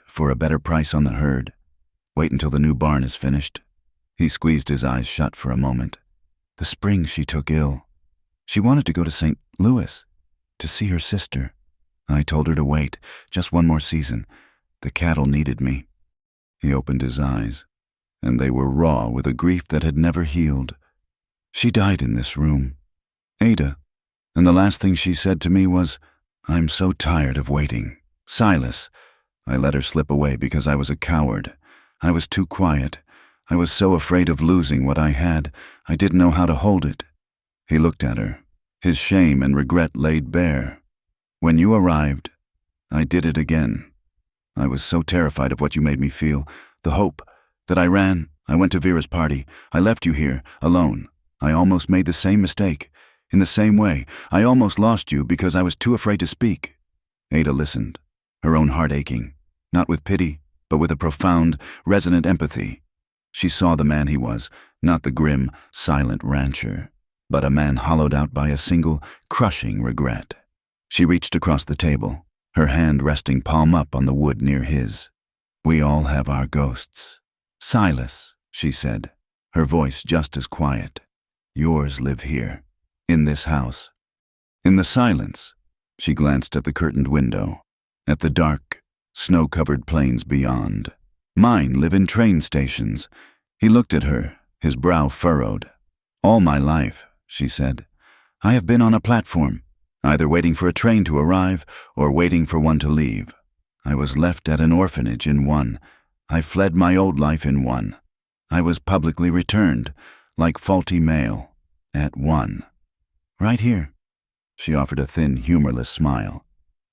Speaker 1: for a better price on the herd. Wait until the new barn is finished." He squeezed his eyes shut for a moment. "The spring she took ill. She wanted to go to St. Louis, to see her sister. I told her to wait, just one more season. The cattle needed me." He opened his eyes, and they were raw with a grief that had never healed. "She died in this room, Ada, and the last thing she said to me was, 'I'm so tired of waiting.' Silas." I let her slip away because I was a coward. I was too quiet. I was so afraid of losing what I had, I didn't know how to hold it. He looked at her, his shame and regret laid bare. "When you arrived, I did it again. I was so terrified of what you made me feel, the hope, that I ran. I went to Vera's party. I left you here, alone. I almost made the same mistake. In the same way, I almost lost you because I was too afraid to speak." Ada listened, her own heart aching, not with pity, but with a profound, resonant empathy. She saw the man he was, not the grim, silent rancher, but a man hollowed out by a single, crushing regret. She reached across the table, her hand resting palm up on the wood near his. "We all have our ghosts. Silas," she said, her voice just as quiet. "Yours live here, in this house." In the silence, she glanced at the curtained window, at the dark, snow-covered plains beyond. "Mine live in train stations." He looked at her, his brow furrowed. "All my life," she said, "I have been on a platform, either waiting for a train to arrive or waiting for one to leave. I was left at an orphanage in one. I fled my old life in one. I was publicly returned, like faulty mail, at one. Right here." She offered a thin, humorless smile.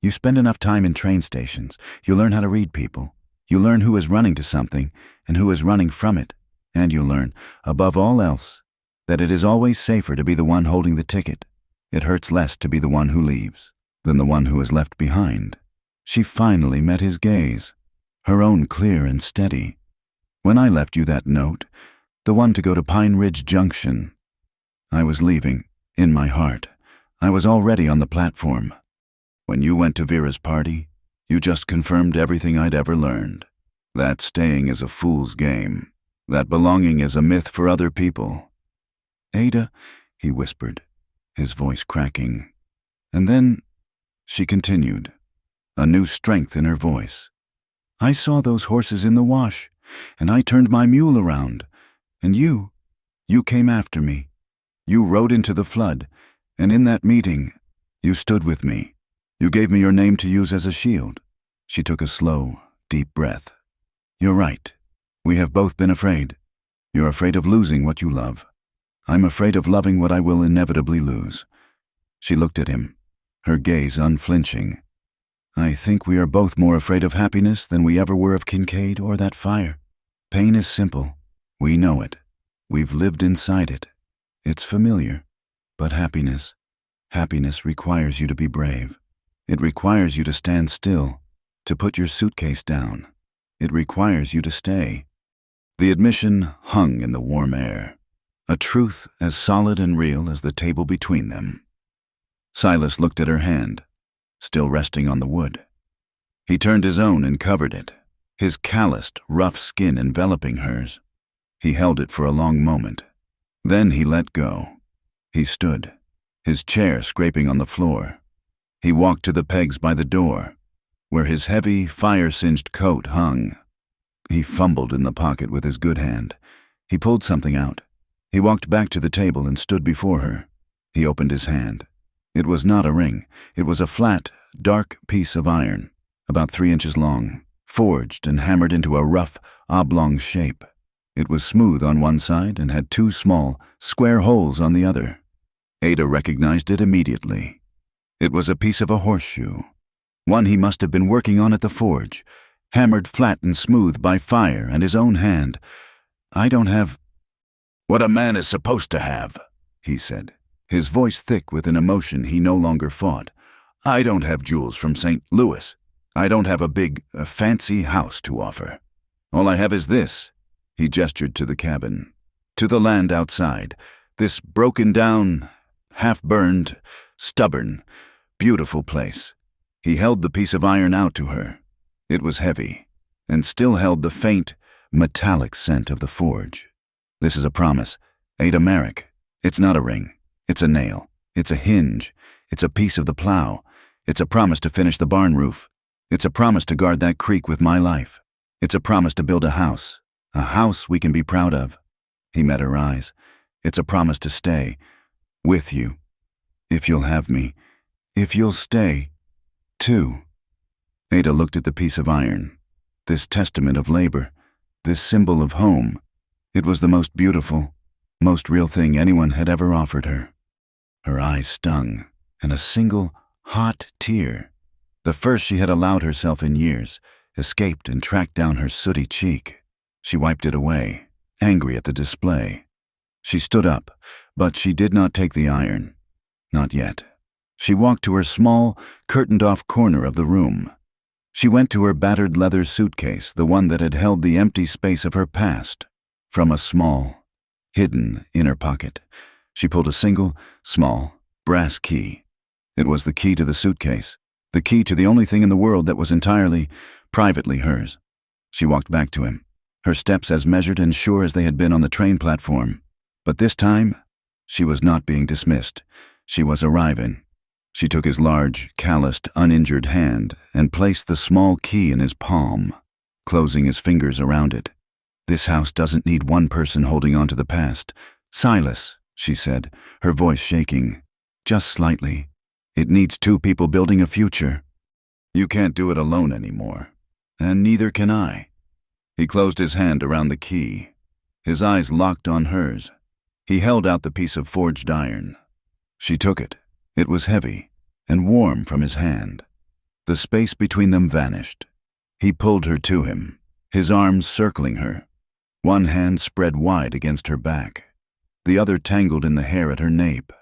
Speaker 1: "You spend enough time in train stations, you learn how to read people. You learn who is running to something and who is running from it. And you learn, above all else, that it is always safer to be the one holding the ticket. It hurts less to be the one who leaves than the one who is left behind." She finally met his gaze. her own clear and steady. When I left you that note, the one to go to Pine Ridge Junction, I was leaving, in my heart. I was already on the platform. When you went to Vera's party, you just confirmed everything I'd ever learned. That staying is a fool's game. That belonging is a myth for other people. Ada, he whispered, his voice cracking. And then, she continued, a new strength in her voice. I saw those horses in the wash, and I turned my mule around. And you came after me. You rode into the flood, and in that meeting, you stood with me. You gave me your name to use as a shield. She took a slow, deep breath. You're right. We have both been afraid. You're afraid of losing what you love. I'm afraid of loving what I will inevitably lose. She looked at him, her gaze unflinching. I think we are both more afraid of happiness than we ever were of Kincaid or that fire. Pain is simple. We know it. We've lived inside it. It's familiar. But happiness requires you to be brave. It requires you to stand still, to put your suitcase down. It requires you to stay. The admission hung in the warm air, a truth as solid and real as the table between them. Silas looked at her hand, still resting on the wood. He turned his own and covered it, his calloused, rough skin enveloping hers. He held it for a long moment. Then he let go. He stood, his chair scraping on the floor. He walked to the pegs by the door, where his heavy, fire-singed coat hung. He fumbled in the pocket with his good hand. He pulled something out. He walked back to the table and stood before her. He opened his hand. It was not a ring. It was a flat, dark piece of iron, about 3 inches long, forged and hammered into a rough, oblong shape. It was smooth on one side and had 2 small, square holes on the other. Ada recognized it immediately. It was a piece of a horseshoe, one he must have been working on at the forge, hammered flat and smooth by fire and his own hand. I don't have what a man is supposed to have, he said, his voice thick with an emotion he no longer fought. I don't have jewels from St. Louis. I don't have a big, fancy house to offer. All I have is this. He gestured to the cabin, to the land outside, this broken down, half-burned, stubborn, beautiful place. He held the piece of iron out to her. It was heavy, and still held the faint, metallic scent of the forge. This is a promise. Ada Merrick. It's not a ring. It's a nail. It's a hinge. It's a piece of the plow. It's a promise to finish the barn roof. It's a promise to guard that creek with my life. It's a promise to build a house we can be proud of. He met her eyes. It's a promise to stay with you. If you'll have me. If you'll stay, too. Ada looked at the piece of iron, this testament of labor, this symbol of home. It was the most beautiful, most real thing anyone had ever offered her. Her eyes stung, and a single, hot tear, the first she had allowed herself in years, escaped and tracked down her sooty cheek. She wiped it away, angry at the display. She stood up, but she did not take the iron. Not yet. She walked to her small, curtained-off corner of the room. She went to her battered leather suitcase, the one that had held the empty space of her past. From a small, hidden inner pocket, she pulled a single, small, brass key. It was the key to the suitcase, the key to the only thing in the world that was entirely, privately hers. She walked back to him, her steps as measured and sure as they had been on the train platform. But this time, she was not being dismissed. She was arriving. She took his large, calloused, uninjured hand and placed the small key in his palm, closing his fingers around it. This house doesn't need one person holding on to the past. Silas, she said, her voice shaking, just slightly. It needs 2 people building a future. You can't do it alone anymore, and neither can I. He closed his hand around the key, his eyes locked on hers. He held out the piece of forged iron. She took it. It was heavy and warm from his hand. The space between them vanished. He pulled her to him, his arms circling her, one hand spread wide against her back, the other tangled in the hair at her nape.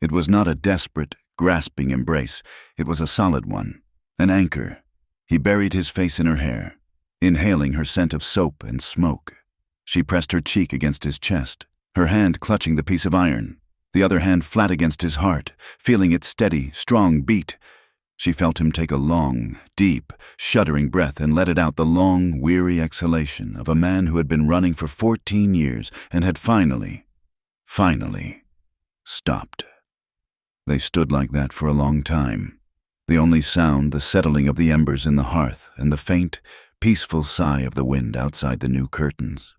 Speaker 1: It was not a desperate, grasping embrace. It was a solid one, an anchor. He buried his face in her hair, inhaling her scent of soap and smoke. She pressed her cheek against his chest, her hand clutching the piece of iron, the other hand flat against his heart, feeling its steady, strong beat. She felt him take a long, deep, shuddering breath and let it out, the long, weary exhalation of a man who had been running for 14 years and had finally stopped. They stood like that for a long time, the only sound the settling of the embers in the hearth and the faint, peaceful sigh of the wind outside the new curtains.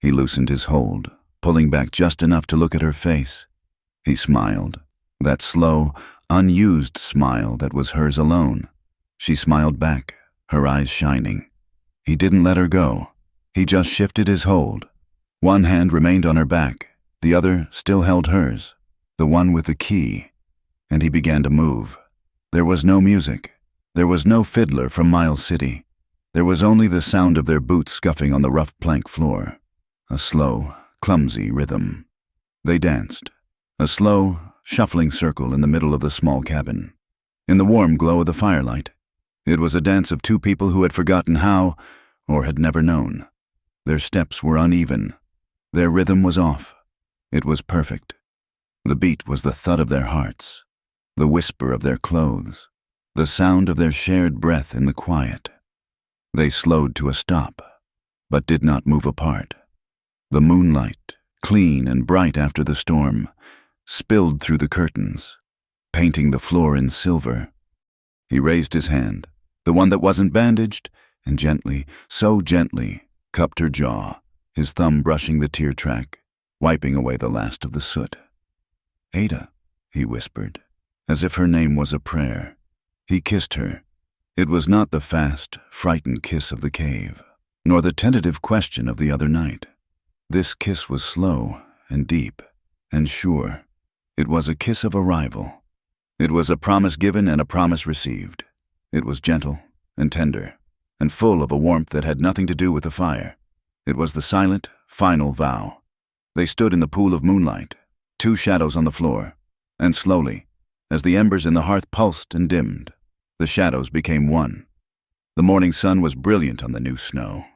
Speaker 1: He loosened his hold, pulling back just enough to look at her face. He smiled, that slow, unused smile that was hers alone. She smiled back, her eyes shining. He didn't let her go. He just shifted his hold. One hand remained on her back, the other still held hers, the one with the key, and he began to move. There was no music. There was no fiddler from Miles City. There was only the sound of their boots scuffing on the rough plank floor. A slow, clumsy rhythm. They danced, a slow, shuffling circle in the middle of the small cabin, in the warm glow of the firelight. It was a dance of two people who had forgotten how, or had never known. Their steps were uneven. Their rhythm was off. It was perfect. The beat was the thud of their hearts, the whisper of their clothes, the sound of their shared breath in the quiet. They slowed to a stop, but did not move apart. The moonlight, clean and bright after the storm, spilled through the curtains, painting the floor in silver. He raised his hand, the one that wasn't bandaged, and gently, so gently, cupped her jaw, his thumb brushing the tear track, wiping away the last of the soot. "Ada," he whispered, as if her name was a prayer. He kissed her. It was not the fast, frightened kiss of the cave, nor the tentative question of the other night. This kiss was slow and deep and sure. It was a kiss of arrival. It was a promise given and a promise received. It was gentle and tender and full of a warmth that had nothing to do with the fire. It was the silent, final vow. They stood in the pool of moonlight, two shadows on the floor, and slowly, as the embers in the hearth pulsed and dimmed, the shadows became one. The morning sun was brilliant on the new snow.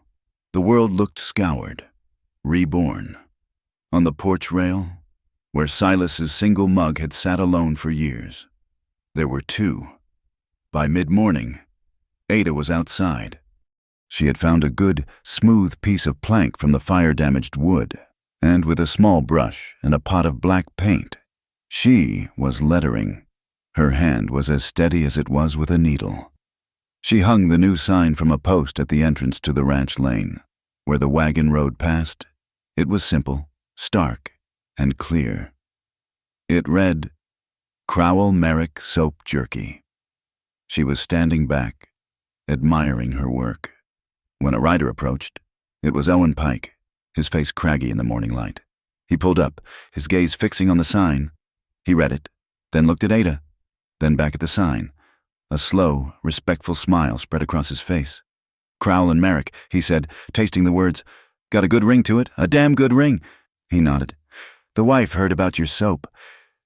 Speaker 1: The world looked scoured, reborn. On the porch rail, where Silas's single mug had sat alone for years, there were two. By mid-morning, Ada was outside. She had found a good, smooth piece of plank from the fire-damaged wood, and with a small brush and a pot of black paint, she was lettering. Her hand was as steady as it was with a needle. She hung the new sign from a post at the entrance to the ranch lane, where the wagon road passed. It was simple, stark, and clear. It read, Crowell Merrick Soap Jerky. She was standing back, admiring her work, when a rider approached. It was Owen Pike, his face craggy in the morning light. He pulled up, his gaze fixing on the sign. He read it, then looked at Ada, then back at the sign. A slow, respectful smile spread across his face. "Crowell and Merrick," he said, tasting the words. "Got a good ring to it, a damn good ring." He nodded. "The wife heard about your soap.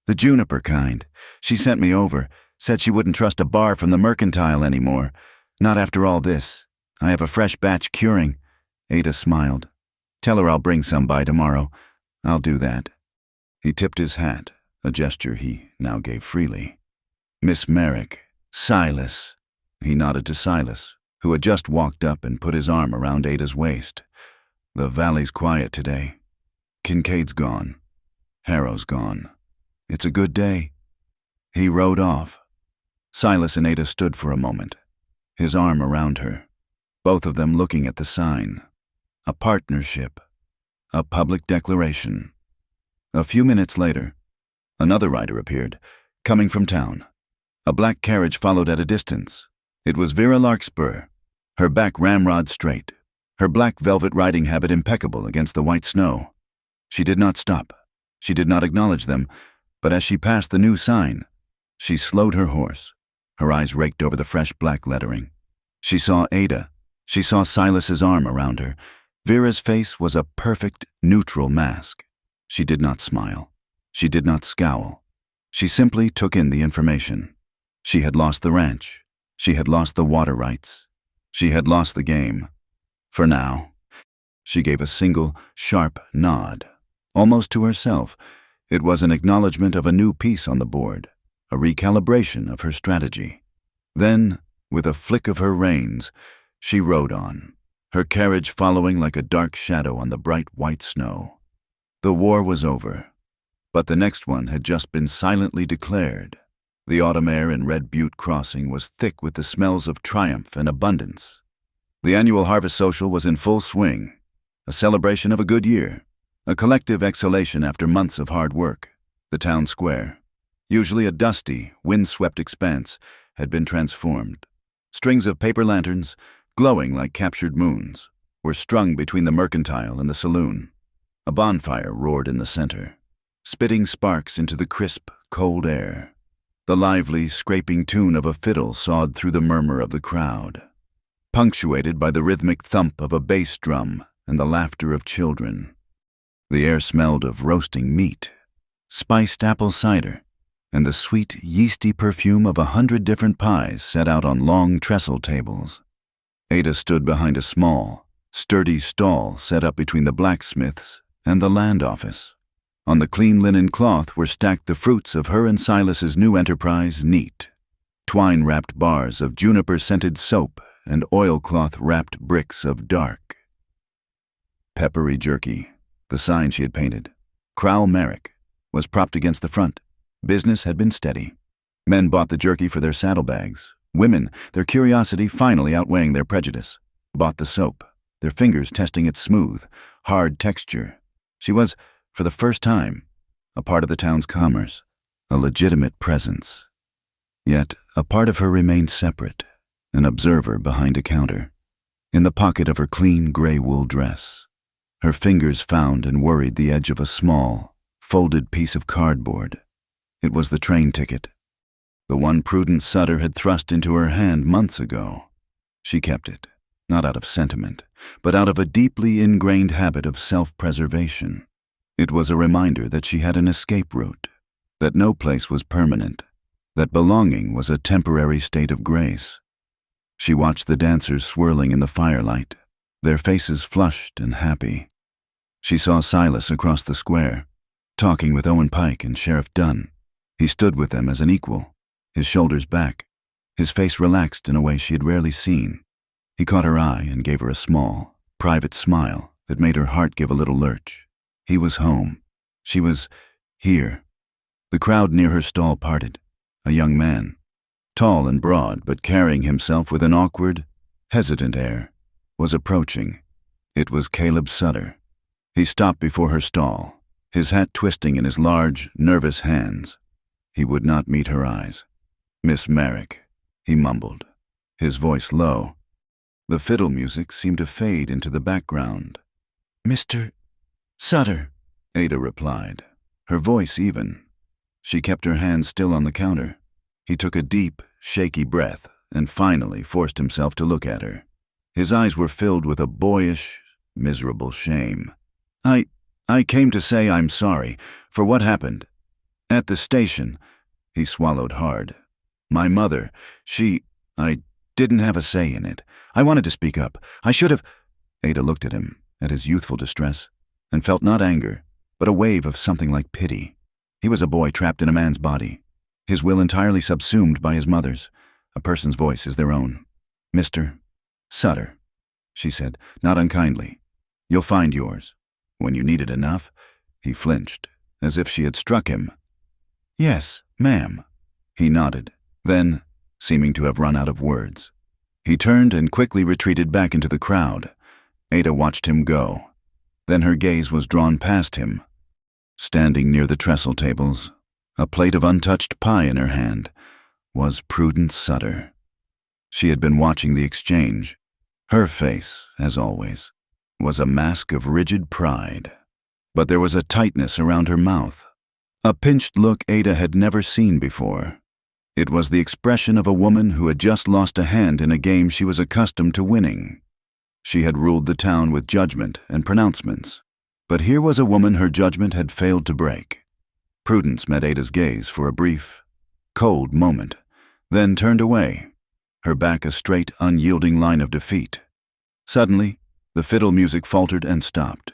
Speaker 1: The juniper kind. She sent me over, said she wouldn't trust a bar from the Mercantile anymore. Not after all this. I have a fresh batch curing." Ada smiled. "Tell her I'll bring some by tomorrow. I'll do that." He tipped his hat, a gesture he now gave freely. "Miss Merrick, Silas." He nodded to Silas, who had just walked up and put his arm around Ada's waist. "The valley's quiet today. Kincaid's gone. Harrow's gone. It's a good day." He rode off. Silas and Ada stood for a moment, his arm around her, both of them looking at the sign. A partnership. A public declaration. A few minutes later, another rider appeared, coming from town. A black carriage followed at a distance. It was Vera Larkspur, her back ramrod straight, her black velvet riding habit impeccable against the white snow. She did not stop. She did not acknowledge them, but as she passed the new sign, she slowed her horse. Her eyes raked over the fresh black lettering. She saw Ada. She saw Silas's arm around her. Vera's face was a perfect, neutral mask. She did not smile. She did not scowl. She simply took in the information. She had lost the ranch. She had lost the water rights. She had lost the game. For now. She gave a single, sharp nod. Almost to herself, it was an acknowledgement of a new piece on the board, a recalibration of her strategy. Then, with a flick of her reins, she rode on, her carriage following like a dark shadow on the bright white snow. The war was over, but the next one had just been silently declared. The autumn air in Red Butte Crossing was thick with the smells of triumph and abundance. The annual harvest social was in full swing, a celebration of a good year, a collective exhalation after months of hard work. The town square, usually a dusty, wind-swept expanse, had been transformed. Strings of paper lanterns, glowing like captured moons, were strung between the mercantile and the saloon. A bonfire roared in the center, spitting sparks into the crisp, cold air. The lively, scraping tune of a fiddle sawed through the murmur of the crowd, punctuated by the rhythmic thump of a bass drum and the laughter of children. The air smelled of roasting meat, spiced apple cider, and the sweet, yeasty perfume of 100 different pies set out on long trestle tables. Ada stood behind a small, sturdy stall set up between the blacksmith's and the land office. On the clean linen cloth were stacked the fruits of her and Silas's new enterprise, neat. Twine-wrapped bars of juniper-scented soap and oilcloth-wrapped bricks of dark. Peppery jerky, the sign she had painted, Crowell Merrick, was propped against the front. Business had been steady. Men bought the jerky for their saddlebags. Women, their curiosity finally outweighing their prejudice, bought the soap, their fingers testing its smooth, hard texture. She was, for the first time, a part of the town's commerce, a legitimate presence. Yet a part of her remained separate, an observer behind a counter, in the pocket of her clean gray wool dress. Her fingers found and worried the edge of a small, folded piece of cardboard. It was the train ticket, the one Prudence Sutter had thrust into her hand months ago. She kept it, not out of sentiment, but out of a deeply ingrained habit of self-preservation. It was a reminder that she had an escape route, that no place was permanent, that belonging was a temporary state of grace. She watched the dancers swirling in the firelight, their faces flushed and happy. She saw Silas across the square, talking with Owen Pike and Sheriff Dunn. He stood with them as an equal, his shoulders back, his face relaxed in a way she had rarely seen. He caught her eye and gave her a small, private smile that made her heart give a little lurch. He was home. She was here. The crowd near her stall parted. A young man, tall and broad but carrying himself with an awkward, hesitant air, was approaching. It was Caleb Sutter. He stopped before her stall, his hat twisting in his large, nervous hands. He would not meet her eyes. "Miss Merrick," he mumbled, his voice low. The fiddle music seemed to fade into the background. "Mr. Sutter," Ada replied, her voice even. She kept her hands still on the counter. He took a deep, shaky breath and finally forced himself to look at her. His eyes were filled with a boyish, miserable shame. I came to say I'm sorry for what happened. At the station," he swallowed hard. "My mother, I didn't have a say in it. I wanted to speak up. I should have." Ada looked at him, at his youthful distress, and felt not anger, but a wave of something like pity. He was a boy trapped in a man's body, his will entirely subsumed by his mother's. A person's voice is their own. "Mr. Sutter," she said, not unkindly. "You'll find yours. When you need it enough." He flinched, as if she had struck him. "Yes, ma'am." He nodded, then, seeming to have run out of words, he turned and quickly retreated back into the crowd. Ada watched him go. Then her gaze was drawn past him. Standing near the trestle tables, a plate of untouched pie in her hand, was Prudence Sutter. She had been watching the exchange. Her face, as always, was a mask of rigid pride. But there was a tightness around her mouth, a pinched look Ada had never seen before. It was the expression of a woman who had just lost a hand in a game she was accustomed to winning. She had ruled the town with judgment and pronouncements, but here was a woman her judgment had failed to break. Prudence met Ada's gaze for a brief, cold moment, then turned away, her back a straight, unyielding line of defeat. Suddenly, The fiddle music faltered and stopped.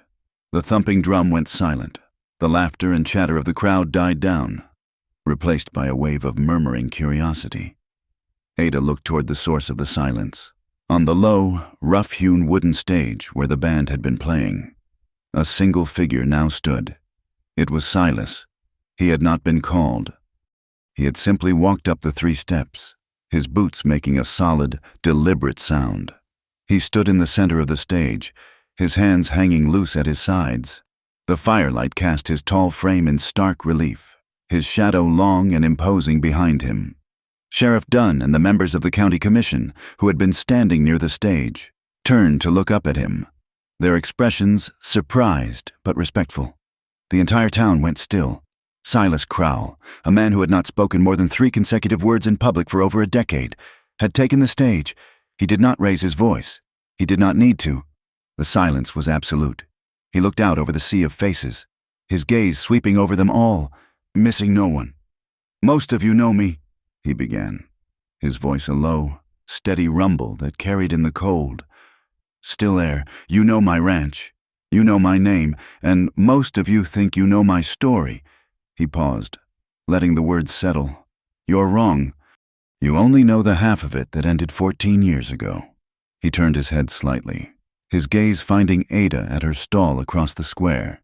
Speaker 1: The thumping drum went silent. The laughter and chatter of the crowd died down, replaced by a wave of murmuring curiosity. Ada looked toward the source of the silence. On the low, rough-hewn wooden stage where the band had been playing, a single figure now stood. It was Silas. He had not been called. He had simply walked up the 3 steps, his boots making a solid, deliberate sound. He stood in the center of the stage, his hands hanging loose at his sides. The firelight cast his tall frame in stark relief, his shadow long and imposing behind him. Sheriff Dunn and the members of the county commission, who had been standing near the stage, turned to look up at him, their expressions surprised but respectful. The entire town went still. Silas Crowell, a man who had not spoken more than 3 consecutive words in public for over a decade, had taken the stage. He did not raise his voice. He did not need to. The silence was absolute. He looked out over the sea of faces, his gaze sweeping over them all, missing no one. "Most of you know me," he began, his voice a low, steady rumble that carried in the cold, still air. "You know my ranch. You know my name, and most of you think you know my story." He paused, letting the words settle. "You're wrong. You only know the half of it that ended 14 years ago." He turned his head slightly, his gaze finding Ada at her stall across the square.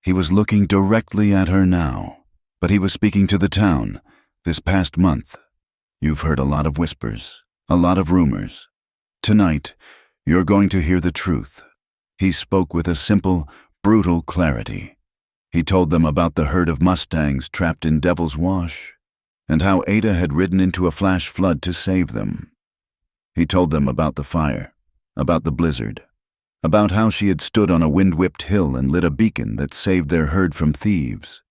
Speaker 1: He was looking directly at her now, but he was speaking to the town. "This past month, you've heard a lot of whispers, a lot of rumors. Tonight, you're going to hear the truth." He spoke with a simple, brutal clarity. He told them about the herd of Mustangs trapped in Devil's Wash, and how Ada had ridden into a flash flood to save them. He told them about the fire, about the blizzard, about how she had stood on a wind-whipped hill and lit a beacon that saved their herd from thieves.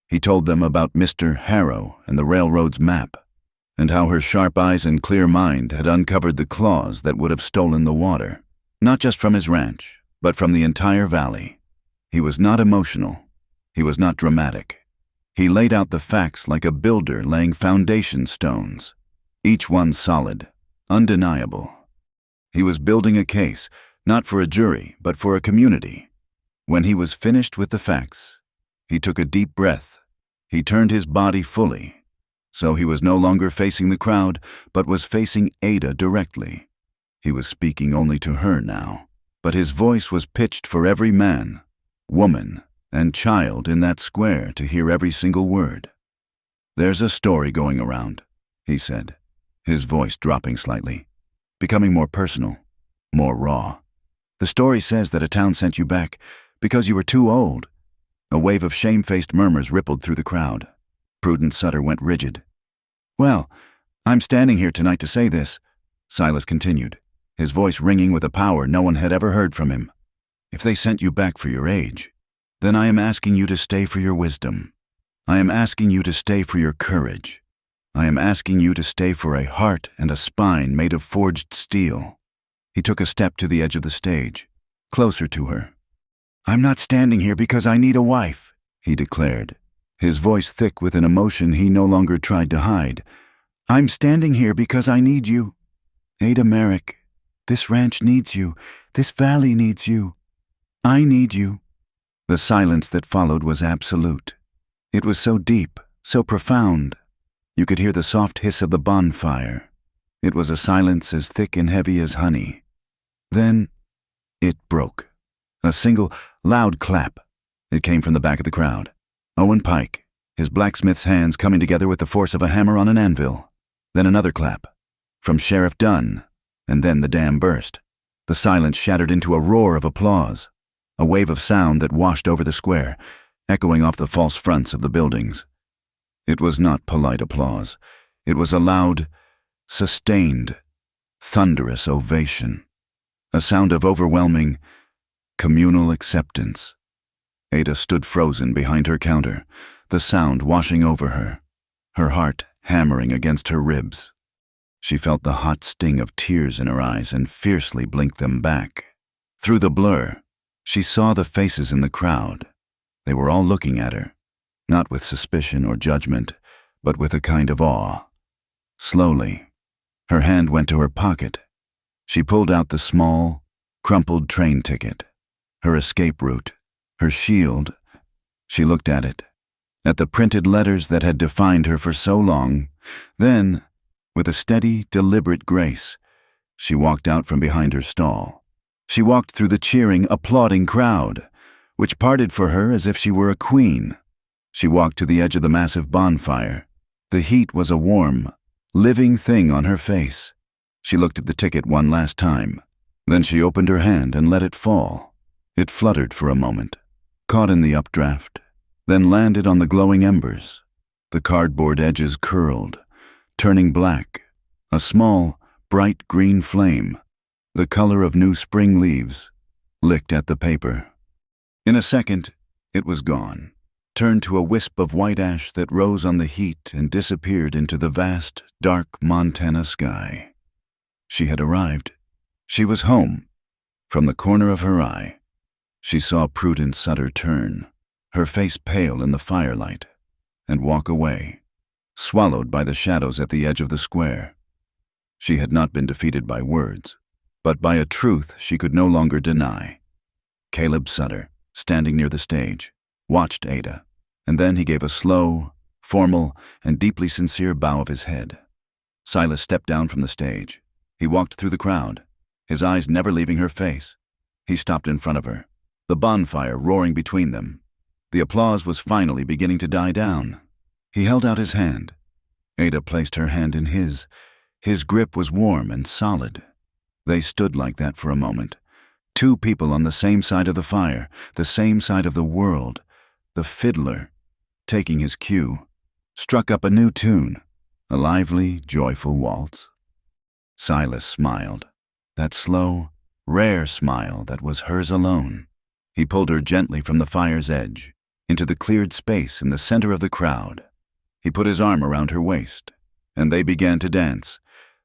Speaker 1: He told them about Mr. Harrow and the railroad's map, and how her sharp eyes and clear mind had uncovered the claws that would have stolen the water, not just from his ranch, but from the entire valley. He was not emotional. He was not dramatic. He laid out the facts like a builder laying foundation stones, each one solid, undeniable. He was building a case, not for a jury, but for a community. When he was finished with the facts, he took a deep breath. He turned his body fully, so he was no longer facing the crowd, but was facing Ada directly. He was speaking only to her now, but his voice was pitched for every man, woman, and child in that square to hear every single word. "There's a story going around," he said, his voice dropping slightly, becoming more personal, more raw. "The story says that a town sent you back because you were too old." A wave of shame-faced murmurs rippled through the crowd. Prudence Sutter went rigid. "Well, I'm standing here tonight to say this," Silas continued, his voice ringing with a power no one had ever heard from him. "If they sent you back for your age, then I am asking you to stay for your wisdom. I am asking you to stay for your courage. I am asking you to stay for a heart and a spine made of forged steel." He took a step to the edge of the stage, closer to her. "I'm not standing here because I need a wife," he declared, his voice thick with an emotion he no longer tried to hide. "I'm standing here because I need you. Ada Merrick, this ranch needs you. This valley needs you. I need you." The silence that followed was absolute. It was so deep, so profound. You could hear the soft hiss of the bonfire. It was a silence as thick and heavy as honey. Then it broke. A single, loud clap. It came from the back of the crowd. Owen Pike, his blacksmith's hands coming together with the force of a hammer on an anvil. Then another clap. From Sheriff Dunn. And then the dam burst. The silence shattered into a roar of applause, a wave of sound that washed over the square, echoing off the false fronts of the buildings. It was not polite applause. It was a loud, sustained, thunderous ovation. A sound of overwhelming, communal acceptance. Ada stood frozen behind her counter, the sound washing over her, her heart hammering against her ribs. She felt the hot sting of tears in her eyes and fiercely blinked them back. Through the blur, she saw the faces in the crowd. They were all looking at her, not with suspicion or judgment, but with a kind of awe. Slowly, her hand went to her pocket. She pulled out the small, crumpled train ticket, her escape route, her shield. She looked at it, at the printed letters that had defined her for so long. Then, with a steady, deliberate grace, she walked out from behind her stall. She walked through the cheering, applauding crowd, which parted for her as if she were a queen. She walked to the edge of the massive bonfire. The heat was a warm, living thing on her face. She looked at the ticket one last time. Then she opened her hand and let it fall. It fluttered for a moment, caught in the updraft, then landed on the glowing embers. The cardboard edges curled, turning black, a small, bright green flame, the color of new spring leaves, licked at the paper. In a second, it was gone, turned to a wisp of white ash that rose on the heat and disappeared into the vast, dark Montana sky. She had arrived. She was home. From the corner of her eye, she saw Prudence Sutter turn, her face pale in the firelight, and walk away, swallowed by the shadows at the edge of the square. She had not been defeated by words, but by a truth she could no longer deny. Caleb Sutter, standing near the stage, watched Ada, and then he gave a slow, formal, and deeply sincere bow of his head. Silas stepped down from the stage. He walked through the crowd, his eyes never leaving her face. He stopped in front of her, the bonfire roaring between them. The applause was finally beginning to die down. He held out his hand. Ada placed her hand in his. His grip was warm and solid. They stood like that for a moment. Two people on the same side of the fire, the same side of the world. The fiddler, taking his cue, struck up a new tune, a lively, joyful waltz. Silas smiled, that slow, rare smile that was hers alone. He pulled her gently from the fire's edge, into the cleared space in the center of the crowd. He put his arm around her waist, and they began to dance.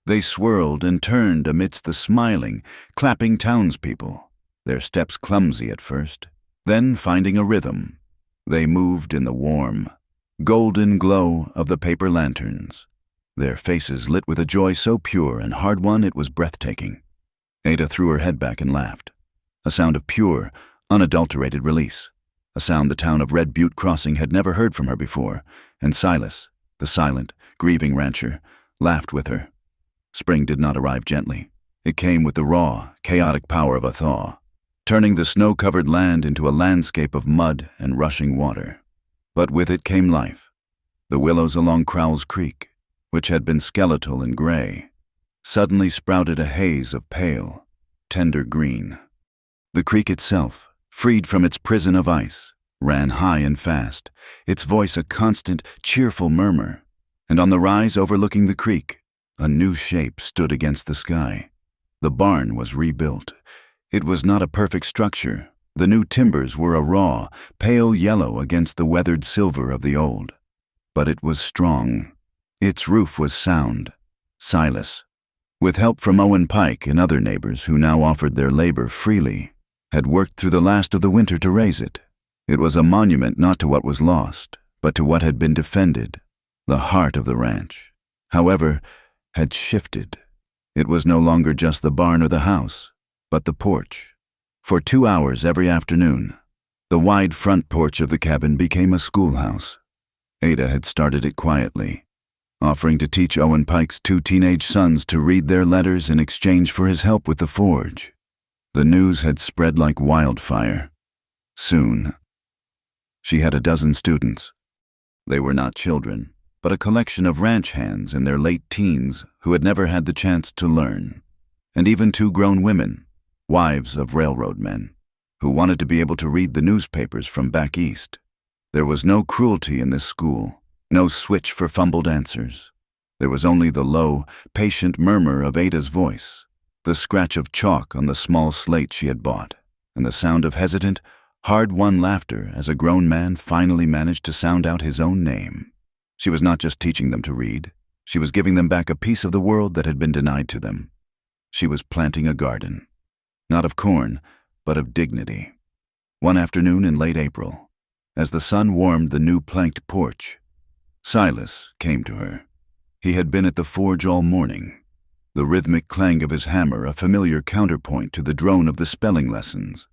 Speaker 1: They swirled and turned amidst the smiling, clapping townspeople, their steps clumsy at first, then finding a rhythm. They moved in the warm, golden glow of the paper lanterns, their faces lit with a joy so pure and hard-won it was breathtaking. Ada threw her head back and laughed, a sound of pure, unadulterated release, a sound the town of Red Butte Crossing had never heard from her before, and Silas, the silent, grieving rancher, laughed with her. Spring did not arrive gently. It came with the raw, chaotic power of a thaw, turning the snow-covered land into a landscape of mud and rushing water. But with it came life. The willows along Crowell's Creek, which had been skeletal and gray, suddenly sprouted a haze of pale, tender green. The creek itself, freed from its prison of ice, ran high and fast, its voice a constant, cheerful murmur. And on the rise overlooking the creek, a new shape stood against the sky. The barn was rebuilt. It was not a perfect structure. The new timbers were a raw, pale yellow against the weathered silver of the old. But it was strong. Its roof was sound. Silas, with help from Owen Pike and other neighbors who now offered their labor freely, had worked through the last of the winter to raise it. It was a monument not to what was lost, but to what had been defended. The heart of the ranch, however, had shifted. It was no longer just the barn or the house, but the porch. For 2 hours every afternoon, the wide front porch of the cabin became a schoolhouse. Ada had started it quietly, offering to teach Owen Pike's 2 teenage sons to read their letters in exchange for his help with the forge. The news had spread like wildfire. Soon, she had a dozen students. They were not children, but a collection of ranch hands in their late teens who had never had the chance to learn, and even 2 grown women, wives of railroad men, who wanted to be able to read the newspapers from back east. There was no cruelty in this school, no switch for fumbled answers. There was only the low, patient murmur of Ada's voice, the scratch of chalk on the small slate she had bought, and the sound of hesitant, hard-won laughter as a grown man finally managed to sound out his own name. She was not just teaching them to read. She was giving them back a piece of the world that had been denied to them. She was planting a garden, not of corn, but of dignity. One afternoon in late April, as the sun warmed the new planked porch, Silas came to her. He had been at the forge all morning. the rhythmic clang of his hammer a familiar counterpoint to the drone of the spelling lessons.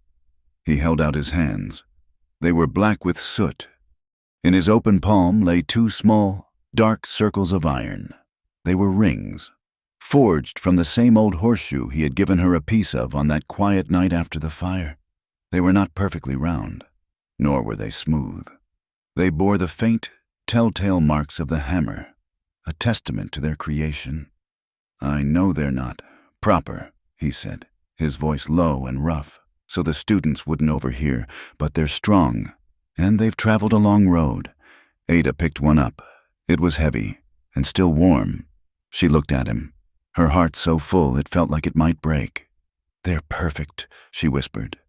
Speaker 1: He held out his hands. They were black with soot. In his open palm lay two small, dark circles of iron. They were rings, forged from the same old horseshoe he had given her a piece of on that quiet night after the fire. They were not perfectly round, nor were they smooth. They bore the faint, telltale marks of the hammer, a testament to their creation. "I know they're not proper," he said, his voice low and rough, so the students wouldn't overhear, "but they're strong, and they've traveled a long road." Ada picked one up. It was heavy, and still warm. She looked at him, her heart so full it felt like it might break. "They're perfect," she whispered.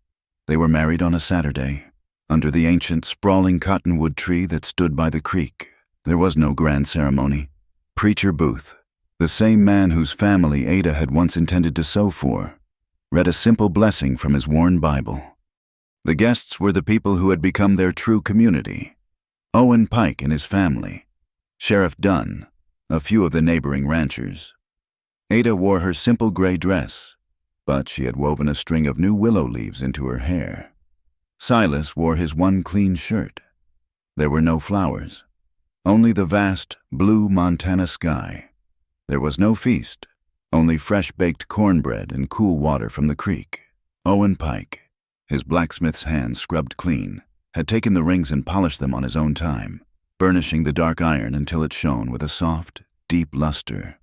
Speaker 1: They were married on a Saturday, under the ancient, sprawling cottonwood tree that stood by the creek. There was no grand ceremony. Preacher Booth, the same man whose family Ada had once intended to sew for, read a simple blessing from his worn Bible. The guests were the people who had become their true community: Owen Pike and his family, Sheriff Dunn, a few of the neighboring ranchers. Ada wore her simple gray dress, but she had woven a string of new willow leaves into her hair. Silas wore his one clean shirt. There were no flowers, only the vast, blue Montana sky. There was no feast, only fresh-baked cornbread and cool water from the creek. Owen Pike, his blacksmith's hands scrubbed clean, had taken the rings and polished them on his own time, burnishing the dark iron until it shone with a soft, deep luster.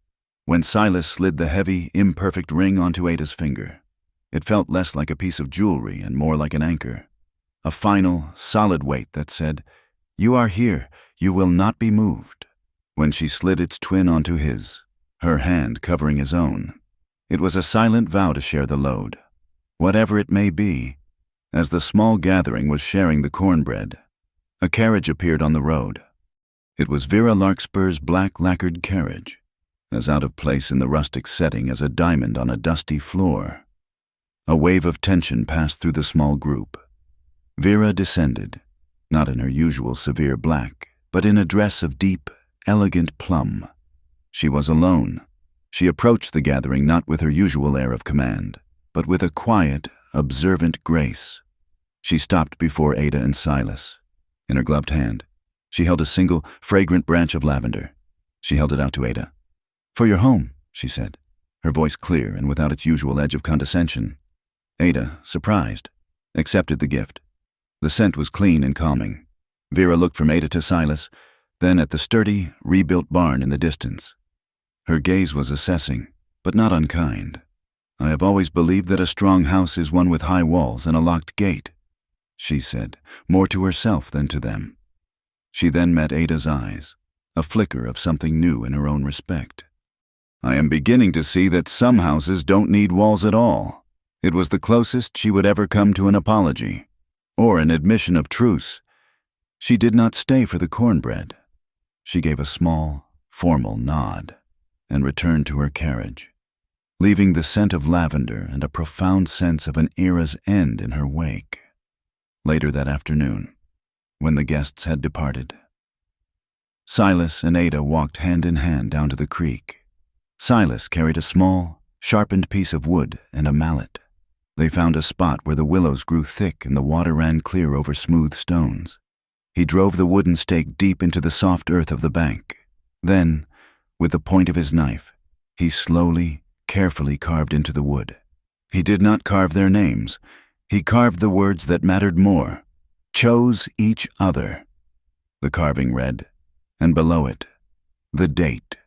Speaker 1: When Silas slid the heavy, imperfect ring onto Ada's finger, it felt less like a piece of jewelry and more like an anchor, a final, solid weight that said, "You are here, you will not be moved." When she slid its twin onto his, her hand covering his own, it was a silent vow to share the load, whatever it may be. As the small gathering was sharing the cornbread, a carriage appeared on the road. It was Vera Larkspur's black lacquered carriage, as out of place in the rustic setting as a diamond on a dusty floor. A wave of tension passed through the small group. Vera descended, not in her usual severe black, but in a dress of deep, elegant plum. She was alone. She approached the gathering not with her usual air of command, but with a quiet, observant grace. She stopped before Ada and Silas. In her gloved hand, she held a single, fragrant branch of lavender. She held it out to Ada. "For your home," she said, her voice clear and without its usual edge of condescension. Ada, surprised, accepted the gift. The scent was clean and calming. Vera looked from Ada to Silas, then at the sturdy, rebuilt barn in the distance. Her gaze was assessing, but not unkind. "I have always believed that a strong house is one with high walls and a locked gate," she said, more to herself than to them. She then met Ada's eyes, a flicker of something new in her own respect. "I am beginning to see that some houses don't need walls at all." It was the closest she would ever come to an apology, or an admission of truce. She did not stay for the cornbread. She gave a small, formal nod, and returned to her carriage, leaving the scent of lavender and a profound sense of an era's end in her wake. Later that afternoon, when the guests had departed, Silas and Ada walked hand in hand down to the creek. Silas carried a small, sharpened piece of wood and a mallet. They found a spot where the willows grew thick and the water ran clear over smooth stones. He drove the wooden stake deep into the soft earth of the bank. Then, with the point of his knife, he slowly, carefully carved into the wood. He did not carve their names. He carved the words that mattered more: "Chose each other." The carving read, and below it, the date.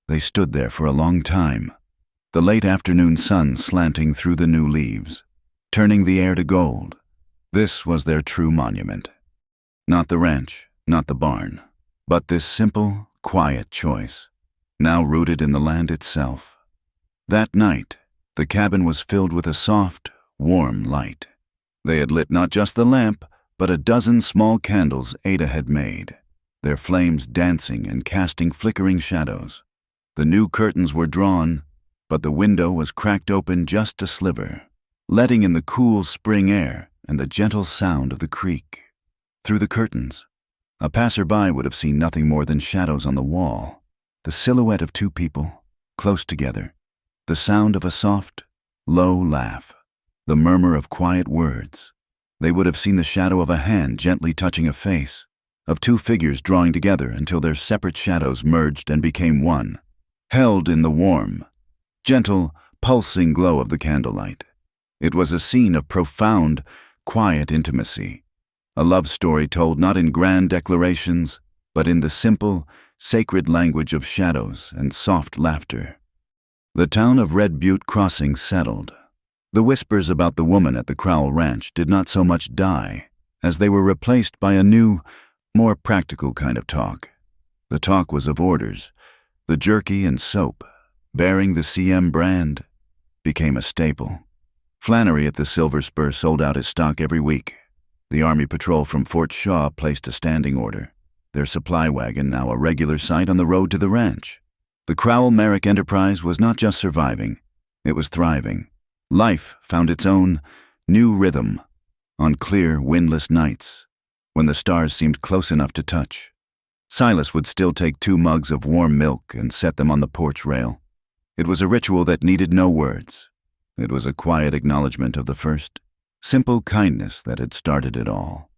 Speaker 1: They stood there for a long time, the late afternoon sun slanting through the new leaves, turning the air to gold. This was their true monument. Not the ranch, not the barn, but this simple, quiet choice, now rooted in the land itself. That night, the cabin was filled with a soft, warm light. They had lit not just the lamp, but a dozen small candles Ada had made, their flames dancing and casting flickering shadows. The new curtains were drawn, but the window was cracked open just a sliver, letting in the cool spring air and the gentle sound of the creek. Through the curtains, a passerby would have seen nothing more than shadows on the wall, the silhouette of two people, close together, the sound of a soft, low laugh, the murmur of quiet words. They would have seen the shadow of a hand gently touching a face, of two figures drawing together until their separate shadows merged and became one, held in the warm, gentle, pulsing glow of the candlelight. It was a scene of profound, quiet intimacy, a love story told not in grand declarations, but in the simple, sacred language of shadows and soft laughter. The town of Red Butte Crossing settled. The whispers about the woman at the Crowell Ranch did not so much die, as they were replaced by a new, more practical kind of talk. The talk was of orders. The jerky and soap, bearing the CM brand, became a staple. Flannery at the Silver Spur sold out his stock every week. The Army Patrol from Fort Shaw placed a standing order, their supply wagon now a regular sight on the road to the ranch. The Crowell Merrick enterprise was not just surviving, it was thriving. Life found its own new rhythm on clear, windless nights when the stars seemed close enough to touch. Silas would still take 2 mugs of warm milk and set them on the porch rail. It was a ritual that needed no words. It was a quiet acknowledgement of the first, simple kindness that had started it all,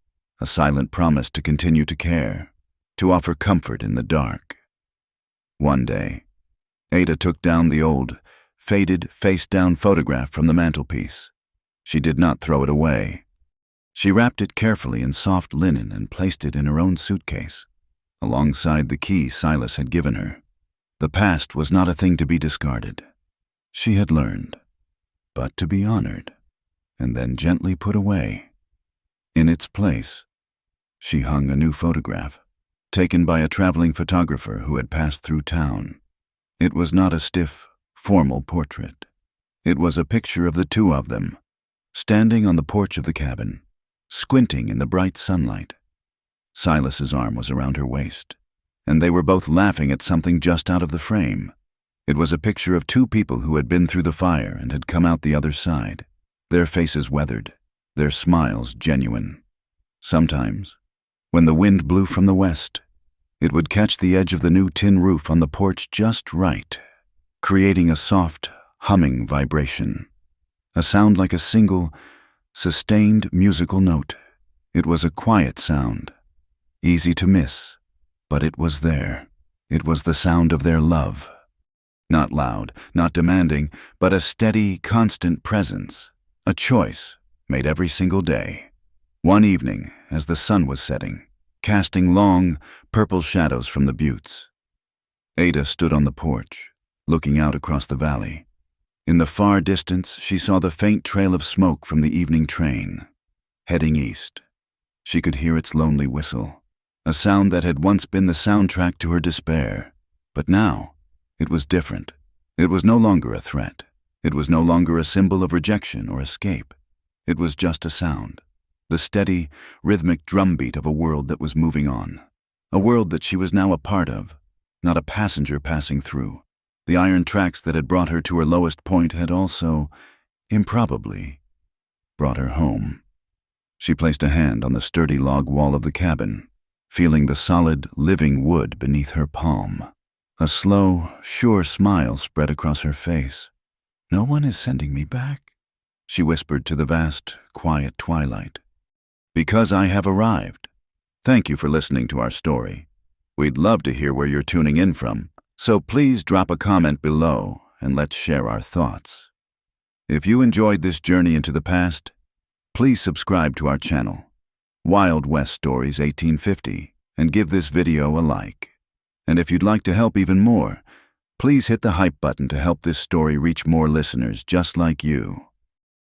Speaker 1: a silent promise to continue to care, to offer comfort in the dark. One day, Ada took down the old, faded, face-down photograph from the mantelpiece. She did not throw it away. She wrapped it carefully in soft linen and placed it in her own suitcase, alongside the key Silas had given her. The past was not a thing to be discarded. She had learned, but to be honored, and then gently put away. In its place, she hung a new photograph, taken by a traveling photographer who had passed through town. It was not a stiff, formal portrait. It was a picture of the two of them, standing on the porch of the cabin, squinting in the bright sunlight. Silas's arm was around her waist, and they were both laughing at something just out of the frame. It was a picture of 2 people who had been through the fire and had come out the other side, their faces weathered, their smiles genuine. Sometimes, when the wind blew from the west, it would catch the edge of the new tin roof on the porch just right, creating a soft, humming vibration, a sound like a single, sustained musical note. It was a quiet sound, easy to miss, but it was there. It was the sound of their love. Not loud, not demanding, but a steady, constant presence, a choice made every single day. One evening, as the sun was setting, casting long, purple shadows from the buttes, Ada stood on the porch, looking out across the valley. In the far distance, she saw the faint trail of smoke from the evening train, heading east. She could hear its lonely whistle, a sound that had once been the soundtrack to her despair. But now, it was different. It was no longer a threat. It was no longer a symbol of rejection or escape. It was just a sound, the steady, rhythmic drumbeat of a world that was moving on, a world that she was now a part of, not a passenger passing through. The iron tracks that had brought her to her lowest point had also, improbably, brought her home. She placed a hand on the sturdy log wall of the cabin, feeling the solid, living wood beneath her palm. A slow, sure smile spread across her face. "No one is sending me back," she whispered to the vast, quiet twilight. "Because I have arrived." Thank you for listening to our story. We'd love to hear where you're tuning in from, so please drop a comment below and let's share our thoughts. If you enjoyed this journey into the past, please subscribe to our channel, Wild West Stories 1850, and give this video a like. And if you'd like to help even more, please hit the hype button to help this story reach more listeners just like you.